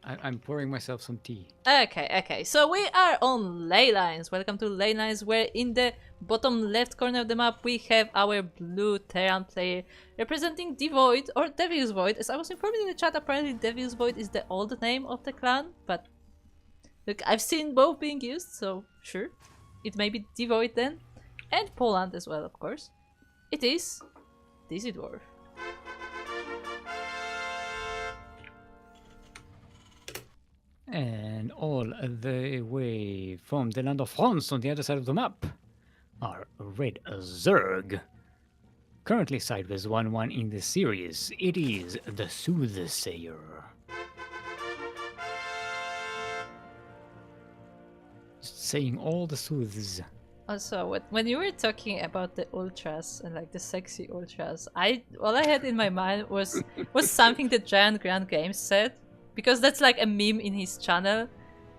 I'm pouring myself some tea. Okay, so we are on ley lines. Welcome to ley lines, where in the bottom left corner of the map we have our blue Terran player representing Devoid or Devil's Void. As I was informed in the chat, apparently Devil's Void is the old name of the clan, but look, I've seen both being used, so sure, it may be Devoid then, and Poland as well, of course. It is Dizzy Dwarf. And all the way from the land of France on the other side of the map are Red Zerg. Currently sideways 1-1 in the series, it is the Soothsayer. Just saying all the sooths. Also, when you were talking about the ultras and like the sexy ultras, all I had in my mind was something that Giant Grand Games said, because that's like a meme in his channel.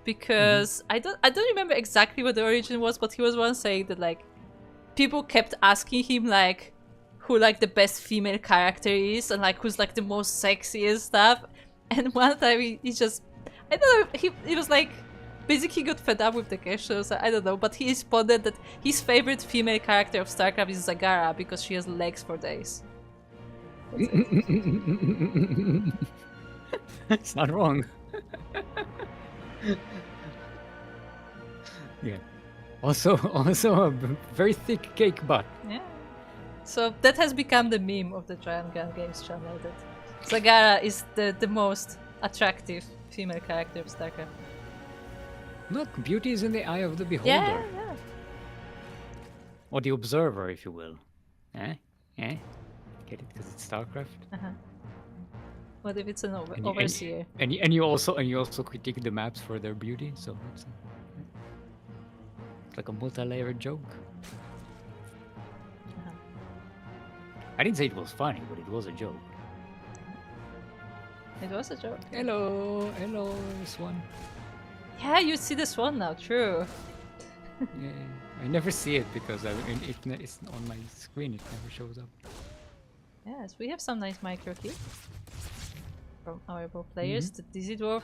Because I don't remember exactly what the origin was, but he was once saying that like people kept asking him like who like the best female character is and like who's like the most sexy and stuff. And one time he just, I don't know, he was like, basically got fed up with the gesture, so I don't know, but he responded that his favorite female character of StarCraft is Zagara because she has legs for days. It's not wrong. Yeah. Also a very thick cake butt. Yeah. So that has become the meme of the Giant Gun Games channel, that Zagara is the most attractive female character of StarCraft. Look, beauty is in the eye of the beholder. Yeah. Or the observer, if you will. Eh? Get it? Because it's StarCraft. What if it's an overseer? And you also critique the maps for their beauty, so it's like a multi-layered joke. I didn't say it was funny, but it was a joke. It was a joke. Hello, Swan. Yeah, you see the Swan now, true. Yeah, I never see it because it's on my screen. It never shows up. Yes, we have some nice micro here from our both players. The Dizzy Dwarf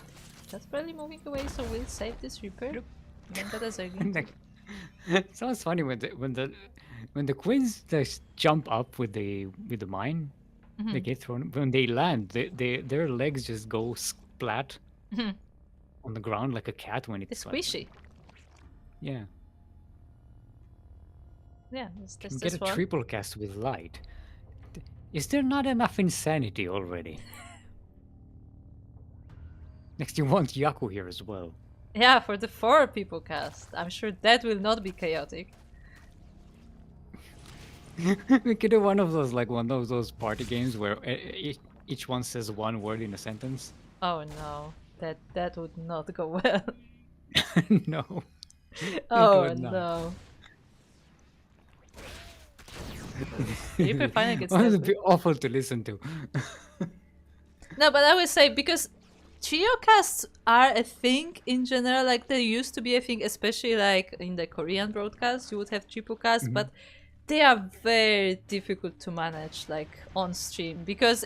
that's barely moving away, so we'll save this Reaper. Then got a Zerglin. It sounds funny when the queens just jump up with the mine. They get thrown when they land. Their legs just go splat on the ground like a cat when It's it's like, squishy. yeah. Yeah, Can that's get a one. triple cast with light. Is there not enough insanity already? Next, you want Yaku here as well. Yeah, for the 4 people cast. I'm sure that will not be chaotic. We could do one of those, like one of those party games where each one says one word in a sentence. Oh no, that would not go well. No, it Oh would not. no. Reaper finally gets Well, it that. would be awful to listen to. No, but I would say because trio casts are a thing in general, like they used to be a thing, especially like in the Korean broadcast, you would have triple casts, but they are very difficult to manage like on stream because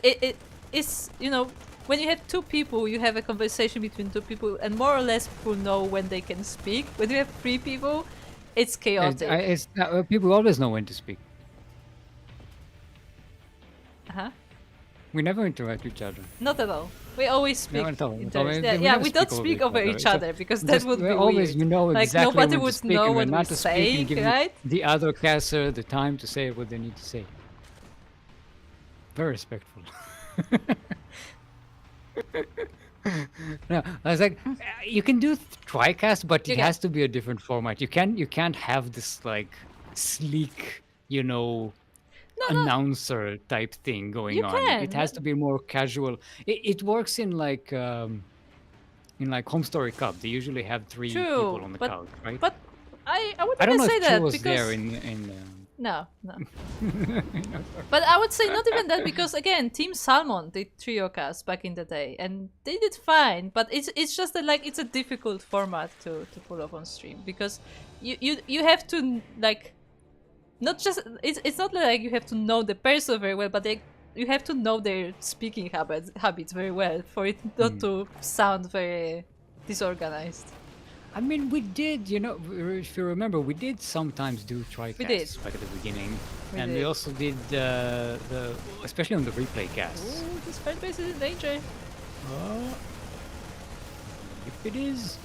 it's, you know, when you have 2 people, you have a conversation between 2 people and more or less people know when they can speak. When you have 3 people, it's chaotic. People always know when to speak. Uh-huh. We never interrupt each other. Not at all. We always speak. Never at all. In It's always- turns. Yeah, we yeah, never we don't speak speak over over each each other. other because Just- that would be always, weird. you know Like exactly nobody when would to speak know and what when we're not to speak, saying, and give right? the other caster the time to say what they need to say. Very respectful. No, I was like, you can do TriCast, but You it can. has to be a different format. You can't have this like sleek, you know, No, announcer type thing going you on. It can. has to be more casual. It works in like Home Story Cup. They usually have 3 people True, on the but couch, right? I wouldn't I don't even know say if True that was because there in no. But I would say not even that because again, Team Salmon did trio cast back in the day and they did fine. But it's just that like it's a difficult format to pull off on stream because you have to like not just it's not like you have to know the person very well, but you have to know their speaking habits very well for it not to sound very disorganized. I mean, we did, you know, if you remember, we did sometimes do We did. TriCasts back at the beginning. We And did. we also did especially on the replay casts. Ooh, this fan base is in danger. If it is,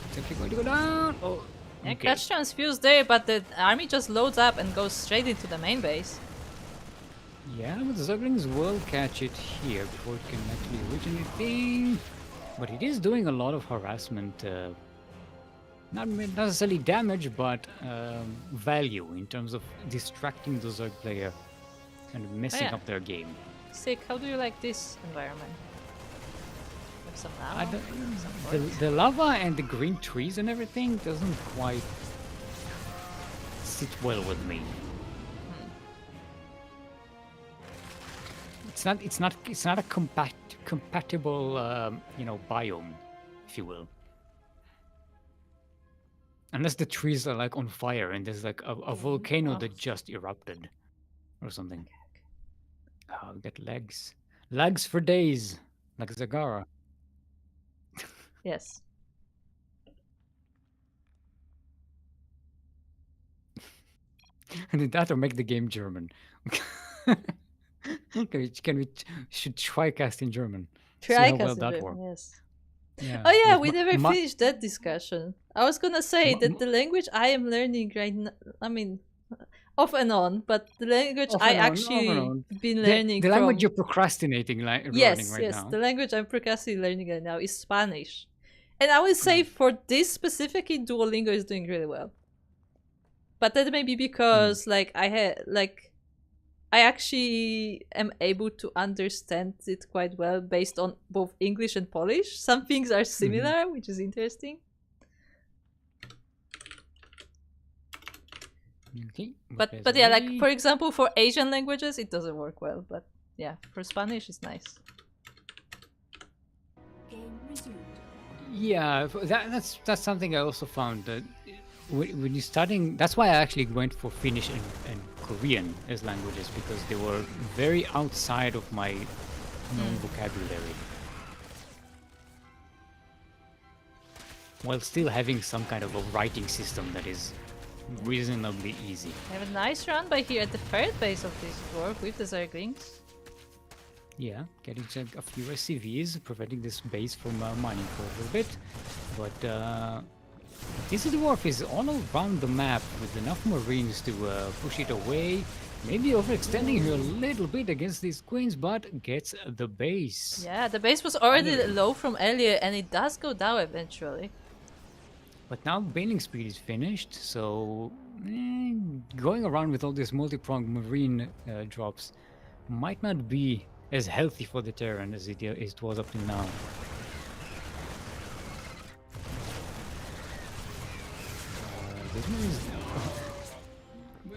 it's actually going to go down. Oh, Yeah, okay. catch transfuse there, but the army just loads up and goes straight into the main base. Yeah, but the Ducklings will catch it here before it can actually reach anything. But it is doing a lot of harassment. Not necessarily damage, but value in terms of distracting the Zerg player and messing yeah. up their game. Sick, how do you like this environment? Have some I now? don't, the lava and the green trees and everything doesn't quite sit well with me. It's not a compatible you know, biome, if you will. Unless the trees are like on fire and there's like a volcano that just erupted or something. Oh, we got legs. Legs for days, like Zagara. Yes. And did that or make the game German? Should try cast in German. See how well that works. Yes. Yeah. Oh yeah, with we never finished that discussion. I was gonna say that the language I am learning right now, I mean, off and on, but the language Off I and on, actually been learning the language from... you're procrastinating learning Yes, right yes, now. the language I'm procrastinating learning right now is Spanish. And I would say for this specifically, Duolingo is doing really well. But that may be because like I actually am able to understand it quite well based on both English and Polish. Some things are similar, which is interesting. Okay. But yeah, like for example, for Asian languages, it doesn't work well. But yeah, for Spanish, it's nice. Yeah, that's something I also found that when you're studying, that's why I actually went for Finnish and Korean as languages, because they were very outside of my known vocabulary, while still having some kind of a writing system that is reasonably easy. I have a nice run by here at the third base of this dwarf with the Zerglings. Yeah, getting a few SCVs, preventing this base from mining for a little bit. But this dwarf is all around the map with enough marines to push it away. Maybe overextending her a little bit against these queens, but gets the base. Yeah, the base was already Finally. low from earlier, and it does go down eventually. But now bailing speed is finished, so going around with all these multi-pronged marine drops might not be as healthy for the Terran as it was up to now.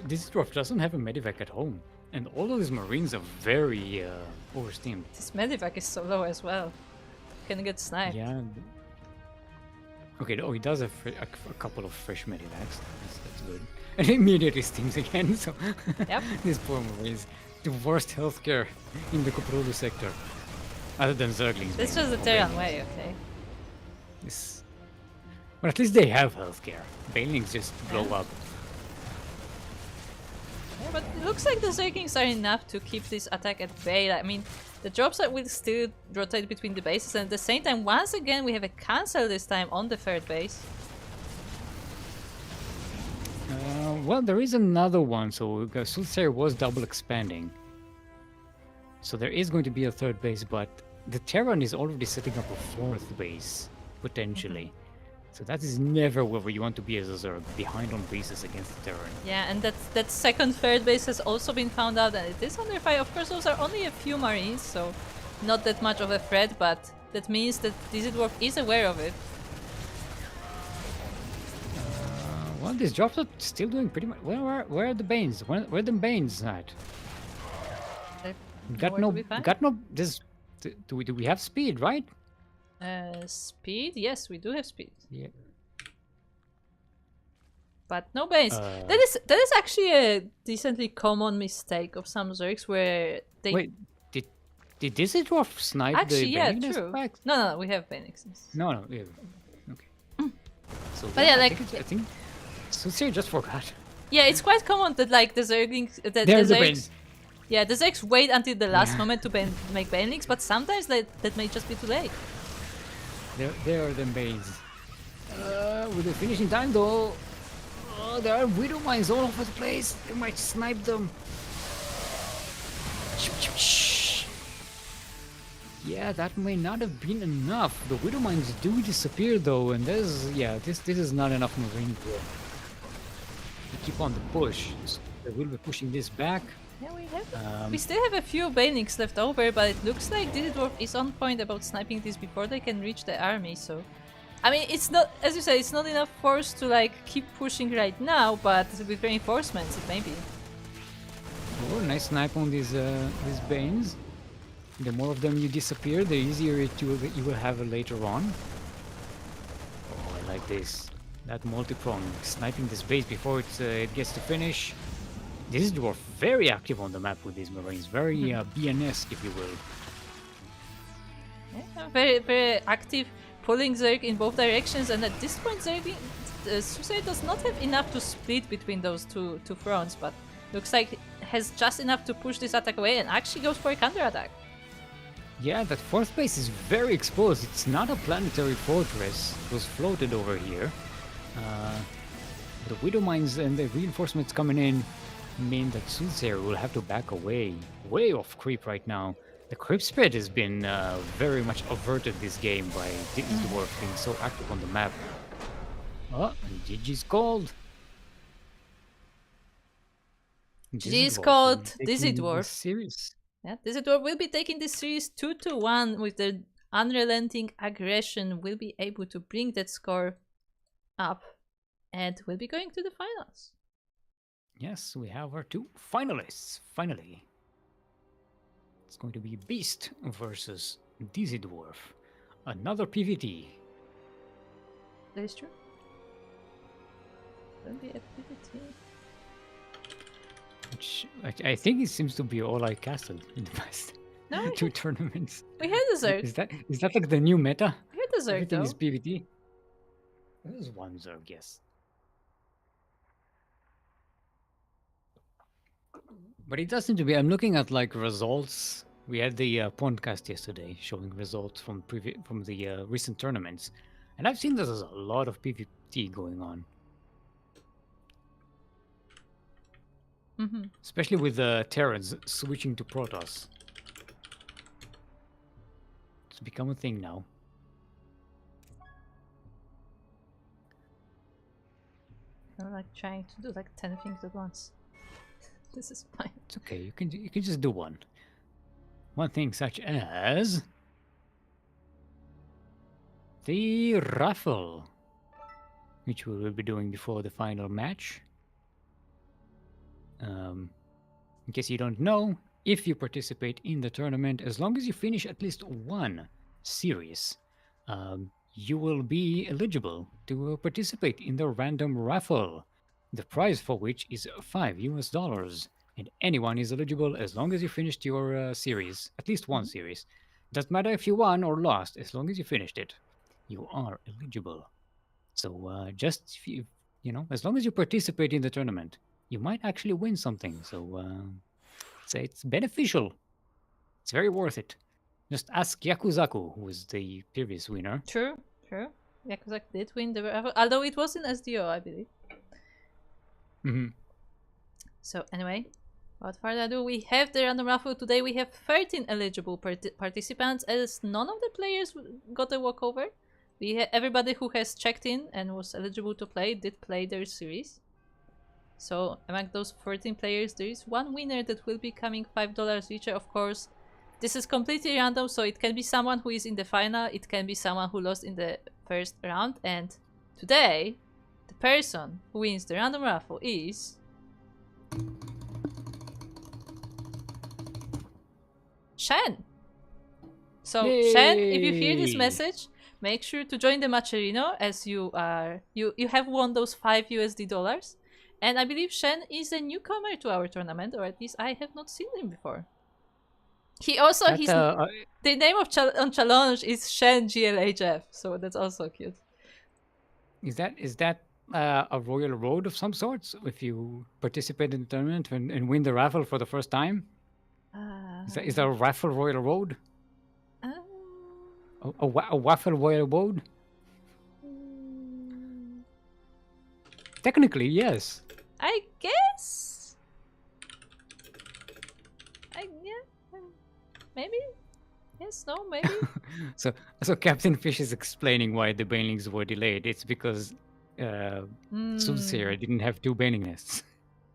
This dwarf doesn't have a medivac at home, and all of these marines are very oversteamed. This medivac is so low as well. Can get sniped. Yeah. Okay, oh, he does have a couple of fresh medivacs. That's good. And he immediately steams again, so Yep. this poor marines, the worst healthcare in the Koprolu sector. Other than Zerglings. It's just the Terran way, okay? This... But at least they have healthcare. Banelings just blow up. Yeah, but it looks like the Zerglings are enough to keep this attack at bay. I mean, the drops will still rotate between the bases, and at the same time, once again, we have a cancel this time on the third base. Well, there is another one, so Soothsayer was double expanding. So there is going to be a third base, but the Terran is already setting up a fourth base, potentially. So that is never where you want to be as a Zerg, behind on bases against the Terran. Yeah, and that second third base has also been found out, and it is under fire. Of course, those are only a few marines, so not that much of a threat, but that means that this dwarf is aware of it. Well, these drops are still doing pretty much. Where are the Banes? Where are the Banes at? Got no. This. Do we have speed, right? Speed? Yes, we do have speed. Yeah. But no base. That is actually a decently common mistake of some Zergs where they. Wait, did this dwarf snipe actually, the yeah, Banex true. back? No, we have Phoenix. No, yeah. Okay. So But yeah, like I think Soothsayer just forgot. Yeah, it's quite common that like the Zerglings, the Zergs, yeah, the Zergs wait until the last moment to make Banelings, but sometimes that may just be too late. There are the Banes. With the finishing time though, there are Widow Mines all over the place. They might snipe them. Yeah, that may not have been enough. The Widow Mines do disappear though, and this is not enough Marine to keep on the push. So they will be pushing this back. Yeah, we still have a few Banelings left over, but it looks like Dididwarf is on point about sniping this before they can reach the army, so... I mean, it's not, as you said, it's not enough force to like keep pushing right now, but with reinforcements it may be. Oh, nice snipe on these Banes. The more of them you disappear, the easier you will have later on. Oh, I like this. That multi-prong, sniping this base before it gets to finish. This dwarf very active on the map with these marines, very BNS, if you will. Yeah, very, very active, pulling Zerg in both directions, and at this point Soothsayer does not have enough to split between those two fronts, but looks like has just enough to push this attack away and actually goes for a counter-attack. Yeah, that fourth base is very exposed. It's not a planetary fortress. It was floated over here. The Widow Mines and the reinforcements coming in mean that Soothsayer will have to back away. Way off creep right now. The creep spread has been very much averted this game by this dwarf being so active on the map. Oh, GG's called. GG's called Dizzy-Dwarf. Series. Yeah, Dizzy-Dwarf will be taking this series 2-1 with their unrelenting aggression. Will be able to bring that score up, and we'll be going to the finals. Yes, we have our two finalists, finally. It's going to be Beast versus Dizzy-Dwarf. Another PvT. That is true. Will be a PvT. Which I think it seems to be all I casted in the past two tournaments. We had the Zerg. Is that like the new meta? We had the Zerg Everything though. is PvT. There's one Zerg, yes. But it does seem to be. I'm looking at like results We had the podcast yesterday showing results from the recent tournaments, and I've seen there's a lot of PvP going on, especially with the Terrans switching to Protoss. It's become a thing now. I'm like trying to do like 10 things at once. This is fine. It's okay. You can just do one. One thing such as the raffle, which we will be doing before the final match. In case you don't know, if you participate in the tournament, as long as you finish at least one series, you will be eligible to participate in the random raffle. The prize for which is $5 US, and anyone is eligible as long as you finished your series, at least one series. Doesn't matter if you won or lost, as long as you finished it, you are eligible. So just if you know, as long as you participate in the tournament, you might actually win something. So say it's beneficial. It's very worth it. Just ask Yakuzaku, who was the previous winner. True. Yakuza did win the raffle, although it was in SDO, I believe. So anyway, without further ado, we have the random raffle today. We have 13 eligible participants, as none of the players got a walkover. Everybody who has checked in and was eligible to play did play their series. So among those 14 players, there is one winner that will be coming $5 each. Of course, this is completely random, so it can be someone who is in the final, it can be someone who lost in the first round, and today, the person who wins the random raffle is... Shen! So, Yay! Shen, if you hear this message, make sure to join the Matcherino, as you have won those $5 USD. And I believe Shen is a newcomer to our tournament, or at least I have not seen him before. He also, the name of on challenge is Shen GLHF, so that's also cute. Is that a royal road of some sorts? If you participate in the tournament and win the raffle for the first time, is that a raffle royal road? A waffle royal road? Technically, yes. I guess. Maybe. Yes. No. Maybe. So Captain Fish is explaining why the banelings were delayed. It's because Soothsayer didn't have 2 baneling nests.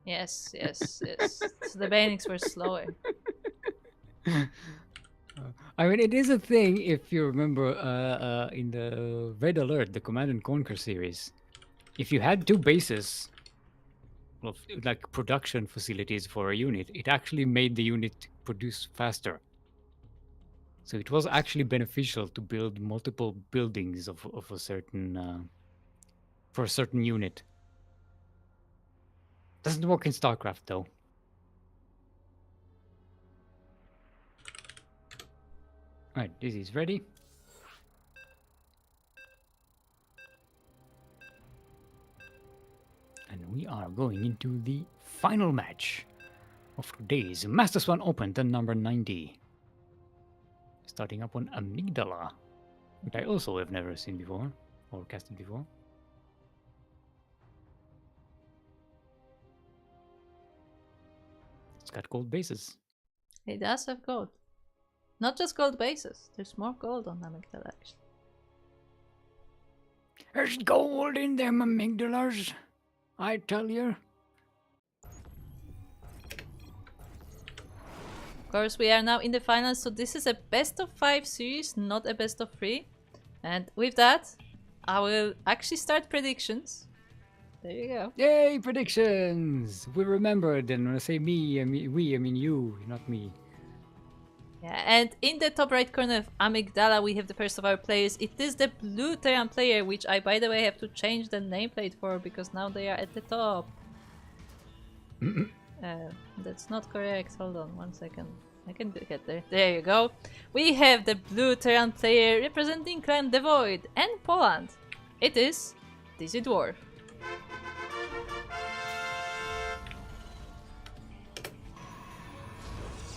Yes. So the banelings were slower. I mean, it is a thing if you remember in the Red Alert, the Command & Conquer series. If you had 2 bases, like production facilities for a unit, it actually made the unit produce faster. So it was actually beneficial to build multiple buildings of a certain for a certain unit. Doesn't work in StarCraft though. Alright, this is ready. And we are going into the final match of today's Master Swan Open, turn number 90. Starting up on Amygdala, which I also have never seen before, or casted before. It's got gold bases. It does have gold. Not just gold bases. There's more gold on Amygdala, actually. There's gold in them amygdalas, I tell you. Of course, we are now in the finals, so this is a best of 5 series, not a best of 3. And with that, I will actually start predictions. There you go. Yay, predictions! We remembered, and when I say me, I mean you, not me. Yeah, and in the top right corner of Amygdala, we have the first of our players. It is the blue Terran player, which I, by the way, have to change the nameplate for, because now they are at the top. That's not correct. Hold on 1 second. I can get there. There you go. We have the blue Terran player representing Clan The Void and Poland. It is Dizzy Dwarf.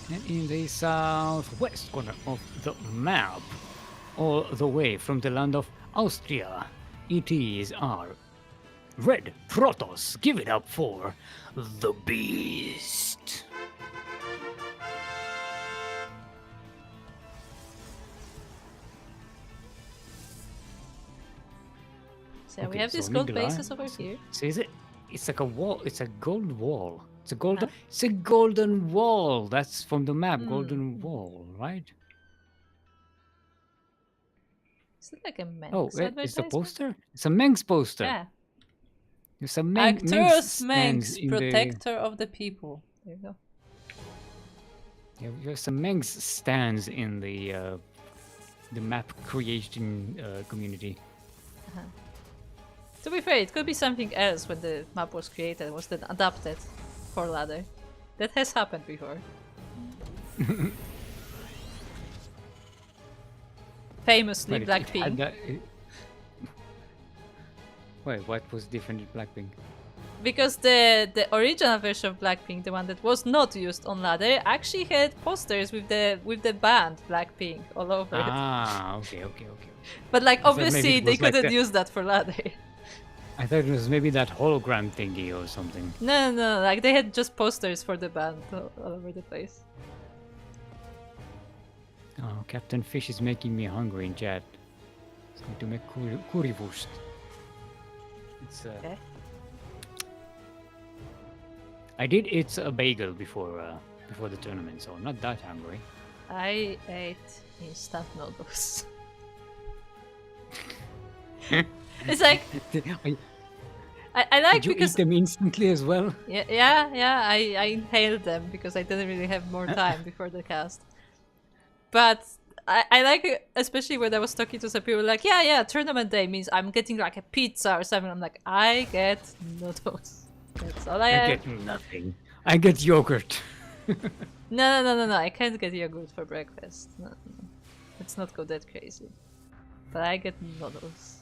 And in the southwest corner of the map, all the way from the land of Austria, it is our red Protoss. Give it up for the Beast. So we have these gold bases over here. So is it? It's like a wall. It's a gold wall. It's a golden. It's a golden wall. That's from the map. Golden wall, right? Is it like a Mengs Oh, it's a advertisement? poster. It's a Mengs poster. Yeah. There's a Arcturus Mengs, Mengs, protector of the people. There you go. Yeah, there's some Mengs stands in the map creation community. To be fair, it could be something else when the map was created and was then adapted for ladder. That has happened before. Famously, Blackpink. Wait, what was different in Blackpink? Because the original version of Blackpink, the one that was not used on ladder, actually had posters with the band Blackpink all over it. Ah, okay. But like obviously they couldn't use that for ladder. I thought it was maybe that hologram thingy or something. No, like they had just posters for the band all over the place. Oh, Captain Fish is making me hungry in chat. It's going to make currywurst. It's okay. I did eat a bagel before the tournament, so I'm not that hungry. I ate instant noodles. It's like I like did you because eat them instantly as well? Yeah. I inhaled them because I didn't really have more time before the cast. But I like it, especially when I was talking to some people like, yeah, tournament day means I'm getting like a pizza or something. I'm like, I get noodles. That's all I get nothing. I get yogurt. No. I can't get yogurt for breakfast. No. Let's not go that crazy. But I get noodles.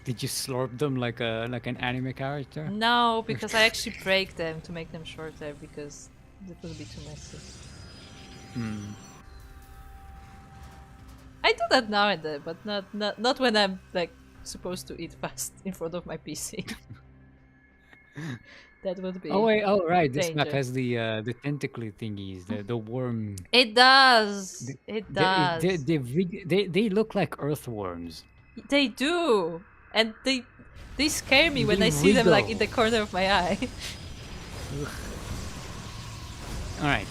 Did you slurp them like an anime character? No, because I actually break them to make them shorter because it would be too messy. I do that now and then, but not when I'm like supposed to eat fast in front of my PC. That would be. Oh wait! Oh right, danger. This map has the tentacly thingies, the worm. It does. It does. They look like earthworms. They do, and they scare me when I see them like in the corner of my eye. All right.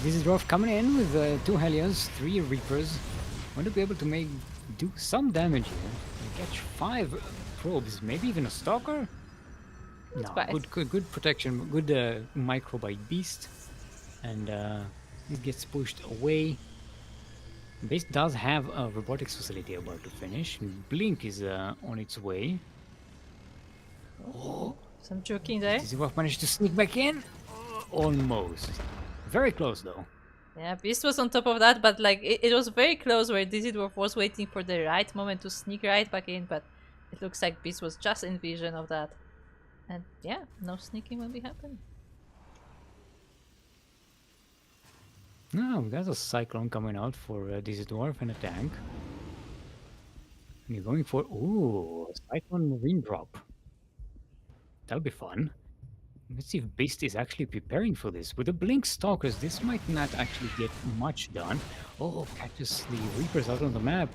This is Dwarf coming in with 2 Helios, 3 Reapers. Want to be able to do some damage here. Catch 5 probes, maybe even a Stalker? No, good protection, good microbite beast. And it gets pushed away. Base does have a robotics facility about to finish. Blink is on its way. Oh, some joking there. Does Dwarf manage to sneak back in? Almost. Very close though. Yeah, Beast was on top of that, but like it was very close where Dizzy Dwarf was waiting for the right moment to sneak right back in, but it looks like Beast was just in vision of that. And yeah, no sneaking will be happening. No, there's a Cyclone coming out for Dizzy Dwarf and a tank. And you're going for, ooh, Cyclone Marine Drop. That'll be fun. Let's see if Beast is actually preparing for this. With the Blink Stalkers, this might not actually get much done. Oh, catches the Reapers out on the map.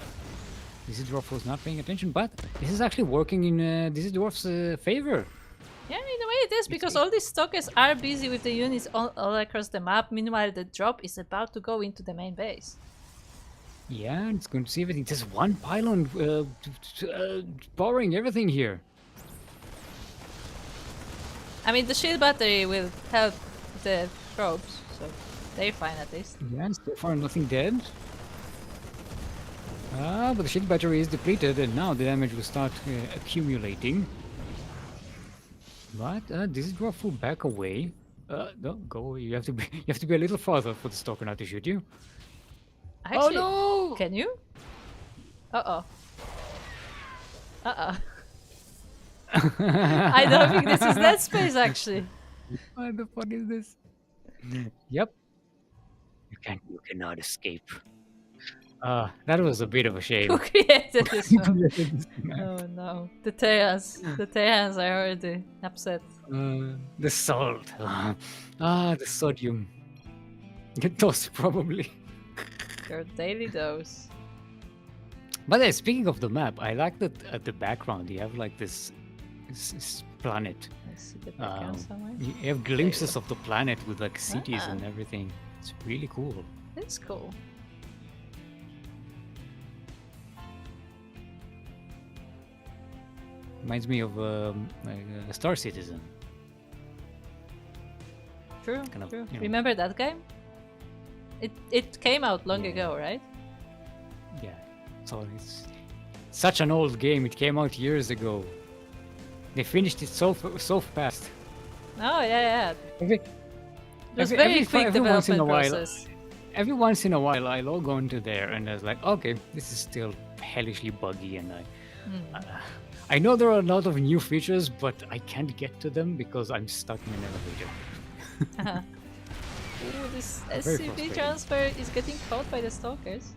Dizzy Dwarf was not paying attention, but this is actually working in Dizzy Dwarf's favor. Yeah, in a way it is, because all these stalkers are busy with the units all across the map. Meanwhile, the drop is about to go into the main base. Yeah, it's going to see everything. There's one pylon powering everything here. I mean, the shield battery will help the probes, so they're fine at least. Yeah, and so far nothing dead. But the shield battery is depleted, and now the damage will start accumulating. But Dizzy Dwarf will back away. No, go away. You have to be a little farther for the stalker not to shoot you. Actually, oh no! Can you? Uh-oh. I don't think this is Dead Space, actually. What the fuck is this? Yep. You cannot escape. That was a bit of a Who shame. created this Who map? created this map? Oh no. The Terrans. The Terrans are already upset. The salt. The sodium. Get toast probably. Your daily dose. But speaking of the map, I like that at the background you have like this planet. I see the background somewhere. You have glimpses of the planet with like cities and Ah. everything. It's really cool. It's cool. Reminds me of like a Star Citizen. True, Kind of, true. you know. Remember that game? It came out long Yeah. ago, right? Yeah. So it's such an old game. It came out years ago. They finished it so fast. Oh yeah. Every, It was every- very every- quick every once in development a while, process. every once in a while I log on to there and I was like, okay, this is still hellishly buggy, and I know there are a lot of new features, but I can't get to them because I'm stuck in an elevator. Ooh, this Very SCV frustrating. transfer is getting caught by the stalkers.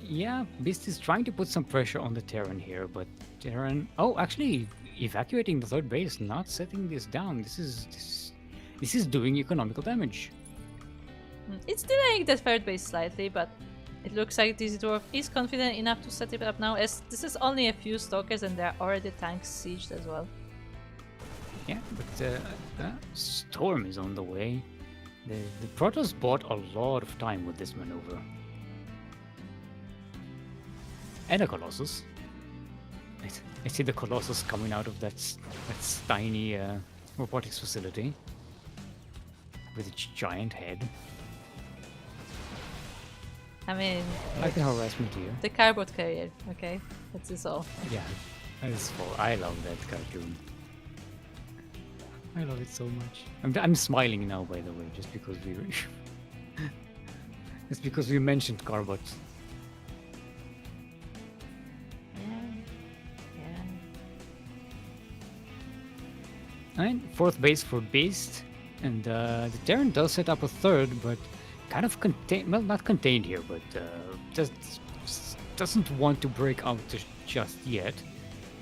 Yeah, Beast is trying to put some pressure on the Terran here, but Terran, actually evacuating the third base, not setting this down. This is doing economical damage. It's delaying the third base slightly, but it looks like this dwarf is confident enough to set it up now, as this is only a few stalkers and there are already tanks sieged as well. Yeah, but the storm is on the way. The Protoss bought a lot of time with this maneuver. And a Colossus. I see the Colossus coming out of that tiny robotics facility with its giant head. I mean, I like the harassment here. the cardboard carrier, okay? That's is all. Yeah, I love that cartoon. I love it so much. I'm smiling now, by the way, just because we it's because we mentioned Carbot. Yeah. And fourth base for Beast, and the Terran does set up a third, but kind of contained. Well, not contained here, but doesn't want to break out just yet.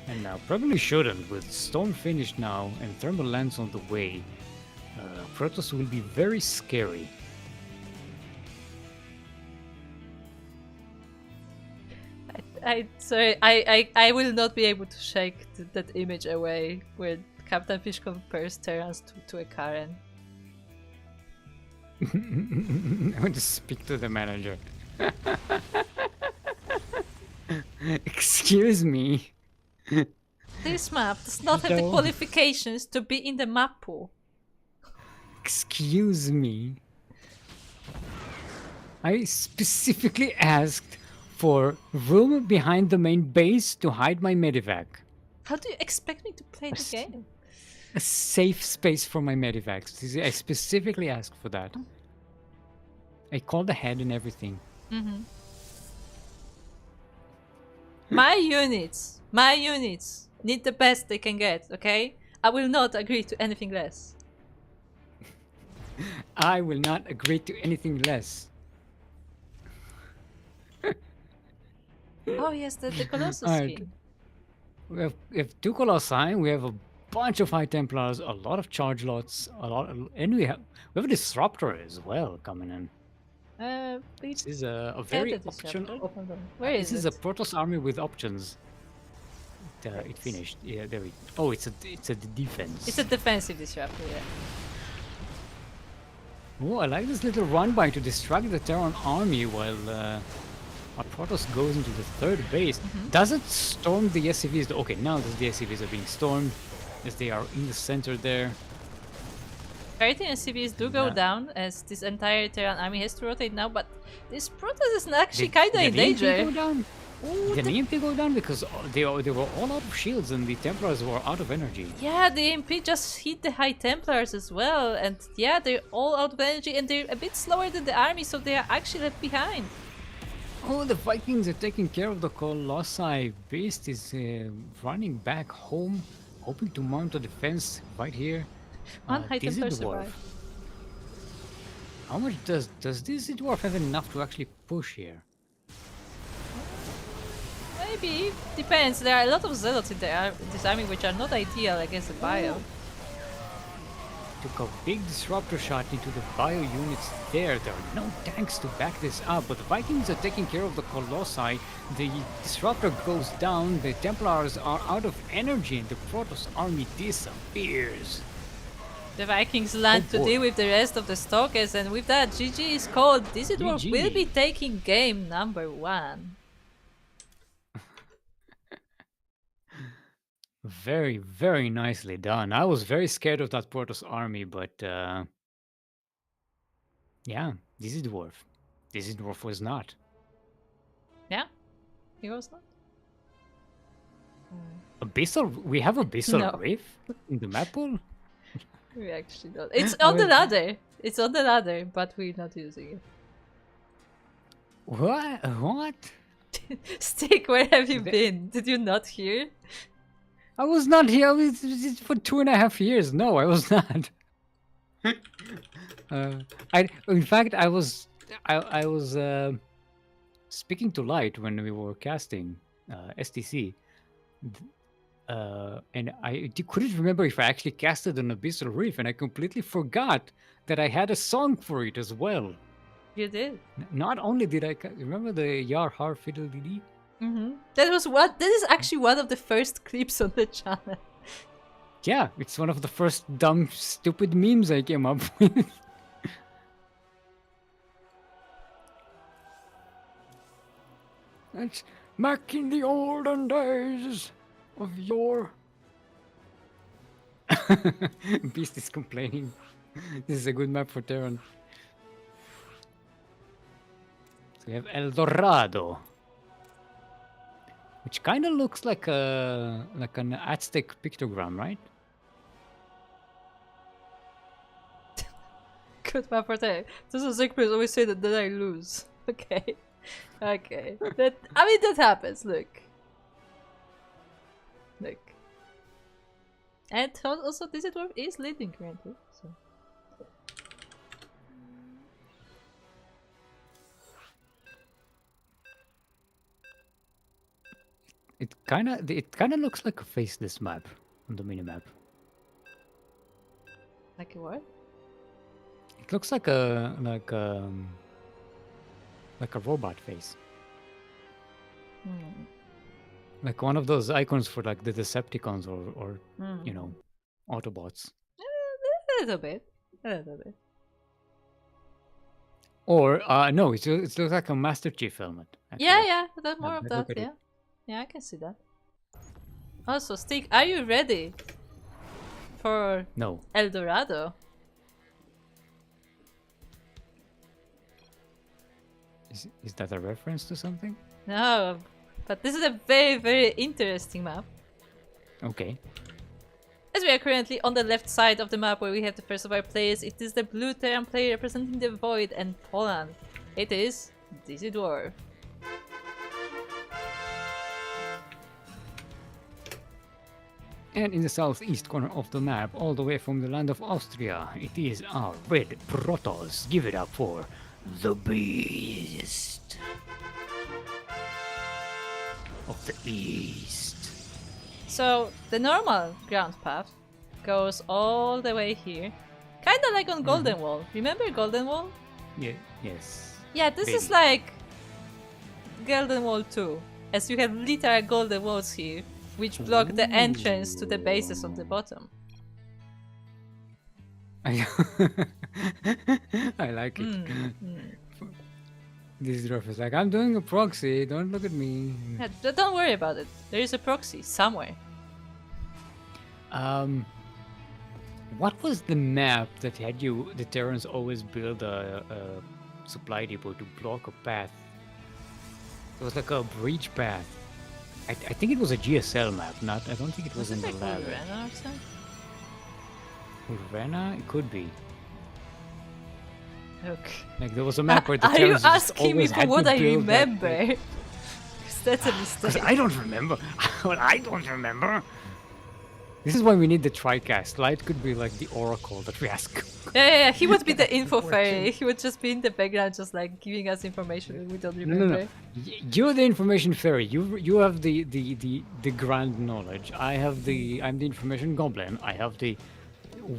And now probably shouldn't. With Storm finished now and Thermal lands on the way, Protoss will be very scary. I will not be able to shake that image away where Captain Fish compares Terrans to a Karen. I want to speak to the manager. Excuse me. This map does not have the No. qualifications to be in the map pool. Excuse me. I specifically asked for room behind the main base to hide my medivac. How do you expect me to play the game? A safe space for my medivacs. I specifically asked for that. I called ahead and everything. My units need the best they can get, okay? I will not agree to anything less. I will not agree to anything less. Oh yes, the Colossus Alright. skin. We have two Colossi, we have a bunch of High Templars, a lot of charge lots, and we have a Disruptor as well coming in. This is a very optional. Hold on. Where is This is it? a Protoss army with options. It finished. Yeah, there we. Oh, it's a defense. It's a defensive disruptor, yeah. Oh, I like this little run by to distract the Terran army while our Protoss goes into the third base. Doesn't storm the SCVs. Okay, now that the SCVs are being stormed, as they are in the center there. Priority and CVs do go Yeah. down as this entire Terran army has to rotate now, but this Protoss is actually Did- kinda in did the EMP danger. go down? Did the EMP go down because they were all out of shields and the Templars were out of energy. Yeah, the MP just hit the High Templars as well, and yeah, they're all out of energy and they're a bit slower than the army, so they are actually left behind. Oh, the Vikings are taking care of the Colossi. Beast is running back home, hoping to mount a defense right here. One item per Dizzy survive. How much does Dizzy Dwarf have enough to actually push here? Maybe. Depends. There are a lot of zealots in this army which are not ideal against the bio. Took a big disruptor shot into the bio units there. There are no tanks to back this up, but the Vikings are taking care of the Colossi. The disruptor goes down, the Templars are out of energy, and the Protoss army disappears. The Vikings land to deal with the rest of the Stalkers, and with that, GG is called. Dizzy Dwarf will be taking game number 1. Very, very nicely done. I was very scared of that Protoss army, but yeah, Dizzy Dwarf. Dizzy Dwarf was not. Yeah, he was not. Abyssal? We have Abyssal No. Reef in the map pool? We actually don't. It's on the ladder. It's on the ladder, but we're not using it. What? Stick, where have you been? Did you not hear? I was not here for 2.5 years. No, I was not. In fact, I was speaking to Light when we were casting STC, and I couldn't remember if I actually casted an Abyssal Reef, and I completely forgot that I had a song for it as well. You did. Not only did I remember the Yar Har Fiddle Dee. That is actually one of the first clips on the channel. Yeah, it's one of the first dumb, stupid memes I came up with. That's back in the olden days of yore. Beast is complaining. This is a good map for Terran. So we have El Dorado, which kind of looks like an Aztec pictogram, right? Good map for that. This is Zigfried always say that I lose. Okay. Okay. That happens, look. Look. And also Dizzy Dwarf is leading currently, so. It kinda looks like a faceless map on the minimap. Like a what? It looks like a robot face. Like one of those icons for like the Decepticons or you know, Autobots. A little bit. A little bit. Or no, it looks like a Master Chief helmet. Actually. Yeah, that's more of that, yeah. Yeah, I can see that. Also, Stick, are you ready for No. El Dorado? Is that a reference to something? No, but this is a very, very interesting map. Okay. As we are currently on the left side of the map where we have the first of our players, it is the blue Terran player representing the Void and Poland. It is Dizzy Dwarf. And in the southeast corner of the map, all the way from the land of Austria, it is our red Protoss. Give it up for the Beast of the East. So, the normal ground path goes all the way here. Kinda like on Golden Wall. Remember Golden Wall? Yeah, yes. Yeah, this is like Golden Wall 2. As you have literal golden walls here, which block the entrance to the bases on the bottom. I like it. This Dwarf is like, I'm doing a proxy, don't look at me. Yeah, don't worry about it. There is a proxy somewhere. What was the map that had the Terrans always build a supply depot to block a path? It was like a breach path. I think it was a GSL map, I don't think it was in the like lab. Urena or something? Urena? It could be. Look. Like there was a map where the Are you Terrans just asking me always for had what to I build that- remember? Because that's a mistake. I don't remember. Well, I don't remember. This is why we need the TriCast. Light could be like the oracle that we ask. Yeah. He would be the info fairy. He would just be in the background, just like giving us information that we don't remember. No. You're the information fairy. You have the grand knowledge. I'm the information goblin. I have the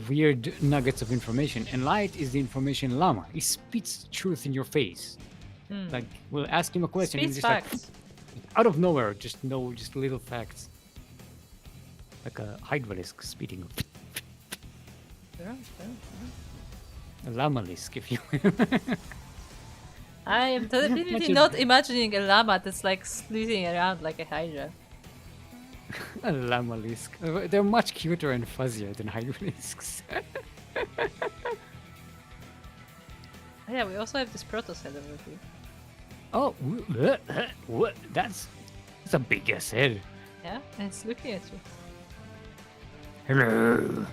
weird nuggets of information, and Light is the information llama. He spits truth in your face. Like we'll ask him a question, and Spits he's just facts. like out of nowhere, just little facts, like a hydralisk spitting. Sure. A llama-lisk, if you I am definitely not imagining a llama that's like slithering around like a hydra. a llama-lisk. They're much cuter and fuzzier than hydralisks. Yeah, we also have this Protoss head over here. Oh, what? That's a big ass head. Yeah, and it's looking at you. Hello,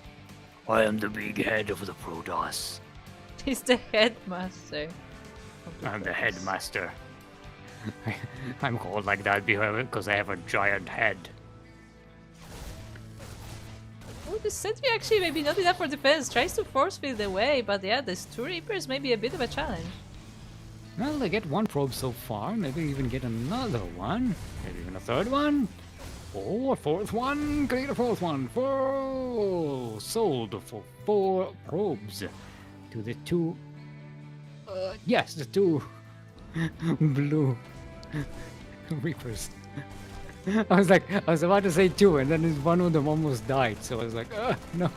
I am the big head of the Protoss. He's the headmaster. I'm the headmaster. I'm called like that because I have a giant head. Oh, this sentry actually maybe not enough for defense. Tries to force field away, but yeah, there's 2 Reapers may be a bit of a challenge. Well, they get 1 probe so far. Maybe even get another one. Maybe even a 3rd one. Oh, a 4th one. Can I get a 4th one? 4 sold for 4 probes to the 2. Yes, the 2 blue Reapers. I was about to say 2, and then one of them almost died. So I was like, no.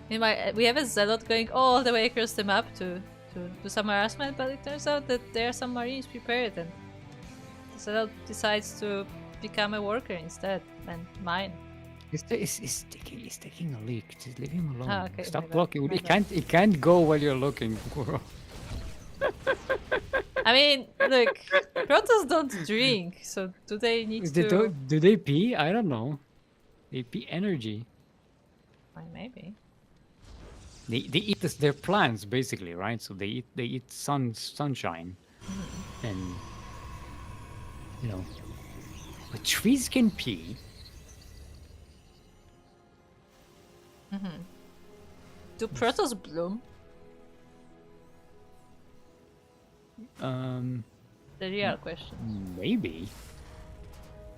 Meanwhile, we have a Zealot going all the way across the map to do some harassment, but it turns out that there are some Marines prepared, and the Zealot decides to become a worker instead and mine. He's taking a leak. Just leave him alone. Ah, okay, Stop my bad, blocking. my He can't go while you're looking. I mean, look, Protoss don't drink, so do they need to... Do they pee? I don't know. They pee energy. Well, maybe. They eat their plants basically, right? So they eat sunshine, and you know, but trees can pee. Do Protoss bloom? The real question. Maybe.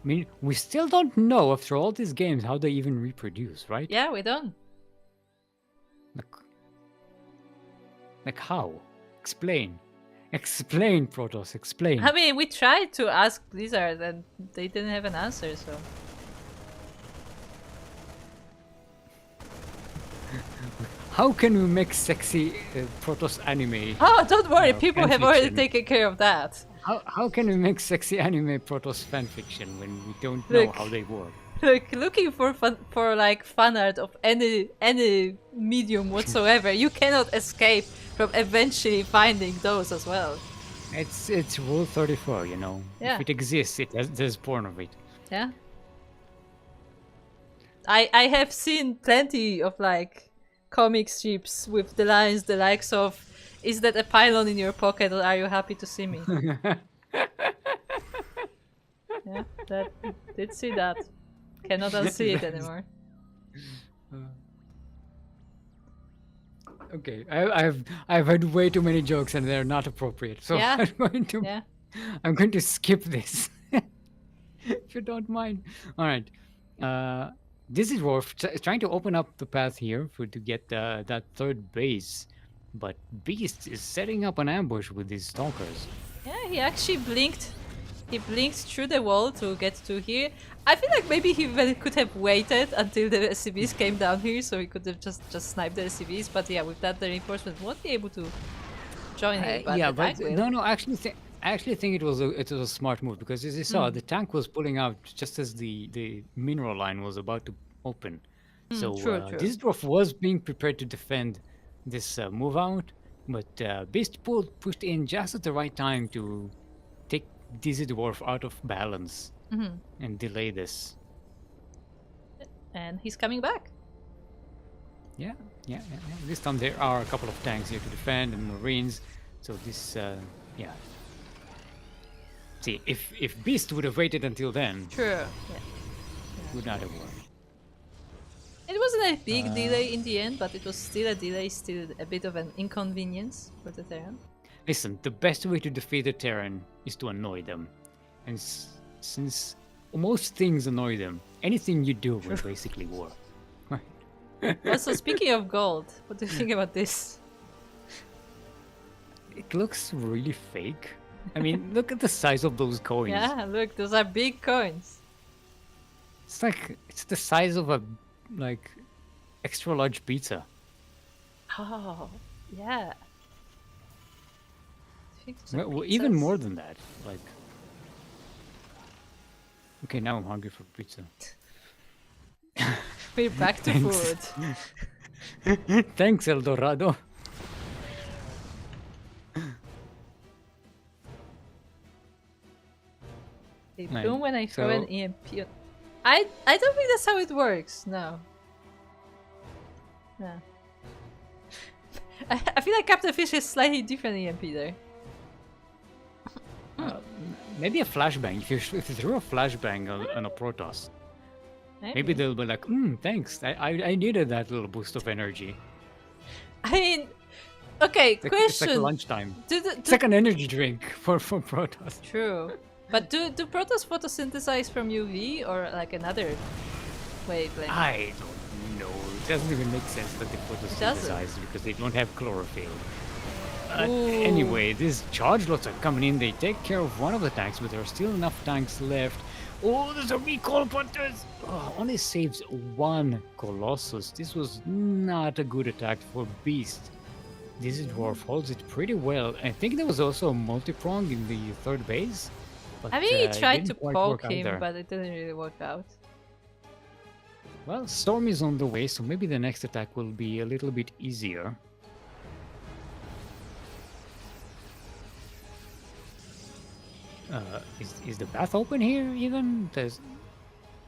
I mean, we still don't know after all these games how they even reproduce, right? Yeah, we don't. Like how? Explain, Protoss. Explain. I mean, we tried to ask Blizzard and they didn't have an answer, so... How can we make sexy Protoss anime? Oh, don't worry, people have already fanfiction? taken care of that. How can we make sexy anime Protoss fanfiction when we don't know Look. how they work? Look, looking for like fan art of any medium whatsoever, you cannot escape from eventually finding those as well. It's Rule 34, you know. Yeah. If it exists, there's porn of it. Yeah. I have seen plenty of like comic strips with the lines the likes of, "Is that a pylon in your pocket or are you happy to see me?" Yeah, that did see that. Cannot unsee it anymore. Okay, I've had way too many jokes and they're not appropriate, so Yeah. I'm going to skip this, if you don't mind. All right, this is Worf trying to open up the path here to get that 3rd base, but Beast is setting up an ambush with these stalkers. Yeah, he actually blinked. He blinked through the wall to get to here. I feel like maybe he could have waited until the SCVs came down here, so he could have just sniped the SCVs. But yeah, with that, the reinforcement won't be able to join him. But yeah, the but tank will. no, I actually think it was a smart move, because as you saw, the tank was pulling out just as the mineral line was about to open. So true. this dwarf was being prepared to defend this move out, but Beast pushed in just at the right time to take Dizzy Dwarf out of balance and delay this. And he's coming back. Yeah. This time there are a couple of tanks here to defend and Marines, so this, yeah. See, if Beast would have waited until then, True. Yeah. would not have worked. It wasn't a big delay in the end, but it was still a delay, still a bit of an inconvenience for the Terran. Listen, the best way to defeat a Terran is to annoy them. And since most things annoy them, anything you do will basically work. Also, speaking of gold, what do you think about this? It looks really fake. I mean, look at the size of those coins. Yeah, look, those are big coins. It's like, it's the size of a, like, extra large pizza. Oh, yeah. I think those are Well, even pizzas. more than that. Like, okay, now I'm hungry for pizza. We're back to food. Thanks, El Dorado. They Right, bloom when I throw an so- EMP. I don't think that's how it works. No. No. I feel like Captain Fish is slightly different EMP there. Maybe a flashbang. If you throw a flashbang on a Protoss, maybe they'll be like, thanks. I needed that little boost of energy. I mean, okay, It's question. like lunchtime. Do It's like an energy drink for Protoss. True. But do Protoss photosynthesize from UV or like another wavelength? I don't know. It doesn't even make sense that they photosynthesize because they don't have chlorophyll. Ooh. Anyway, these charge lots are coming in. They take care of one of the tanks, but there are still enough tanks left. Oh, there's a recall, but there's only saves one Colossus. This was not a good attack for Beast. This dwarf holds it pretty well. I think there was also a multi-prong in the third base. But, I mean, he it tried to didn't quite poke work out him, there. but it didn't really work out. Well, Storm is on the way, so maybe the next attack will be a little bit easier. Is the path open here even?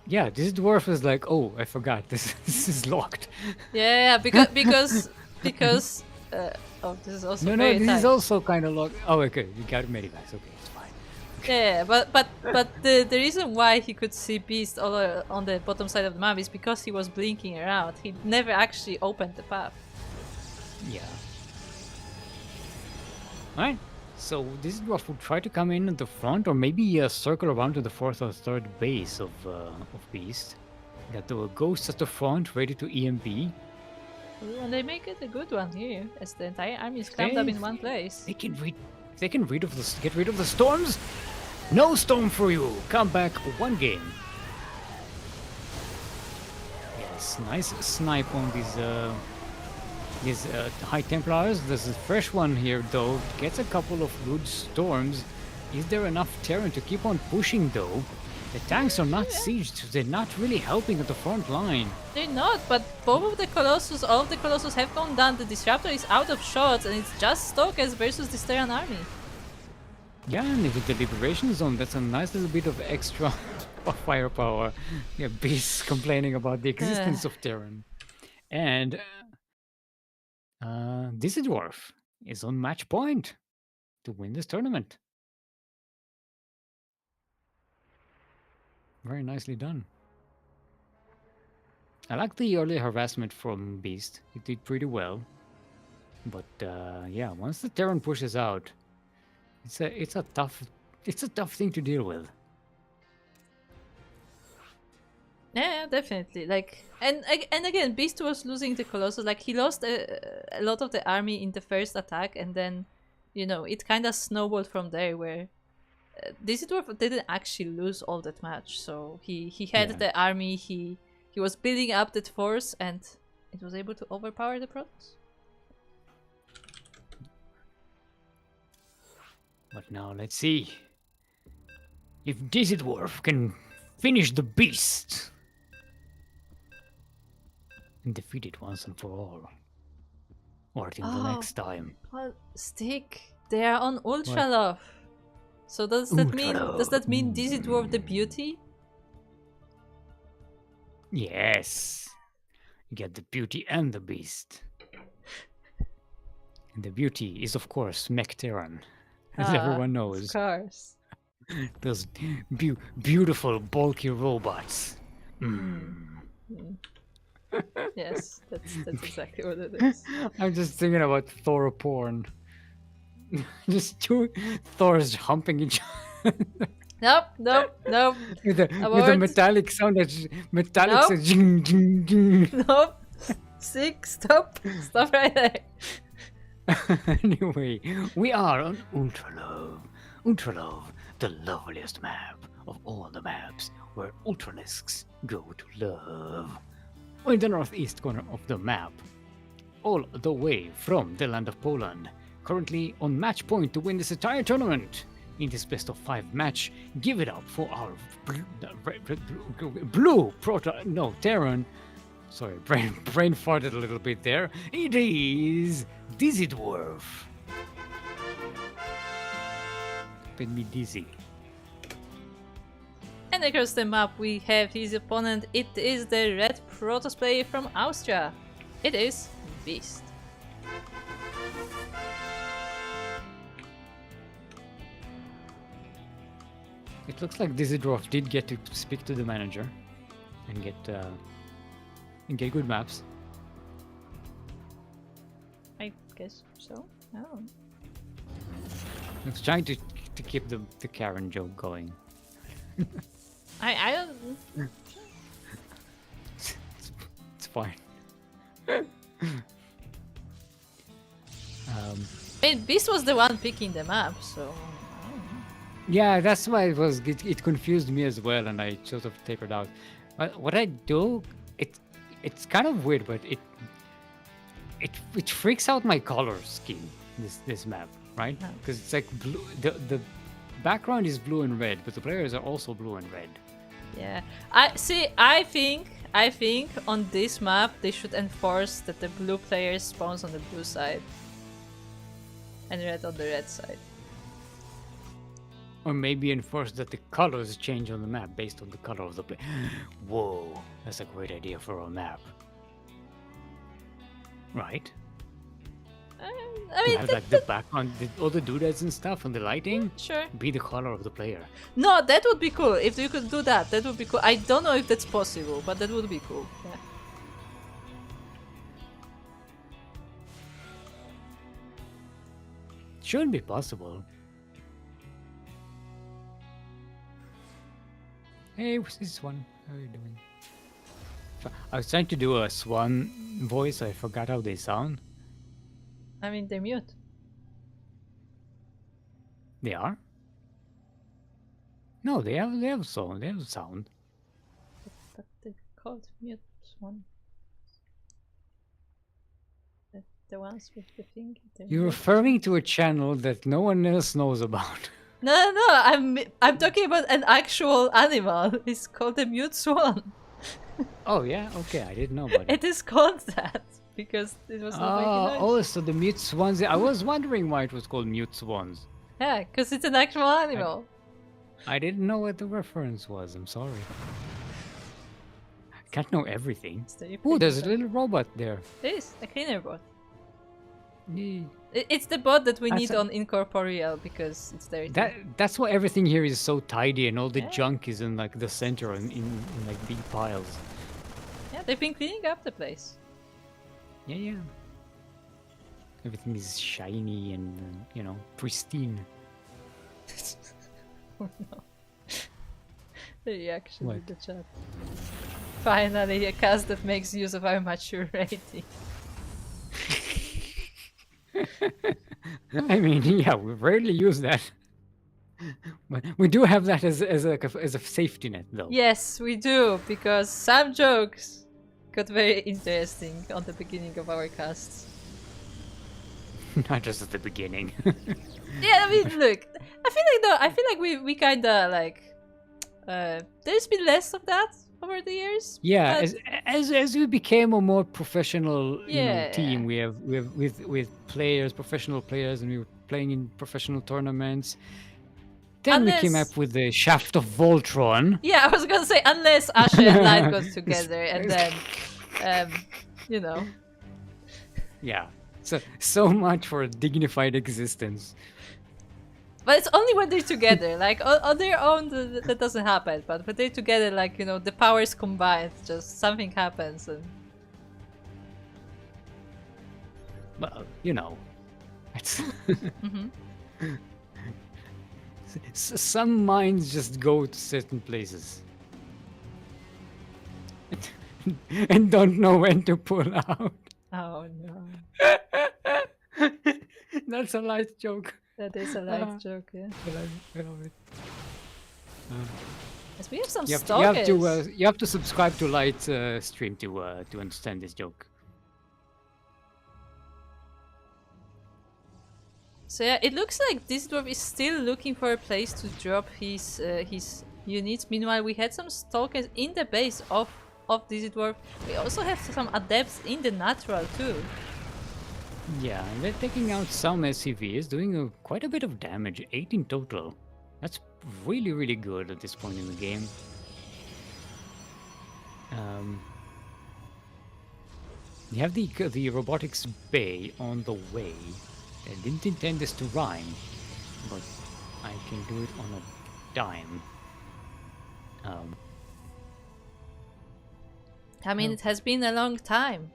Yeah, this dwarf is like, oh, I forgot, this is locked. Yeah, because oh, this is also No, very this tight. is also kind of locked. Oh, okay, you got medivacs. Okay, it's fine. Yeah, but the reason why he could see Beast all on the bottom side of the map is because he was blinking around. He never actually opened the path. Yeah. Alright, so this dwarf will try to come in at the front, or maybe circle around to the fourth or third base of Beast. Got the ghosts at the front, ready to EMP. Ooh, and they make it a good one here, as the entire army is crammed up in one place. They can get rid of the storms. No storm for you. Come back one game. Yes, nice snipe on these High Templars. There's a fresh one here though. Gets a couple of good storms. Is there enough Terran to keep on pushing though? The tanks are not sieged. They're not really helping at the front line. They're not, but both of the Colossus, all of the Colossus have gone down. The Disruptor is out of shots, and it's just Stokes versus the Terran army. Yeah, and with the Liberation Zone, that's a nice little bit of extra firepower. Yeah, Beasts complaining about the existence of Terran. And this dwarf is on match point to win this tournament. Very nicely done. I like the early harassment from Beast. It did pretty well. But yeah, once the Terran pushes out, it's a tough thing to deal with. Yeah, definitely. Like, and again, Beast was losing the Colossus. Like, he lost a lot of the army in the first attack, and then, you know, it kind of snowballed from there. Where this dwarf didn't actually lose all that much. So he had the army. He was building up that force, and it was able to overpower the Protoss. But now let's see if this dwarf can finish the Beast and defeat it once and for all. Or till the next time. Well, Stick, they are on Ultra Love. So does that mean this dwarf the beauty? Yes. You get the beauty and the Beast. And the beauty is of course Mech Terran, as everyone knows. Of course. Those beautiful bulky robots. Yes, that's exactly what it is. I'm just thinking about Thor porn. Just two Thors humping each other Nope, nope, nope. with a Abort. metallic sound that's metallic Nope. says jing jing jing. Nope. Sick. Stop. Stop right there. Anyway, we are on Ultralove. Ultralove, the loveliest map of all the maps where Ultralisks go to love. We're in the northeast corner of the map, all the way from the land of Poland. Currently on match point to win this entire tournament. In this best of 5 match, give it up for our blue Proto. No, Terran. Sorry, brain farted a little bit there. It is Dizzy Dwarf. Made me dizzy. And across the map we have his opponent. It is the red Protoss player from Austria. It is Beast. It looks like Dizzy Dwarf did get to speak to the manager and get good maps. I guess so. Oh. Looks trying to keep the Karen joke going. I don't. It's fine. I mean, Beast was the one picking the map, so. Yeah, that's why it confused me as well, and I sort of tapered out. But what I do, it's kind of weird, but it freaks out my color scheme. This map, right? Because it's like blue. The background is blue and red, but the players are also blue and red. Yeah, I think on this map they should enforce that the blue player spawns on the blue side and red on the red side. Or maybe enforce that the colors change on the map based on the color of the player. Whoa, that's a great idea for a map. Right? I mean, have like the background, all the doodads and stuff, and the lighting. Sure. Be the color of the player. No, that would be cool. If you could do that, that would be cool. I don't know if that's possible, but that would be cool. Yeah. Shouldn't be possible. Hey, what's this Swan? How are you doing? I was trying to do a Swan voice. I forgot how they sound. I mean, they mute. They are? No, they have sound. They have sound. But they're called mute one. The ones with the thing. You're referring to a channel that no one else knows about. No, I'm talking about an actual animal. It's called a mute swan. Oh yeah, okay, I didn't know about it. It is called that because it was not making noise. Oh, so the mute swans. I was wondering why it was called mute swans. Yeah, because it's an actual animal. I didn't know what the reference was. I'm sorry. I can't know everything. Oh, there's a little robot there. It is a cleaner bot. Yeah. It's the bot that we need on Incorporeal because it's dirty. That's why everything here is so tidy and all the junk is in like the center and in like big piles. Yeah, they've been cleaning up the place. Yeah. Everything is shiny and pristine. Oh no. The reaction in the chat. Finally, a cast that makes use of our mature rating. I mean, yeah, we rarely use that. But we do have that as a safety net, though. Yes, we do, because some jokes got very interesting on the beginning of our casts. Not just at the beginning. Yeah, I mean, look, I feel like we kinda like there's been less of that over the years. Yeah, as we became a more professional team, we have with players, professional players, and we were playing in professional tournaments. Then we came up with the Shaft of Voltron. Yeah, I was gonna say unless Asher and Light got together, and then Yeah, so much for a dignified existence. But it's only when they're together. Like on their own, that doesn't happen. But when they're together, like you know, the powers combined, just something happens. And Well, you know, it's some minds just go to certain places and don't know when to pull out. oh no, That's a light joke. that is a light joke. Yeah. I love it. Yes, we have some You stalkers. you have to subscribe to Light's stream to understand this joke. So yeah, it looks like this dwarf is still looking for a place to drop his units. Meanwhile, we had some stalkers in the base of this dwarf. We also have some adepts in the natural too. Yeah, and they're taking out some SCVs, doing quite a bit of damage, 8 in total. That's really, really good at this point in the game. You have the robotics bay on the way. I didn't intend this to rhyme, but I can do it on a dime. I mean, it has been a long time.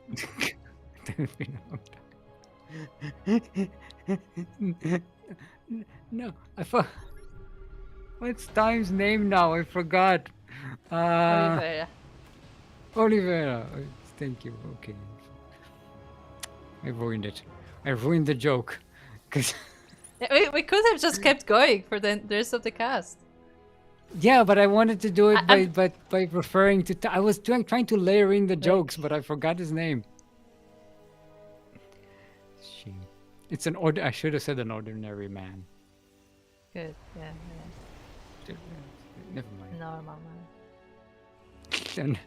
No, I forgot. What's Time's name now? I forgot. Oliveira. Oliveira. Thank you. Okay. I ruined it. I ruined the joke. 'Cause Yeah, we could have just kept going for the rest of the cast. yeah, but I wanted to do it I'm- by referring to. I was trying to layer in the jokes, but I forgot his name. Shame. It's an order. I should have said an ordinary man. Good, yeah. Never mind. Normal man. Then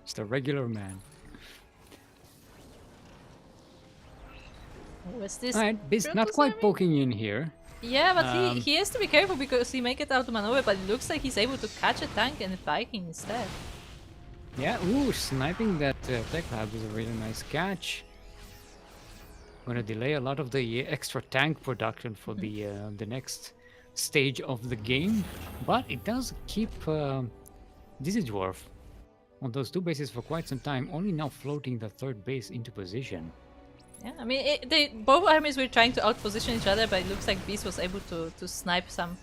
just a regular man. What's this? Alright, Beast not Brutus quite army? poking in here. Yeah, but he has to be careful because he may get outmaneuvered, but it looks like he's able to catch a tank and a Viking instead. Yeah, ooh, sniping that tech lab is a really nice catch. Gonna delay a lot of the extra tank production for the next stage of the game, but it does keep Dizzy Dwarf on those two bases for quite some time, only now floating the third base into position. Yeah, I mean, both armies were trying to outposition each other, but it looks like Beast was able to snipe some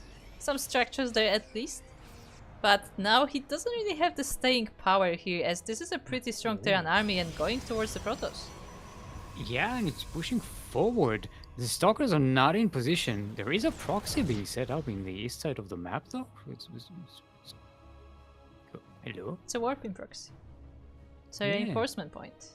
structures there at least. But now he doesn't really have the staying power here, as this is a pretty strong Terran army and going towards the Protoss. Yeah, and it's pushing forward. The Stalkers are not in position. There is a proxy being set up in the east side of the map, though. Hello? It's a warping proxy. It's a Yeah. reinforcement point.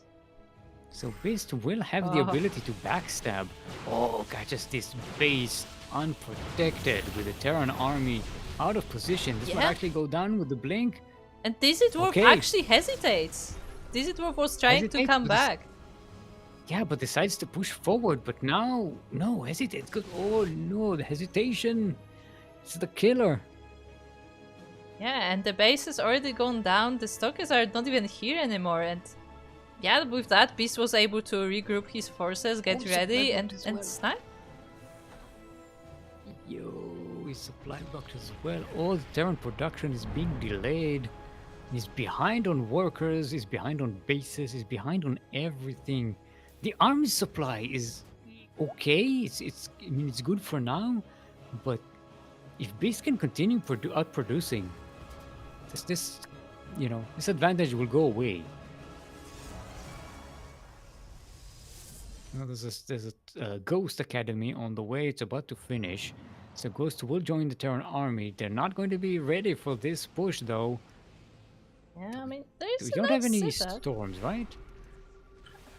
So Beast will have the ability to backstab. Oh, catches this base unprotected with the Terran army out of position. This might Yeah. actually go down with the blink. And Dizzy Dwarf Okay. actually hesitates. Dizzy Dwarf was trying to Hesitates, come but this- back. Yeah, but decides to push forward. But now, no, hesitates. Good. Oh no, the hesitation. It's the killer. Yeah, and the base has already gone down. The Stalkers are not even here anymore. And yeah, with that, Beast was able to regroup his forces, get Oh, ready, supply and, boat as and well. snipe. Yo, his supply box as well. All the Terran production is being delayed. He's behind on workers, he's behind on bases, he's behind on everything. The army supply is okay. I mean, it's good for now, but if Beast can continue outproducing, this advantage will go away. Now there's a Ghost Academy on the way. It's about to finish. So Ghost will join the Terran army. They're not going to be ready for this push, though. Yeah, I mean, We there's a don't have nice any setup. storms, right?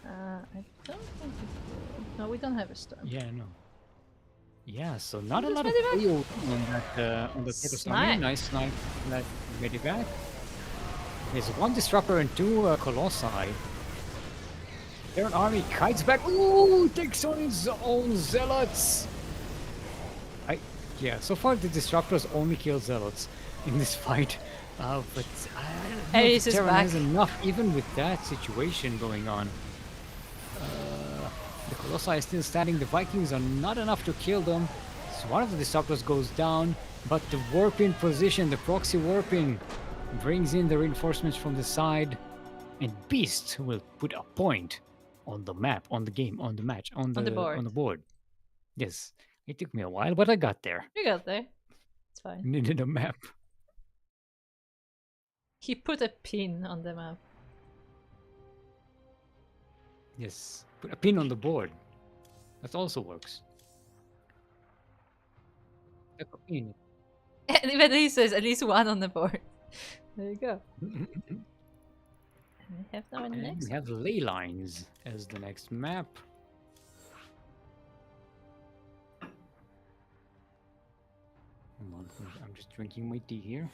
I don't think we do. No, we don't have a storm. Yeah, no. Yeah, so not a Just lot of medivac. payload on the Protoss army. Snipe. Nice snipe, that medivac. There's one disruptor and two colossi. Terran army kites back. Ooh, takes on his own zealots. Yeah, so far the disruptors only kill zealots in this fight. But I don't know if Ares is Terran back. has enough, even with that situation going on. The Colossi is still standing. The Vikings are not enough to kill them. So one of the disruptors goes down, but the warping position, the proxy warping, brings in the reinforcements from the side, and Beast will put a point on the map, on the game, on the match, on the board. Yes, it took me a while, but I got there. You got there. It's fine. Needed a map. He put a pin on the map. Yes, put a pin on the board. That also works. A pin. And even he says at least one on the board. There you go. And we have now And next. we have ley lines as the next map. Hold on, I'm just drinking my tea here.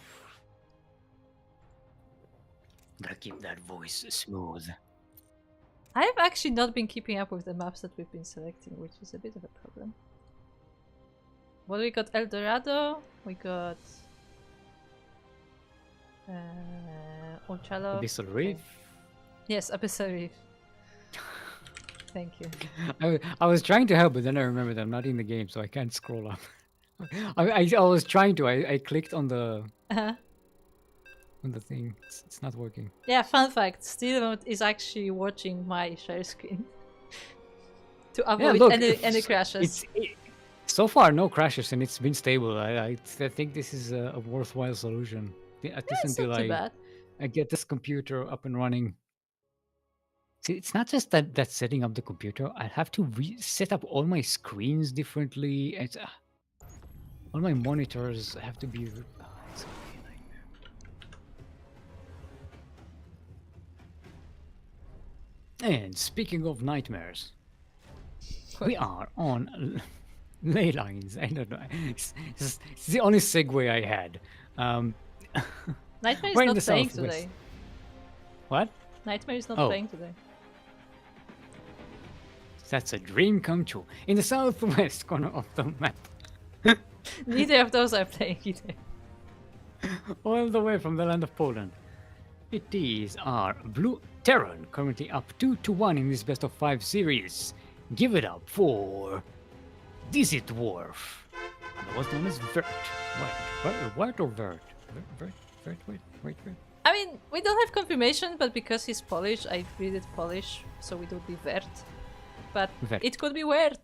Gotta keep that voice smooth. I've actually not been keeping up with the maps that we've been selecting, which is a bit of a problem. What we got? El Dorado. We got Ochalo. Abyssal Reef. Yes, Abyssal Reef. Thank you. I was trying to help, but then I remembered I'm not in the game, so I can't scroll up. I was trying to. I clicked on the on the thing. It's not working. Yeah, fun fact. Steven is actually watching my share screen to avoid any crashes. So far, no crashes, and it's been stable. I think this is a worthwhile solution. At least until I get this computer up and running. See, it's not just that setting up the computer. I have to set up all my screens differently. It's, all my monitors have to be. It's gonna be a nightmare. And speaking of nightmares, we are on ley lines. I don't know. It's the only segue I had. Nightmare is not playing today. What? Nightmare is not playing today. That's a dream come true. In the southwest corner of the map. Neither of those are playing either. All the way from the land of Poland. It is our Blue Terran, currently up 2-1 in this best of 5 series. Give it up for Dizzy Dwarf. What's known as Vert. What or Vert? Wait. I mean, we don't have confirmation, but because he's Polish, I read it Polish, so it would be Vert. But it could be weird.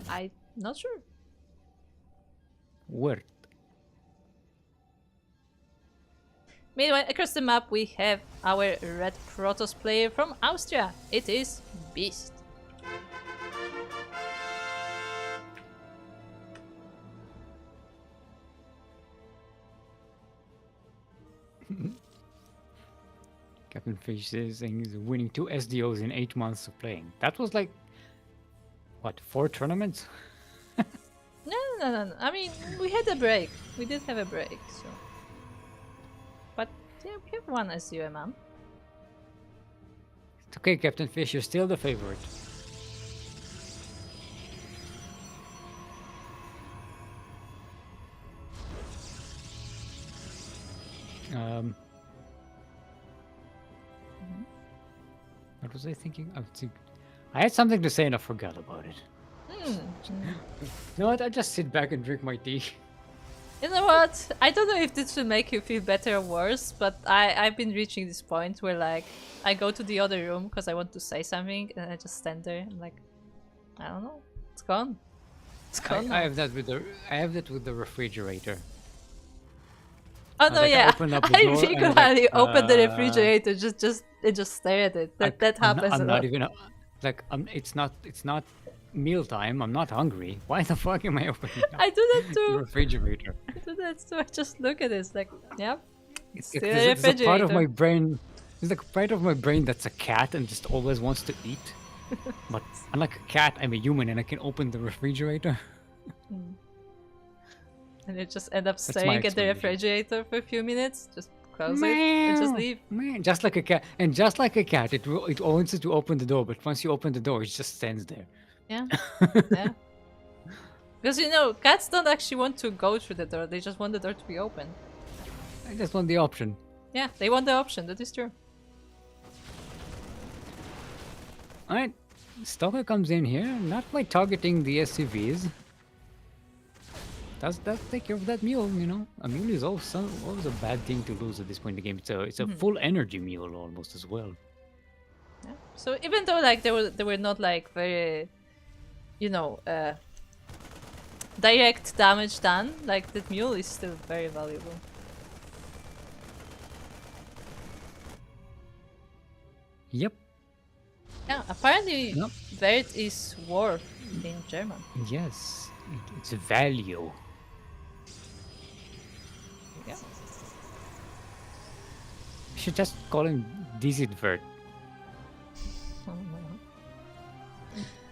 I'm not sure. Weird. Meanwhile, across the map we have our Red Protoss player from Austria. It is Beast. Captain Fish is saying he's winning 2 SDOs in 8 months of playing. That was like, what, 4 tournaments? No. I mean, we had a break. We did have a break, so. But yeah, we have one SDO, man. It's okay, Captain Fish, you're still the favorite. What was I thinking? I had something to say and I forgot about it. You know what? I just sit back and drink my tea. You know what? I don't know if this will make you feel better or worse, but I've been reaching this point where like I go to the other room because I want to say something and I just stand there and like, I don't know, it's gone. It's gone. I have that with the refrigerator. Oh no, yeah. I regularly open the refrigerator just stare at it. That happens. I'm not even it's not mealtime. I'm not hungry. Why the fuck am I opening up I do that too. the refrigerator? I do that too. I just look at it. It's like, yeah. It's a part of my brain. There's like a part of my brain that's a cat and just always wants to eat. But unlike a cat, I'm a human and I can open the refrigerator. And you just end up staring at the refrigerator for a few minutes, just close it and just leave. Man, just like a cat. And just like a cat, it wants to open the door, but once you open the door, it just stands there. Yeah. Yeah. Because you know, cats don't actually want to go through the door, they just want the door to be open. I just want the option. Yeah, they want the option, that is true. Alright, Stalker comes in here, not by targeting the SCVs. That's take care of that mule, you know. A mule is also always a bad thing to lose at this point in the game. It's a full energy mule almost as well. Yeah. So even though like there were not like very, you know, direct damage done, like that mule is still very valuable. Yep. Yeah, apparently Yep. Wert is worth in German. Yes. It's a value. Yeah. You should just call him Disidvert.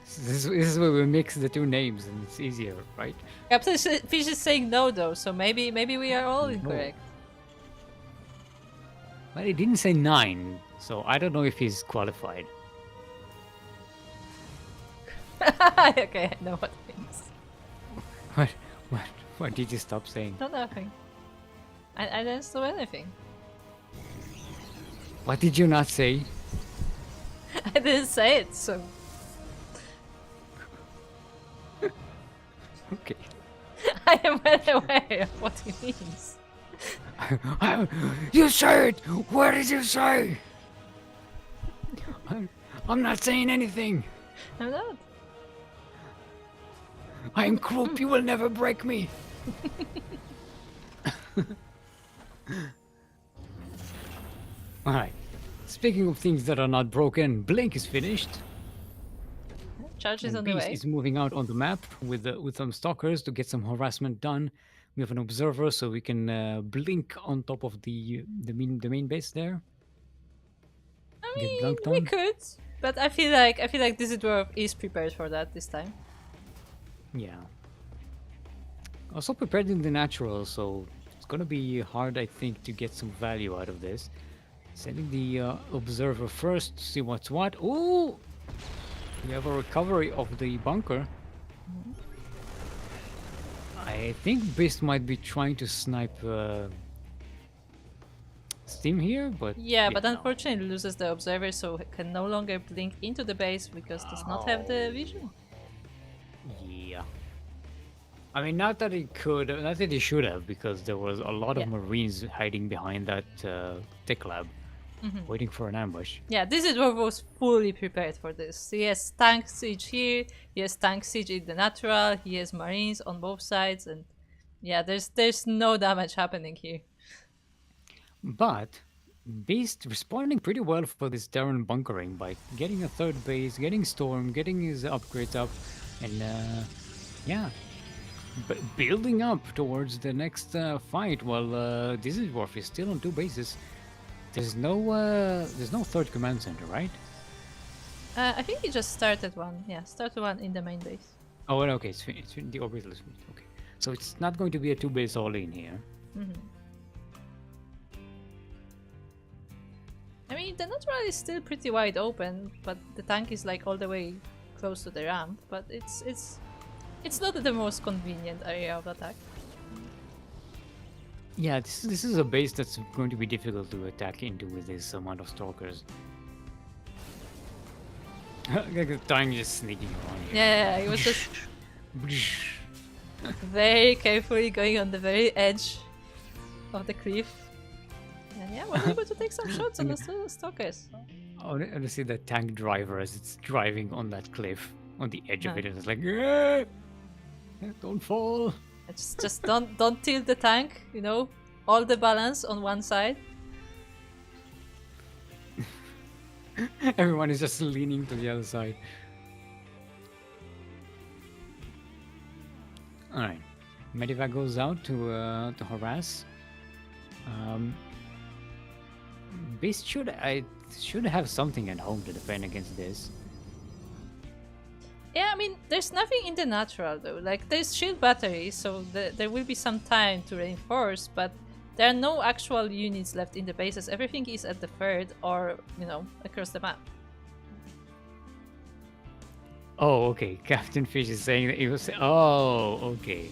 This is where we mix the two names and it's easier, right? Captain Fish is saying no though, so maybe we are all incorrect. Well, he didn't say 9, so I don't know if he's qualified. Okay, I know what it means. What did you stop saying? No, nothing. I didn't do anything. What did you not say? I didn't say it, so Okay. I am well aware of what he means. You say it! What did you say? I'm not saying anything. I'm not. I'm Krupp, you will never break me. Alright. Speaking of things that are not broken, Blink is finished. Charge is And on the Beast way. is moving out on the map with some stalkers to get some harassment done. We have an observer, so we can blink on top of the main base there. I Get mean, blanked we on. could, but I feel like Disidwarf is prepared for that this time. Yeah. Also prepared in the natural, so it's gonna be hard, I think, to get some value out of this. Sending the observer first to see what's what. Ooh! We have a recovery of the bunker. I think Beast might be trying to snipe Steam here, but... Yeah, but no. unfortunately loses the observer, so can no longer blink into the base because does not have the vision. Yeah. I mean, not that he could, not that he should have, because there was a lot of Marines hiding behind that tech lab, waiting for an ambush. Yeah, Disidwarf was fully prepared for this. He has tank siege here, he has tank siege in the natural, he has marines on both sides, and yeah, there's no damage happening here. But Beast responding pretty well for this Terran bunkering by getting a third base, getting Storm, getting his upgrades up, and yeah, building up towards the next fight. While Disidwarf is still on 2 bases. There's no third command center, right? I think he just started one. Yeah, started one in the main base. Oh, well, okay, it's in the orbital. Okay, so it's not going to be a 2 base all in here. I mean, the natural is still pretty wide open, but the tank is like all the way close to the ramp. But it's not the most convenient area of attack. Yeah, this is a base that's going to be difficult to attack into with this amount of stalkers. The time just sneaking around here. Yeah, he was just very carefully going on the very edge of the cliff. And yeah, we're able to take some shots on the stalkers. I want to see the tank driver as it's driving on that cliff, on the edge of it, and it's like, "Yeah, don't fall." Just don't tilt the tank, you know, all the balance on one side. Everyone is just leaning to the other side. All right, Medivac goes out to harass. Beast should have something at home to defend against this. Yeah, I mean, there's nothing in the natural though. Like, there's shield batteries, so there will be some time to reinforce, but there are no actual units left in the bases. Everything is at the third or, you know, across the map. Oh, okay. Captain Fish is saying that he was. Oh, okay.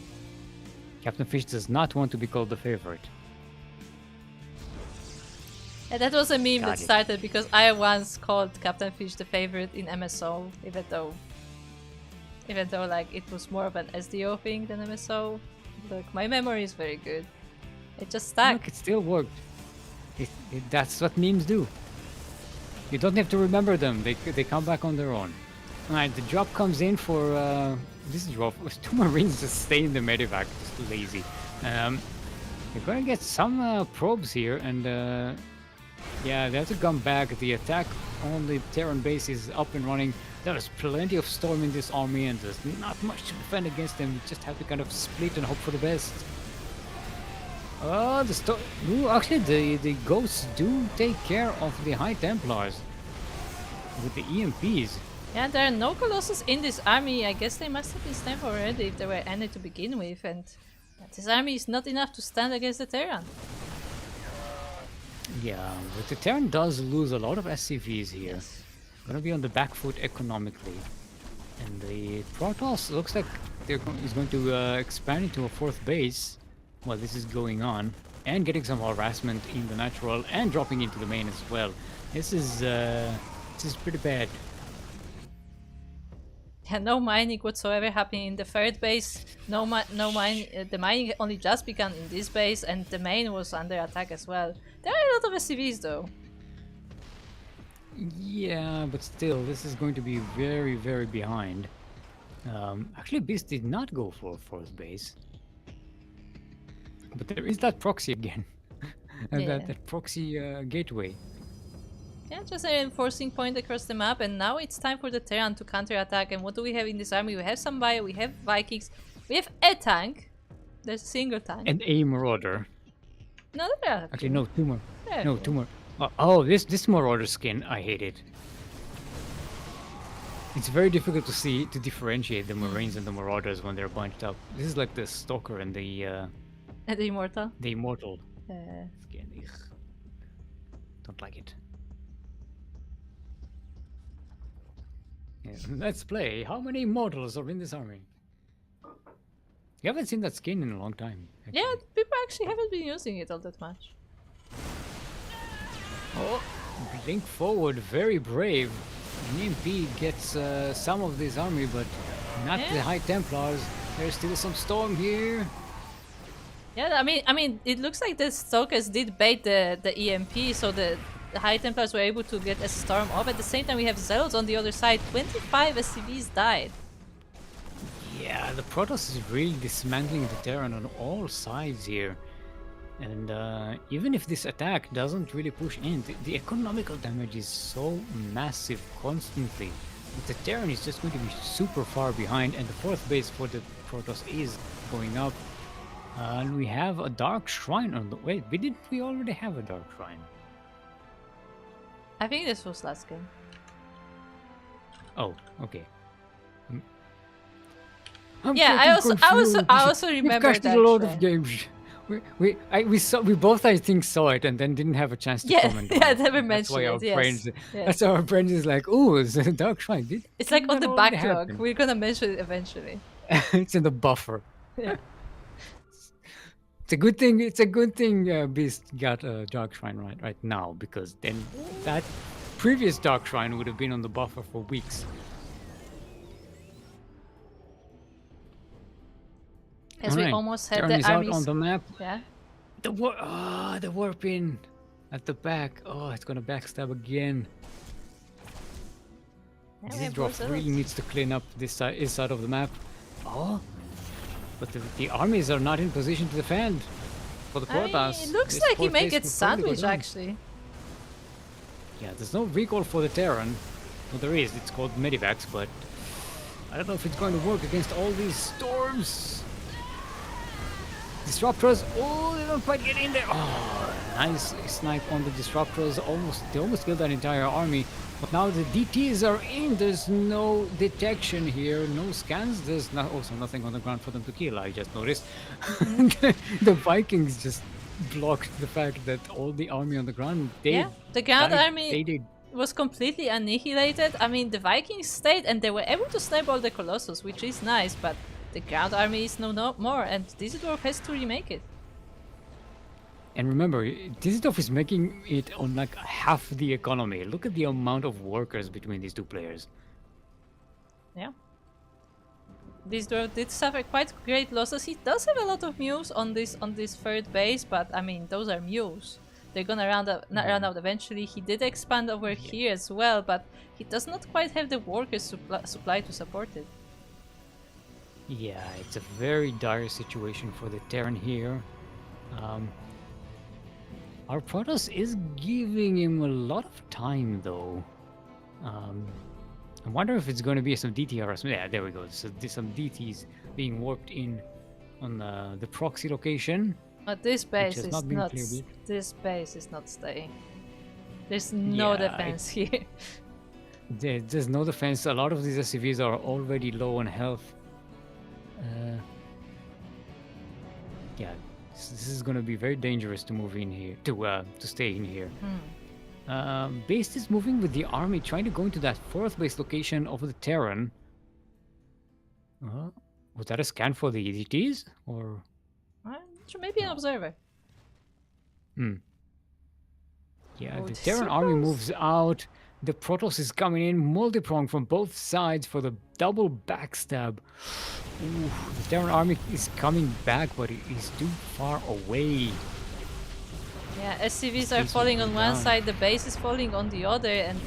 Captain Fish does not want to be called the favorite. Yeah, that was a meme Got that it. started because I once called Captain Fish the favorite in MSO, even though like it was more of an SDO thing than MSO. Look, my memory is very good. It just stuck. Look, it still worked. That's what memes do. You don't have to remember them. They come back on their own. Alright, the drop comes in for... this is rough. 2 Marines just stay in the medevac. Just lazy. They're going to get some probes here. And yeah, they have to come back. The attack on the Terran base is up and running. There's plenty of storm in this army. And there's not much to defend against them. You just have to kind of split and hope for the best. Oh, the storm... Ooh, actually, the ghosts do take care of the High Templars. With the EMPs. Yeah, there are no Colossus in this army. I guess they must have been sniped already if there were any to begin with. And this army is not enough to stand against the Terran. Yeah, but the Terran does lose a lot of SCVs here. Yes. Gonna be on the back foot economically. And the Protoss looks like is going to expand into a 4th base while this is going on. And getting some harassment in the natural and dropping into the main as well. This is pretty bad. Yeah, no mining whatsoever happening in the 3rd base. No mine. The mining only just began in this base, and the main was under attack as well. There are a lot of SCVs though. Yeah, but still, this is going to be very, very behind. Actually, Beast did not go for 4th base. But there is that proxy again. And Yeah. that proxy gateway. Yeah, just a reinforcing point across the map, and now it's time for the Terran to counterattack. And what do we have in this army? We have some Bio, we have Vikings, we have a tank. There's a single tank. And a Marauder. No, there are Actually, no, 2 more. There No, we 2 go. more. Oh, this Marauder skin, I hate it. It's very difficult to differentiate the Marines and the Marauders when they're bunched up. This is like the Stalker and the And the Immortal. Immortal Uh, skin. Ugh. Don't like it. Yeah, let's play. How many Immortals are in this army? You haven't seen that skin in a long time. Actually. yeah, people actually haven't been using it all that much. Oh, blink forward, very brave. EMP gets some of this army, but not Yeah. the High Templars. There's still some storm here. Yeah, I mean, it looks like the Stalkers did bait the EMP, so the High Templars were able to get a storm off. At the same time, we have Zealots on the other side. 25 SCVs died. Yeah, the Protoss is really dismantling the Terran on all sides here. And even if this attack doesn't really push in, the economical damage is so massive constantly. That the Terran is just going to be super far behind, and the 4th base for the Protoss is going up. And we have a Dark Shrine on the... Wait, we already have a Dark Shrine? I think this was last game. Oh, okay. Yeah, I also remember We've that a lot shrine. of games. We both I think saw it and then didn't have a chance to Yeah, comment on yeah, it. never That's mentioned why our it, yes. brains. Yes. That's how our brains is like, oh, it's a Dark Shrine. It's like on Didn't the that already backlog. happen? We're gonna mention it eventually. It's in the buffer. Yeah. It's a good thing. It's a good thing. Beast got a Dark Shrine right now, because then that previous Dark Shrine would have been on the buffer for weeks. As we Alright, almost had Terran the is out armies. on the map. Yeah. The warp in at the back. Oh, it's gonna backstab again. Yeah, we This have drop more really Zealots. needs to clean up this side of the map. Oh, but the armies are not in position to defend for the I mean, Protoss. it looks This like he fourth may base get will probably go sandwiched down. actually. Yeah, there's no recall for the Terran. Well, there is. It's called Medivacs, but I don't know if it's going to work against all these storms. Disruptors. Oh, they don't quite get in there. Oh, nice snipe on the Disruptors. They almost killed that entire army. But now the DTs are in. There's no detection here. No scans. There's also nothing on the ground for them to kill. I just noticed. The Vikings just blocked the fact that all the army on the ground. Yeah, the ground They army did. was completely annihilated. I mean, the Vikings stayed and they were able to snipe all the Colossus, which is nice, but the ground army is no more, and Düsseldorf has to remake it. And remember, Düsseldorf is making it on like half the economy. Look at the amount of workers between these two players. Yeah. this dwarf did suffer quite great losses. He does have a lot of mules on this third base, but I mean those are mules. They're gonna run out eventually. He did expand over here as well, but he does not quite have the workers supply to support it. Yeah, it's a very dire situation for the Terran here. Our Protoss is giving him a lot of time, though. I wonder if it's going to be some DTRs. Yeah, there we go. So there's some DTs being warped in on the proxy location. But this base is not. Cleared. This base is not staying. There's no defense here. There's no defense. A lot of these SCVs are already low on health. Yeah, this is going to be very dangerous to move in here, to stay in here. Base is moving with the army, trying to go into that fourth base location of the Terran. Was that a scan for the EDTs, or? Maybe an observer. Yeah, the Terran army moves out. The Protoss is coming in, multi-pronged from both sides for the double backstab. Ooh, the Terran army is coming back, but it is too far away. Yeah, SCVs are falling on one side, the base is falling on the other, and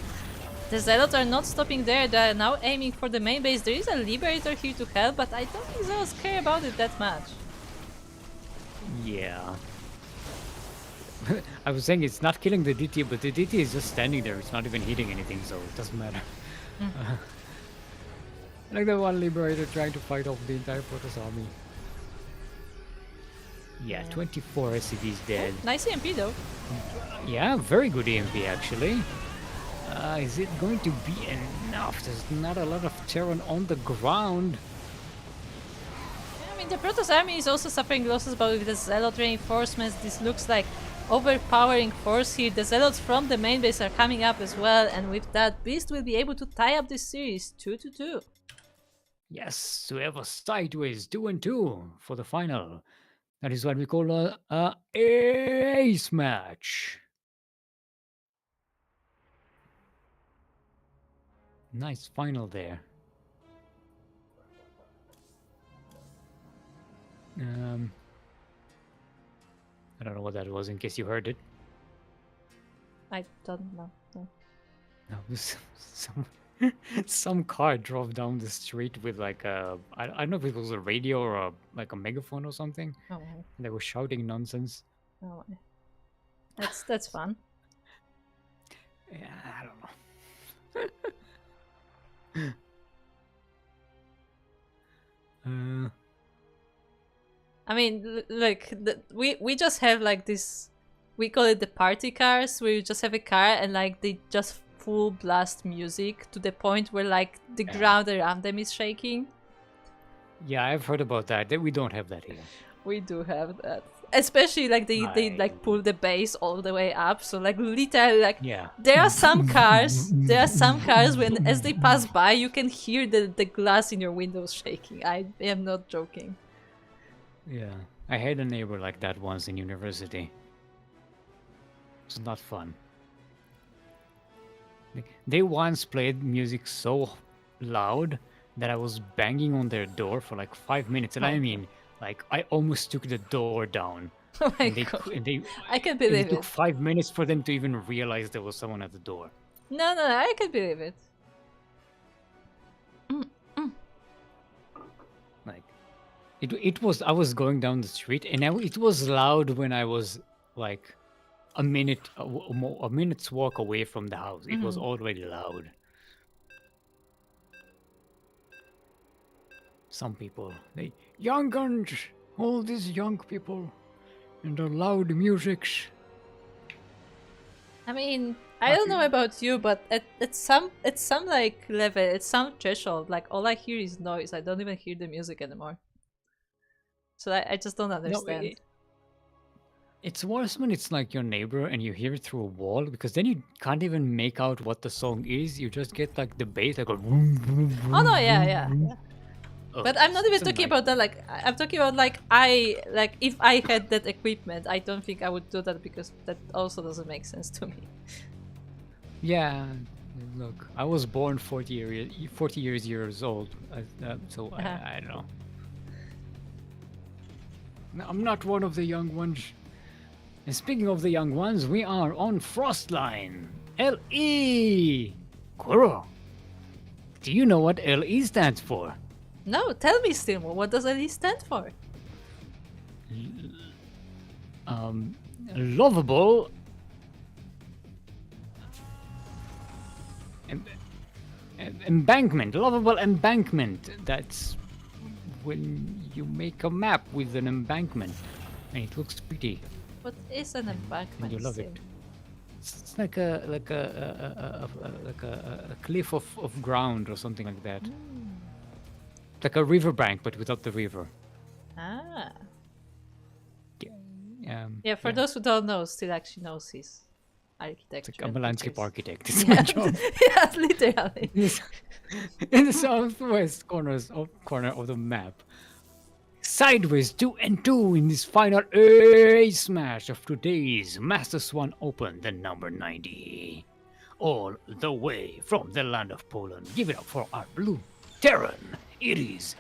the Zealots are not stopping there. They are now aiming for the main base. There is a Liberator here to help, but I don't think Zealots care about it that much. Yeah. I was saying it's not killing the DT, but the DT is just standing there. It's not even hitting anything, so it doesn't matter. Like the one Liberator trying to fight off the entire Protoss army. Yeah, 24 SCVs dead. Nice EMP though. Yeah, very good EMP actually. Is it going to be enough? There's not a lot of Terran on the ground. I mean, the Protoss army is also suffering losses, but with the Zealot reinforcements, this looks like overpowering force here. The Zealots from the main base are coming up as well, and with that, Beast will be able to tie up this series 2-2. Yes, to have a sideways 2-2 for the final. That is what we call a ace match. Nice final there. I don't know what that was, in case you heard it. I don't know. No. No, it was some car drove down the street with like a I don't know if it was a radio or like a megaphone or something. Oh, and they were shouting nonsense. Oh, that's fun. Yeah, I don't know. I mean, like we just have like this. We call it the party cars, where you just have a car and like they just full blast music to the point where like the ground around them is shaking. Yeah, I've heard about that. We don't have that here. We do have that. Especially like they like pull the bass all the way up, so like literally like there are some cars when as they pass by you can hear the glass in your windows shaking. I am not joking. Yeah, I had a neighbor like that once in university. It's not fun. They once played music so loud that I was banging on their door for like 5 minutes, and I mean, like I almost took the door down. Oh my god! I can believe it. It took 5 minutes for them to even realize there was someone at the door. No, I can believe it. Like, it was. I was going down the street, and it was loud when I was like a minute's walk away from the house. It was already loud. Some people, young guns, all these young people, and the loud musics. I mean, I don't know about you, but at some like level, at some threshold, like all I hear is noise. I don't even hear the music anymore. So I just don't understand. No, it's worse when it's like your neighbor and you hear it through a wall, because then you can't even make out what the song is. You just get like the bass that goes. Oh no, yeah. But I'm not even talking about that. Like I'm talking about like if I had that equipment, I don't think I would do that, because that also doesn't make sense to me. Yeah, Look, I was born 40 years old, so I don't know. No, I'm not one of the young ones. And speaking of the young ones, we are on Frostline. LE! Kuro, do you know what LE stands for? No, tell me, Stillmore, what does LE stand for? Lovable. Embankment. Lovable embankment. That's when you make a map with an embankment. And it looks pretty. What is an embankment? And you love it. It's like a cliff of ground or something like that. Like a riverbank, but without the river. Ah. Yeah, For those who don't know, Still actually knows his architecture. It's like I'm a landscape features. architect. It's my job. Yeah, literally. In the southwest corner of the map. Sideways 2 and 2 in this final A smash of today's Master Swan Open, the number 90. All the way from the land of Poland. Give it up for our blue Terran. It is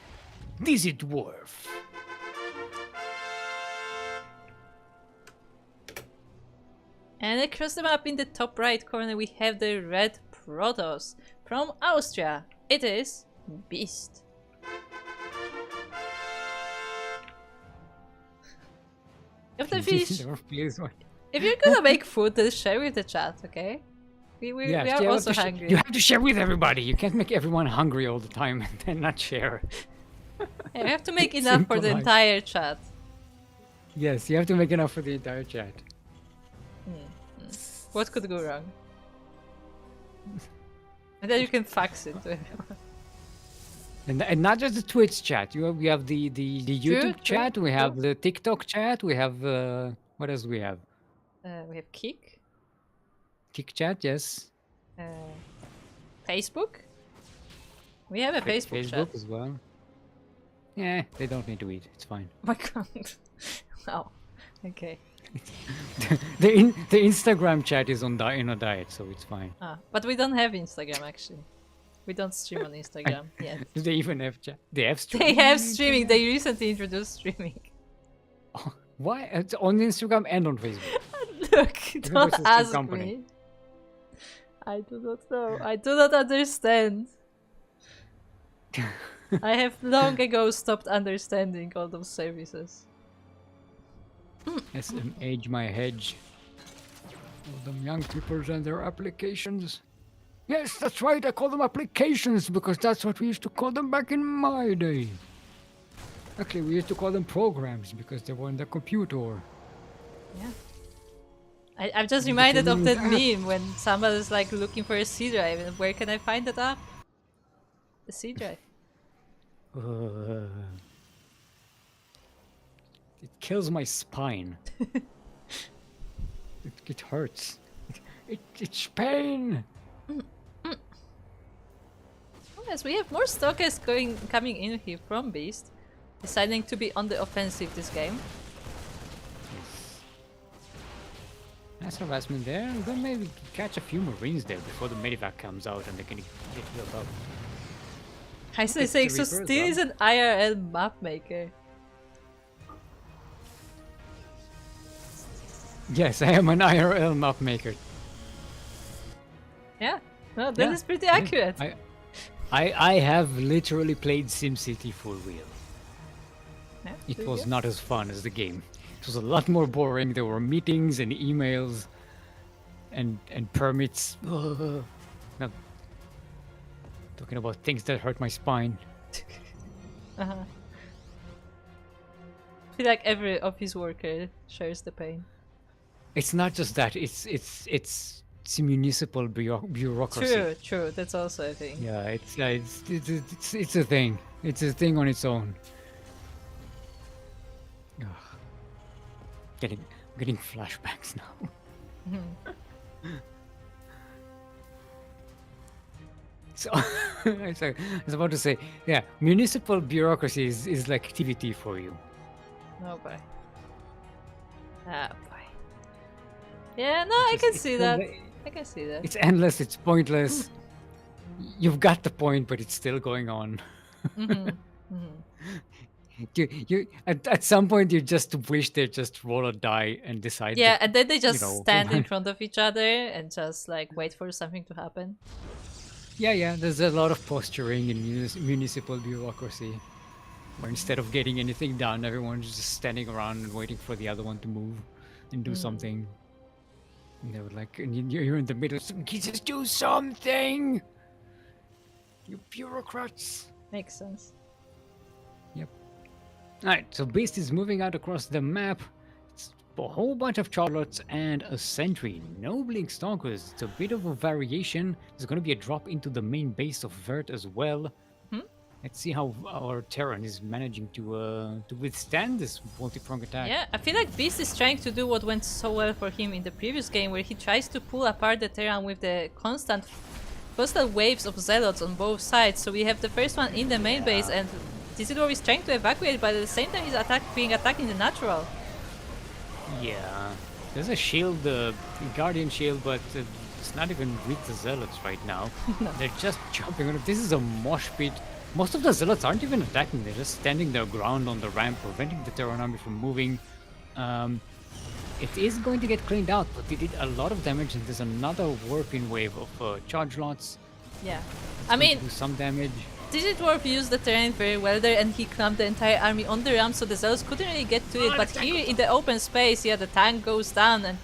Dizzy Dwarf. And across the map in the top right corner we have the red Protoss. From Austria, it is Beast. If the fish, if you're gonna make food, then share with the chat, okay? We are also hungry. You have to share with everybody. You can't make everyone hungry all the time and then not share. Yeah, we have to make enough for the entire chat. Yes, you have to make enough for the entire chat. What could go wrong? And then you can fax it to everyone. And not just the Twitch chat. We have the YouTube chat. We have the TikTok chat. We have what else do we have? We have Kik. Kik chat, yes. Facebook. We have a Facebook chat as well. Yeah, they don't need to eat. It's fine. Oh my god. Wow. Okay. the Instagram chat is in a diet, so it's fine. But we don't have Instagram actually. We don't stream on Instagram yet. Do they even have chat? They have streaming. They have streaming. They recently introduced streaming. Oh, why? It's on Instagram and on Facebook. Look, don't ask me. I do not know. I do not understand. I have long ago stopped understanding all those services. SMH my hedge. All them young people and their applications. Yes, that's right, I call them applications because that's what we used to call them back in my day. Actually, we used to call them programs because they were on the computer. Yeah. I'm just reminded of that meme when somebody's like looking for a C drive and where can I find that app? The C drive. It kills my spine. It hurts. It's pain. Yes, we have more stalkers coming in here from Beast, deciding to be on the offensive this game. Yes. Nice harassment there. Then maybe catch a few Marines there before the medevac comes out and they can get healed up. I say, so Steel is an IRL map maker. Yes, I am an IRL map maker. Yeah, no, that is pretty accurate. I have literally played SimCity for real. Yeah, it was not as fun as the game. It was a lot more boring. There were meetings and emails and permits. Now, talking about things that hurt my spine. I feel like every office worker shares the pain. It's not just that. It's municipal bureaucracy. True. That's also a thing. Yeah, it's a thing. It's a thing on its own. Ugh. Getting flashbacks now. So I was about to say, yeah, municipal bureaucracy is like activity for you. Oh boy. Ah boy. Yeah, no, I can see that. I can see that. It's endless, it's pointless. You've got the point, but it's still going on. At some point you just wish they just roll a die and decide Yeah, that, and then they you just know. stand in front of each other and just like wait for something to happen. Yeah, there's a lot of posturing in municipal bureaucracy, where instead of getting anything done, everyone's just standing around and waiting for the other one to move and do something. And they would like, and you're in the middle, just do something! You bureaucrats! Makes sense. Yep. Alright, so Beast is moving out across the map. It's a whole bunch of Charlottes and a sentry. No Blink Stalkers. It's a bit of a variation. There's going to be a drop into the main base of Vert as well. Let's see how our Terran is managing to withstand this multi-prong attack. Yeah, I feel like Beast is trying to do what went so well for him in the previous game, where he tries to pull apart the Terran with the constant waves of Zealots on both sides. So we have the first one in the main base, and Disidor is trying to evacuate, but at the same time he's being attacked in the natural. Yeah, there's a shield, Guardian shield, but it's not even with the Zealots right now. No. They're just jumping on it. This is a mosh pit. Most of the Zealots aren't even attacking, they're just standing their ground on the ramp, preventing the Terran army from moving. It is going to get cleaned out, but they did a lot of damage, and there's another warping wave of charge lots. Yeah, It's I going mean, to do some damage. Digidwarf used the terrain very well there, and he clamped the entire army on the ramp, so the Zealots couldn't really get to it. But here in the open space, yeah, the tank goes down, and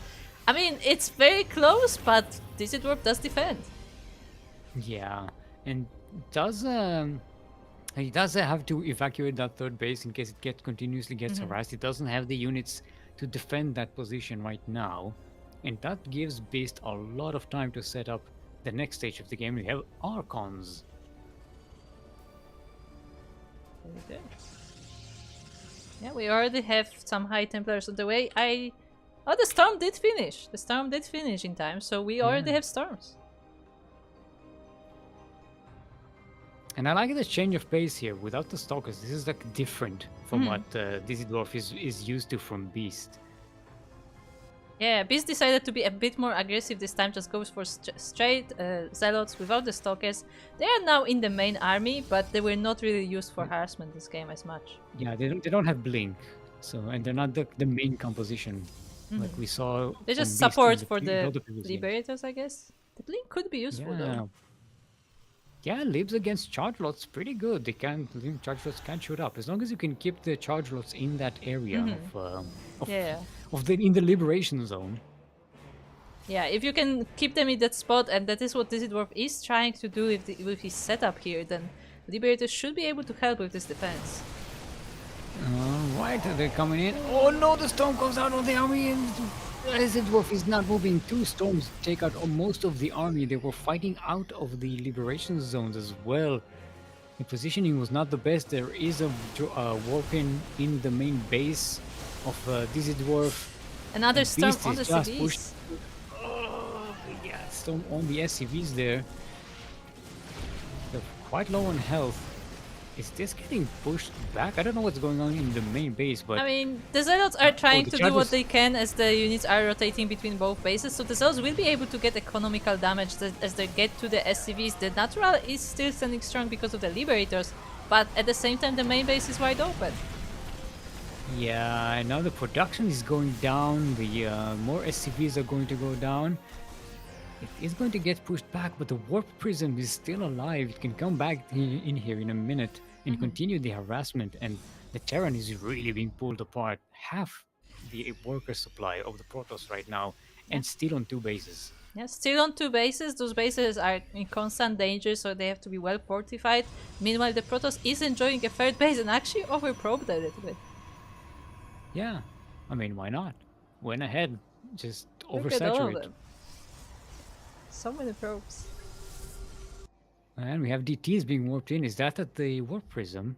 I mean, it's very close, but Digidwarf does defend. Yeah, and he does have to evacuate that third base in case it continuously gets harassed. He doesn't have the units to defend that position right now, and that gives Beast a lot of time to set up the next stage of the game. We have Archons. Yeah, we already have some High Templars on the way. Oh, the storm did finish. The storm did finish in time, so we already have storms. And I like the change of pace here. Without the Stalkers, this is like different from what Disidorf is used to from Beast. Yeah, Beast decided to be a bit more aggressive this time, just goes for straight Zealots without the Stalkers. They are now in the main army, but they were not really used for harassment this game as much. Yeah, they don't have Blink, so, and they're not the main composition like we saw. They just from Beast support in for the previous games. Liberators, I guess. The Blink could be useful though. Yeah, Libs against charge lots pretty good. Charge lots can shoot up as long as you can keep the charge lots in that area in the liberation zone. Yeah, if you can keep them in that spot, and that is what Disidorf is trying to do with his setup here, then Liberators should be able to help with this defense. Alright, they're coming in. Oh no, the storm goes out on the army, and Disidorf is not moving. Two storms take out most of the army. They were fighting out of the liberation zones as well. The positioning was not the best. There is a warping in the main base of Disidorf. Another storm on the just CVs. Yeah, storm on the SCVs there. They're quite low on health. Is this getting pushed back? I don't know what's going on in the main base, but... I mean, the Zealots are trying to do what they can as the units are rotating between both bases, so the Zealots will be able to get economical damage as they get to the SCVs. The Natural is still standing strong because of the Liberators, but at the same time the main base is wide open. Yeah, and now the production is going down, the more SCVs are going to go down. It is going to get pushed back, but the Warp Prism is still alive. It can come back in here in a minute and continue the harassment, and the Terran is really being pulled apart. Half the worker supply of the Protoss right now, and still on two bases. Yeah, still on two bases. Those bases are in constant danger, so they have to be well fortified. Meanwhile, the Protoss is enjoying a third base and actually overprobed a little bit. Yeah, I mean, why not? Went ahead, just Look at all of oversaturate. them. So many probes. And we have DTs being warped in. Is that at the Warp Prism?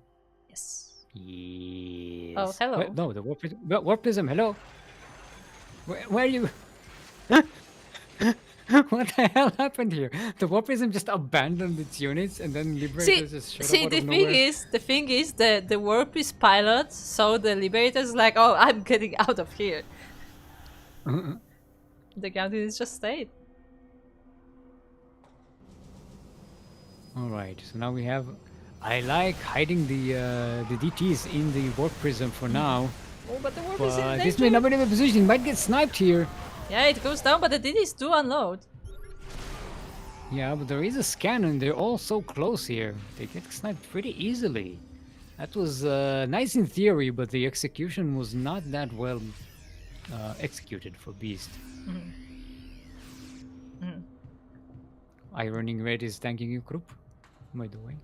Yes. Yes. Oh, hello. Wait, no, the Warp Prism. Warp Prism, hello. Where are you? What the hell happened here? The Warp Prism just abandoned its units, and then Liberators just showed up out of nowhere. The thing is, the Warp is pilot, so the Liberators like, oh, I'm getting out of here. The ground units just stayed. All right, so now we have. I like hiding the DTs in the warp prism for now, Oh, but the warp is in but this may danger. not be the position. He might get sniped here. Yeah, it goes down, but the DDs do unload. Yeah, but there is a scan and they're all so close here. They get sniped pretty easily. That was nice in theory, but the execution was not that well executed for Beast. Ironing Red is thanking you, Krupp, by the way.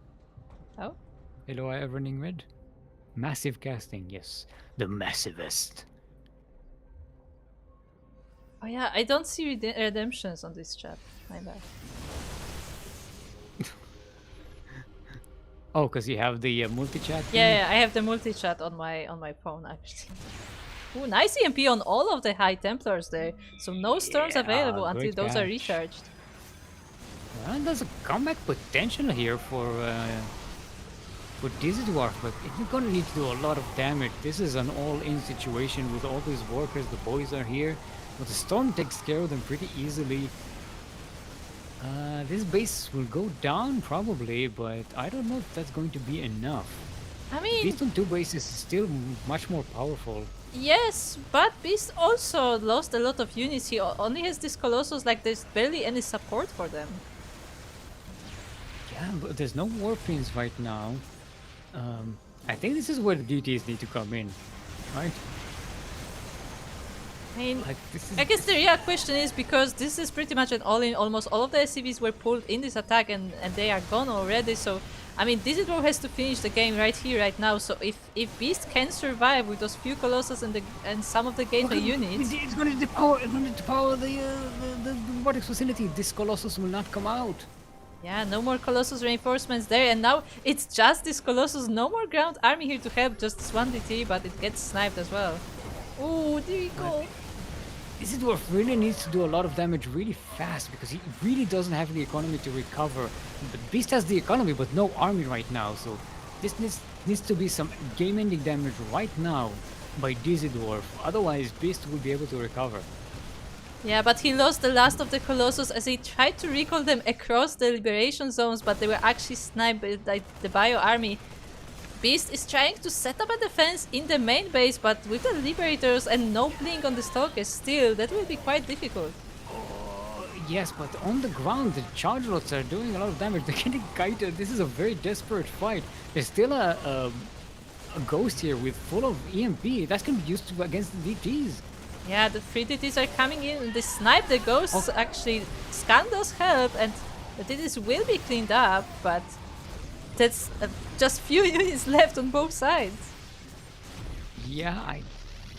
Oh? Hello, Ironing Red. Massive casting, yes. The massivest. Oh yeah, I don't see redemptions on this chat. My bad. Oh, because you have the multi-chat? Yeah, I have the multi-chat on my phone actually. Ooh, nice EMP on all of the High Templars there. So no storms available until great those are catch. recharged. Well, there's a comeback potential here for Dizzy Dwarf, but he's gonna need to do a lot of damage. This is an all-in situation with all these workers. The boys are here, but the storm takes care of them pretty easily. This base will go down probably, but I don't know if that's going to be enough. I mean, Beast on 2 bases is still much more powerful. yes, but Beast also lost a lot of units. He only has this Colossus, like there's barely any support for them. Yeah, but there's no warpins right now. I think this is where the DTs need to come in, right? I mean, Like this is. I guess the real question is because this is pretty much an all-in. Almost all of the SCVs were pulled in this attack, and they are gone already. So, I mean, Dizidor has to finish the game right here, right now. So, if Beast can survive with those few Colossus and some of the gateway units, It's going to depower. It's going to depower the robotics facility. This Colossus will not come out. yeah, no more Colossus reinforcements there. And now it's just this Colossus. No more ground army here to help. Just Swan DT, but it gets sniped as well. Oh, there you go. Isidorf really needs to do a lot of damage really fast because he really doesn't have the economy to recover. But Beast has the economy but no army right now, so this needs to be some game-ending damage right now by Dizidorf. Otherwise, Beast will be able to recover. Yeah, but he lost the last of the Colossus as he tried to recall them across the liberation zones, but they were actually sniped by the Bio army. Beast is trying to set up a defense in the main base, but with the Liberators and no blink on the Stalkers still, that will be quite difficult. Yes, but on the ground, the charge lots are doing a lot of damage. They're getting kited. This is a very desperate fight. There's still a ghost here with full of EMP. That's going to be used against the DTs. Yeah, the 3 DTs are coming in. They snipe the ghosts. Actually, Scan does help, and the DTs will be cleaned up, but that's just few units left on both sides. Yeah, I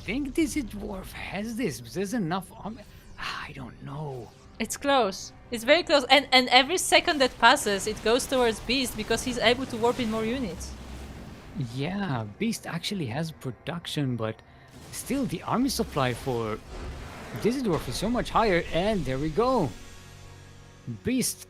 think this dwarf has this. There's enough armor. I don't know. It's close. It's very close, and every second that passes, it goes towards Beast because he's able to warp in more units. Yeah, Beast actually has production, but still the army supply for Dizidorf is so much higher, and there we go. Beast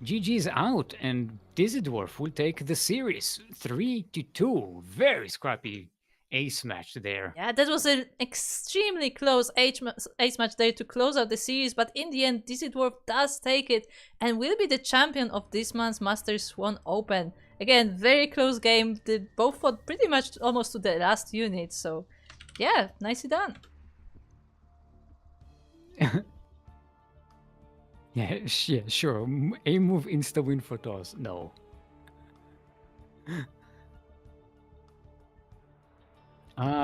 GG's out, and Dizidorf will take the series 3-2. Very scrappy ace match there. Yeah, that was an extremely close ace match there to close out the series, but in the end, Dizidorf does take it and will be the champion of this month's Masters Swan Open. Again, very close game. They both fought pretty much almost to the last unit, so yeah, nicely done. Yeah, sure. A move insta win for toss. No.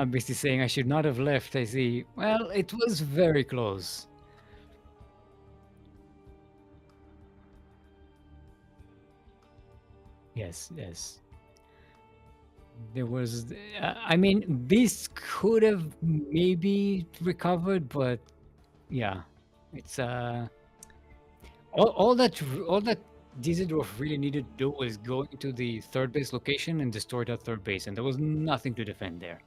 Beast is saying I should not have left. I see. Well, it was very close. Yes. There was. I mean, Beast could have maybe recovered, but yeah, it's all that Dizidorf really needed to do was go into the third base location and destroy that third base, and there was nothing to defend there.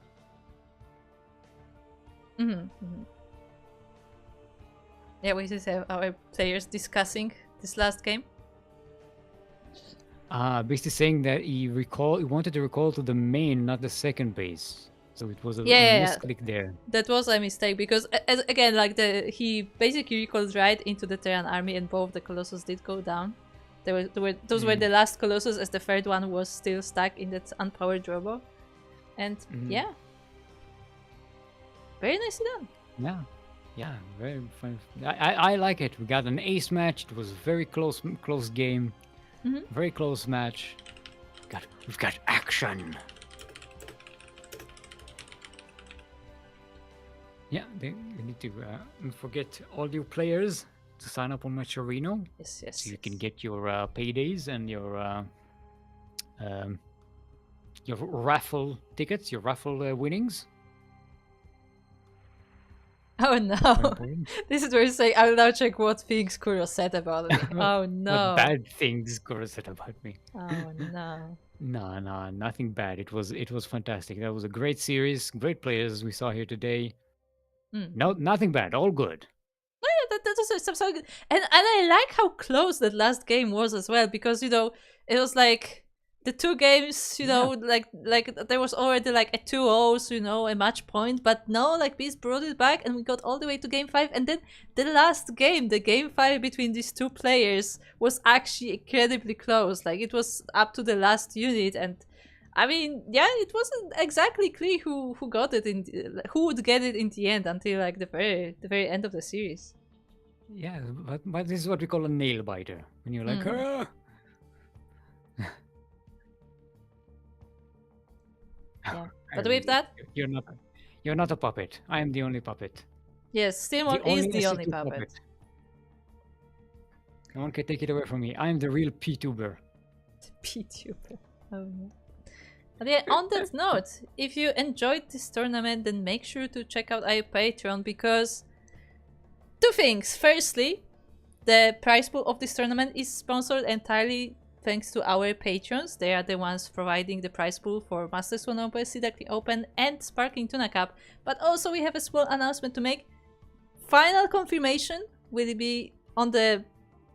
Yeah, we just have our players discussing this last game. Beast is saying that he wanted to recall to the main, not the second base. So it was a misclick there. That was a mistake because, again, like he basically recalled right into the Terran army, and both the Colossus did go down. Those were the last Colossus, as the third one was still stuck in that unpowered robo. And yeah, very nicely done. Yeah, very fun. I like it. We got an ace match. It was a very close game. Very close match. We've got action. Yeah, we need to forget all you players to sign up on Matcherino. Yes. So you can get your paydays and your raffle tickets, your raffle winnings. Oh no! This is where you say, "I'll now check what things Kuro said about me." Oh no! What bad things Kuro said about me? Oh no! No, nothing bad. It was fantastic. That was a great series, great players we saw here today. No, nothing bad. All good. Yeah, that was so good. And I like how close that last game was as well, because it was like the two games, like there was already like a 2-0, a match point, but no, like Beast brought it back and we got all the way to game 5, and then the last game, the game 5 between these two players, was actually incredibly close. Like it was up to the last unit, and I mean, yeah, it wasn't exactly clear who got it who would get it in the end until like the very end of the series. Yeah, but this is what we call a nail biter. When you're like, Yeah, but with that, you're not a puppet. I am the only puppet. Yes, Steamon is the only puppet. No one can take it away from me. I am the real P-tuber. P-tuber. Oh no. But yeah, on that note, if you enjoyed this tournament, then make sure to check out our Patreon, because two things. Firstly, the prize pool of this tournament is sponsored entirely thanks to our patrons. They are the ones providing the prize pool for Master Swan Open, Ducklings Open, and Sparkling Tuna Cup. But also we have a small announcement to make. Final confirmation will be on the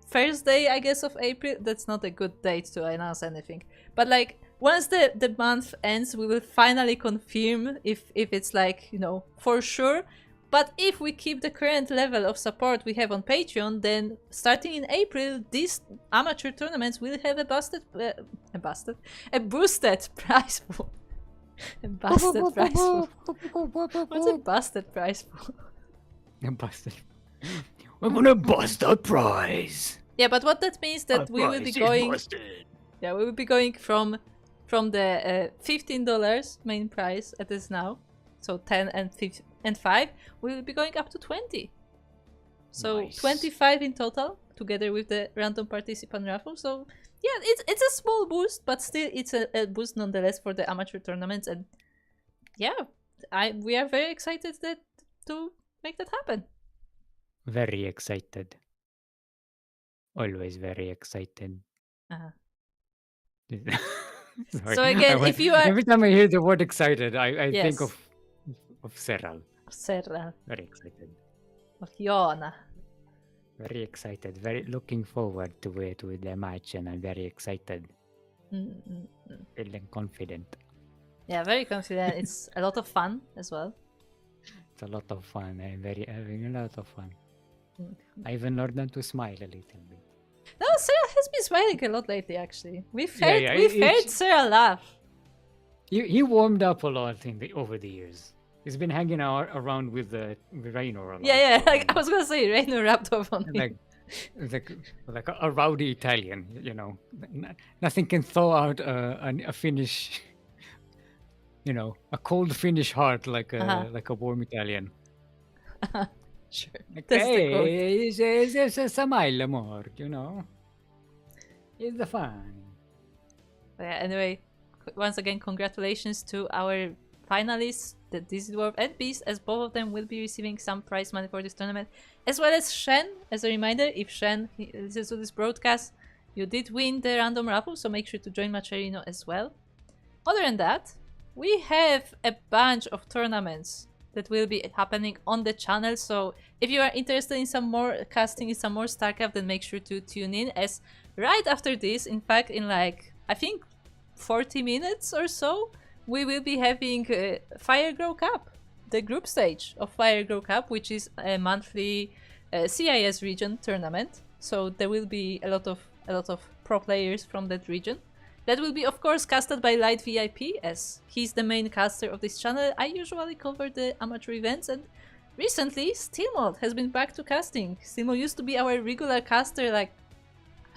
first day, I guess, of April. That's not a good date to announce anything. But like, once the month ends, we will finally confirm if it's like, for sure. But if we keep the current level of support we have on Patreon, then starting in April, these amateur tournaments will have a boosted prize pool. A busted prize pool. What's a busted prize pool? A busted. We're gonna bust that prize. Yeah, but what that means that we will be going. Yeah, we will be going from the $15 main price it is now, so 10 and 5, we will be going up to 20. So nice. 25 in total, together with the random participant raffle. So yeah, it's a small boost, but still it's a boost nonetheless for the amateur tournaments. And yeah, we are very excited to make that happen. Very excited. Always very excited. So again, if you are... Every time I hear the word excited, I yes. think of Serral. Serral. Very excited. Of Joona. Very excited. Very looking forward to the match, and I'm very excited. Feeling confident. Yeah, very confident. It's a lot of fun as well. It's a lot of fun. I'm having a lot of fun. I even learned to smile a little bit. No, Sarah has been smiling a lot lately, actually. We've heard Sarah laugh. He warmed up a lot over the years. He's been hanging out around with Raynor a lot. Yeah. Like, I was gonna say, Raynor wrapped up on him. Like a rowdy Italian, Nothing can thaw out a Finnish, a cold Finnish heart like a warm Italian. Sure. Like, hey, it's a smile, amor, It's the fun. But yeah, anyway, once again, congratulations to our finalists, the Dizzy Dwarf and Beast, as both of them will be receiving some prize money for this tournament, as well as Shen. As a reminder, if Shen listens to this broadcast, you did win the random raffle, so make sure to join Matcherino as well. Other than that, we have a bunch of tournaments that will be happening on the channel, so if you are interested in some more casting, in some more StarCraft, then make sure to tune in, as right after this, in fact, in like, I think 40 minutes or so, we will be having Firegrow Cup, the group stage of Firegrow Cup, which is a monthly CIS region tournament. So there will be a lot of pro players from that region. That will be, of course, casted by Light VIP, as he's the main caster of this channel. I usually cover the amateur events, and recently, Steelmold has been back to casting. Steelmold used to be our regular caster, like,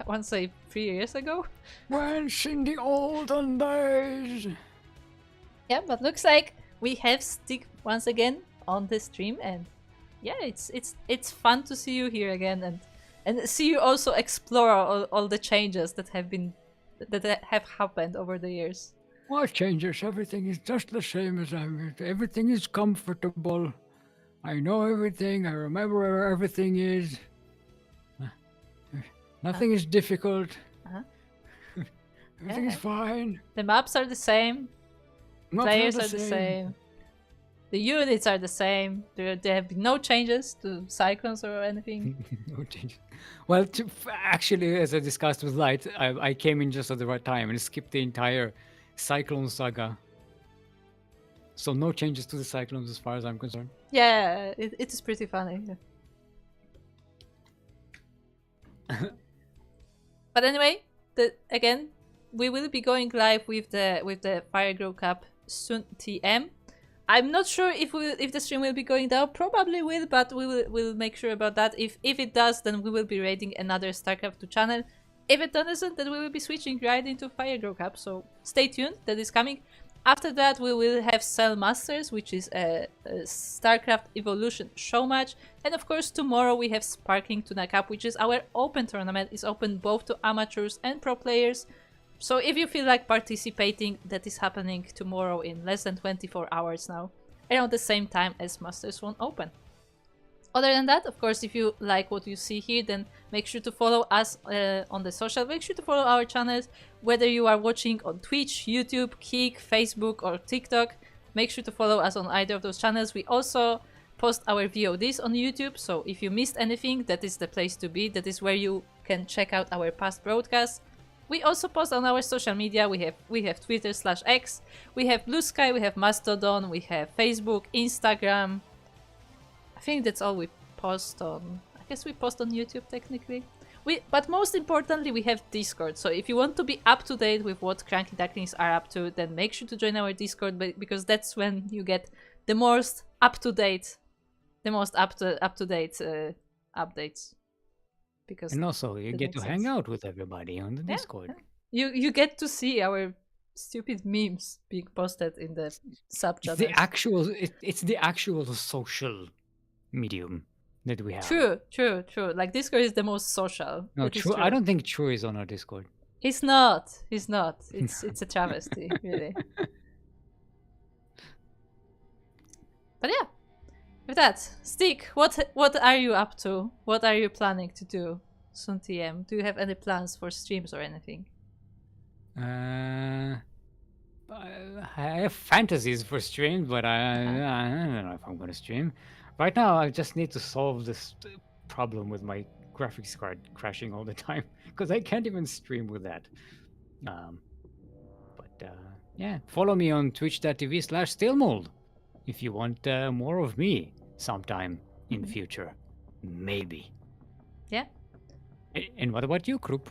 I want to say 3 years ago. Once in the olden days. Yeah, but looks like we have Stick once again on the stream, and yeah, it's fun to see you here again, and see you also explore all the changes that have happened over the years. What changes? Everything is just the same as everything is comfortable. I know everything. I remember where everything is. Nothing is difficult. Everything is fine. The maps are the same. Players are the same. The units are the same. There have been no changes to Cyclones or anything. No changes. Well, actually, as I discussed with Light, I came in just at the right time and skipped the entire Cyclone saga. So no changes to the Cyclones as far as I'm concerned. Yeah, it is pretty funny. Yeah. But anyway, again, we will be going live with the Firegrow Cup soon. TM. I'm not sure if the stream will be going down. Probably will, but we'll make sure about that. If it does, then we will be raiding another StarCraft 2 channel. If it doesn't, then we will be switching right into Firegrow Cup. So stay tuned. That is coming. After that, we will have Cell Masters, which is a StarCraft Evolution show match. And of course, tomorrow we have Sparking Tuna Cup, which is our open tournament. It's open both to amateurs and pro players. So if you feel like participating, that is happening tomorrow in less than 24 hours now, around the same time as Master Swan Open. Other than that, of course, if you like what you see here, then make sure to follow us on the social. Make sure to follow our channels, whether you are watching on Twitch, YouTube, Kick, Facebook or TikTok. Make sure to follow us on either of those channels. We also post our VODs on YouTube, so if you missed anything, that is the place to be. That is where you can check out our past broadcasts. We also post on our social media. We have Twitter/X, we have Blue Sky, we have Mastodon, we have Facebook, Instagram. I think that's all we post on. I guess we post on YouTube technically. But most importantly, we have Discord. So if you want to be up to date with what CranKy Ducklings are up to, then make sure to join our Discord, because that's when you get the most up to date updates. Because and also you get to hang out with everybody on the Discord. Yeah. You get to see our stupid memes being posted in the sub channels. It's the actual social medium that we have. True. Like Discord is the most social. No, True. I don't think True is on our Discord. He's not. It's a travesty, really. But yeah. With that, Stick, what are you up to? What are you planning to do soon, TM? Do you have any plans for streams or anything? I have fantasies for streams, but I don't know if I'm going to stream. Right now, I just need to solve this problem with my graphics card crashing all the time, because I can't even stream with that. Yeah, follow me on twitch.tv/Steelmold if you want more of me sometime in the future. Maybe. Yeah. And what about you, Krupp?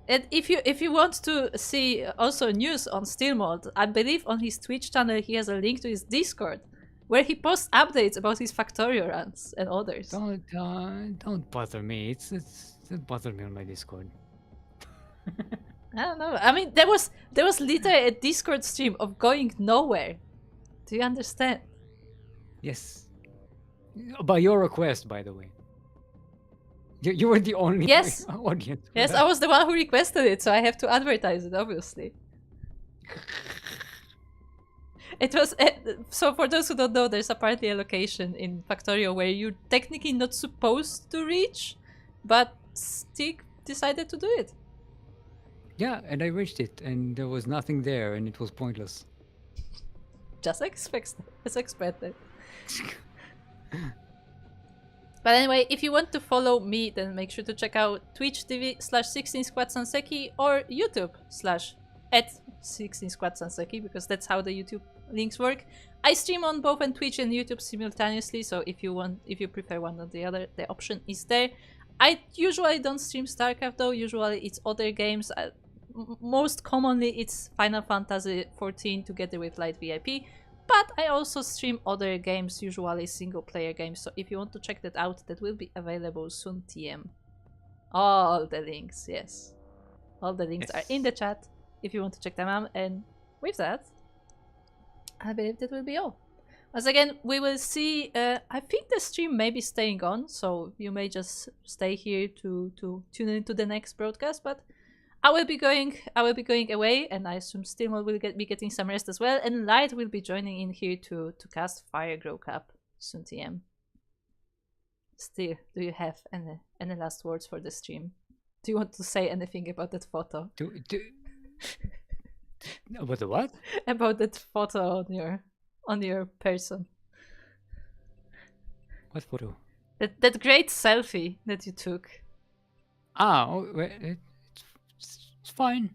And if you want to see also news on Steelmold, I believe on his Twitch channel he has a link to his Discord, where he posts updates about his Factorio runs and others. Don't bother me. Don't bother me on my Discord. I don't know. I mean, there was literally a Discord stream of going nowhere. Do you understand? Yes. By your request, by the way. You were the only audience. Yes, I was the one who requested it, so I have to advertise it, obviously. It was so for those who don't know, there's apparently a location in Factorio where you're technically not supposed to reach, but Stick decided to do it. Yeah, and I reached it, and there was nothing there, and it was pointless. Just as expected. But anyway, if you want to follow me, then make sure to check out Twitch TV/16squadsanseki or YouTube/@16squadsanseki, because that's how the YouTube links work. I stream on both on Twitch and YouTube simultaneously, so if you prefer one or the other, the option is there. I usually don't stream StarCraft though. Usually it's other games. Most commonly it's Final Fantasy 14 together with Light VIP. But I also stream other games, usually single player games. So if you want to check that out, that will be available soon. TM. All the links, yes. All the links are in the chat if you want to check them out. And with that, I believe that will be all. Once again, we will see. I think the stream may be staying on, so you may just stay here to tune into the next broadcast. But I will be going away, and I assume Steam will be getting some rest as well. And Light will be joining in here to cast Fire Grow Cup soon. TM. Still, do you have any last words for the stream? Do you want to say anything about that photo? About the what? About that photo on your person. What photo? That great selfie that you took. It's fine.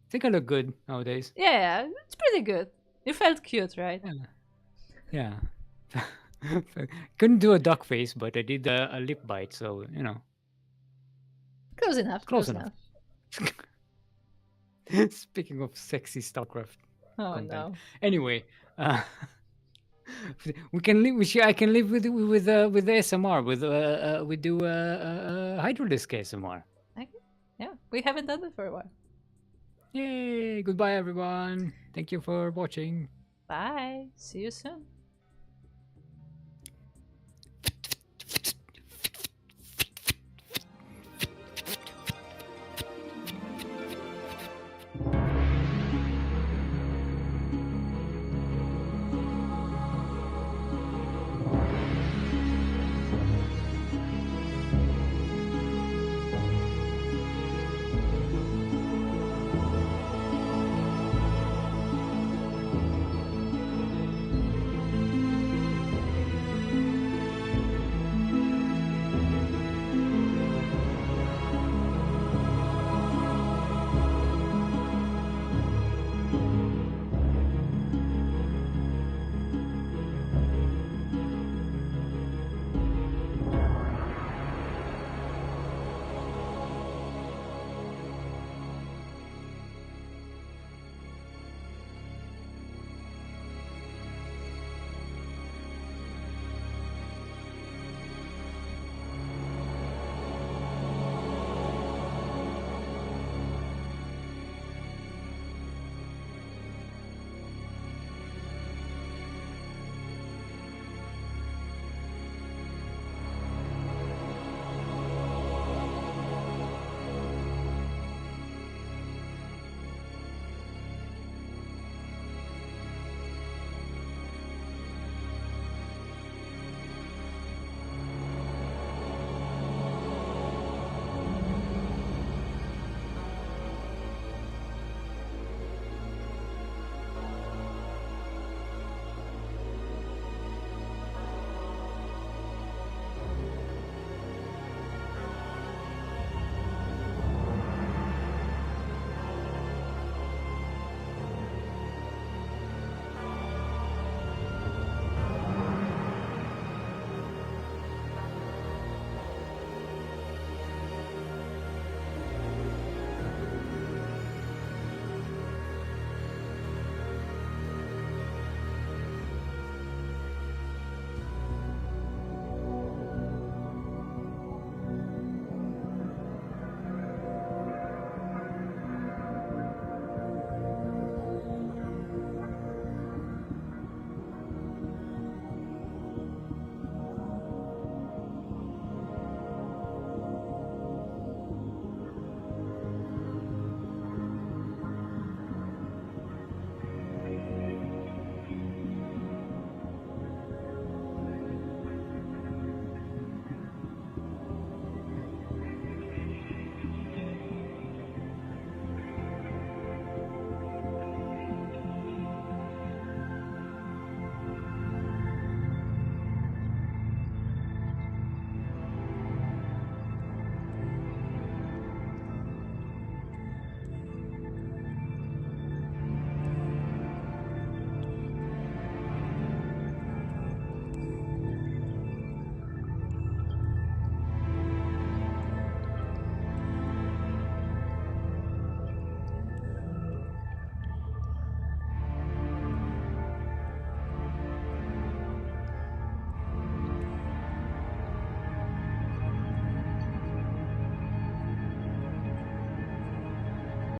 I think I look good nowadays. Yeah, it's pretty good. You felt cute, right? Yeah. Couldn't do a duck face, but I did a lip bite, so you know. Close enough. Close enough. Speaking of sexy StarCraft content. No. Anyway, we can live. I can live with the ASMR. We do Hydrodisc ASMR. Yeah, we haven't done it for a while. Yay! Goodbye, everyone. Thank you for watching. Bye. See you soon.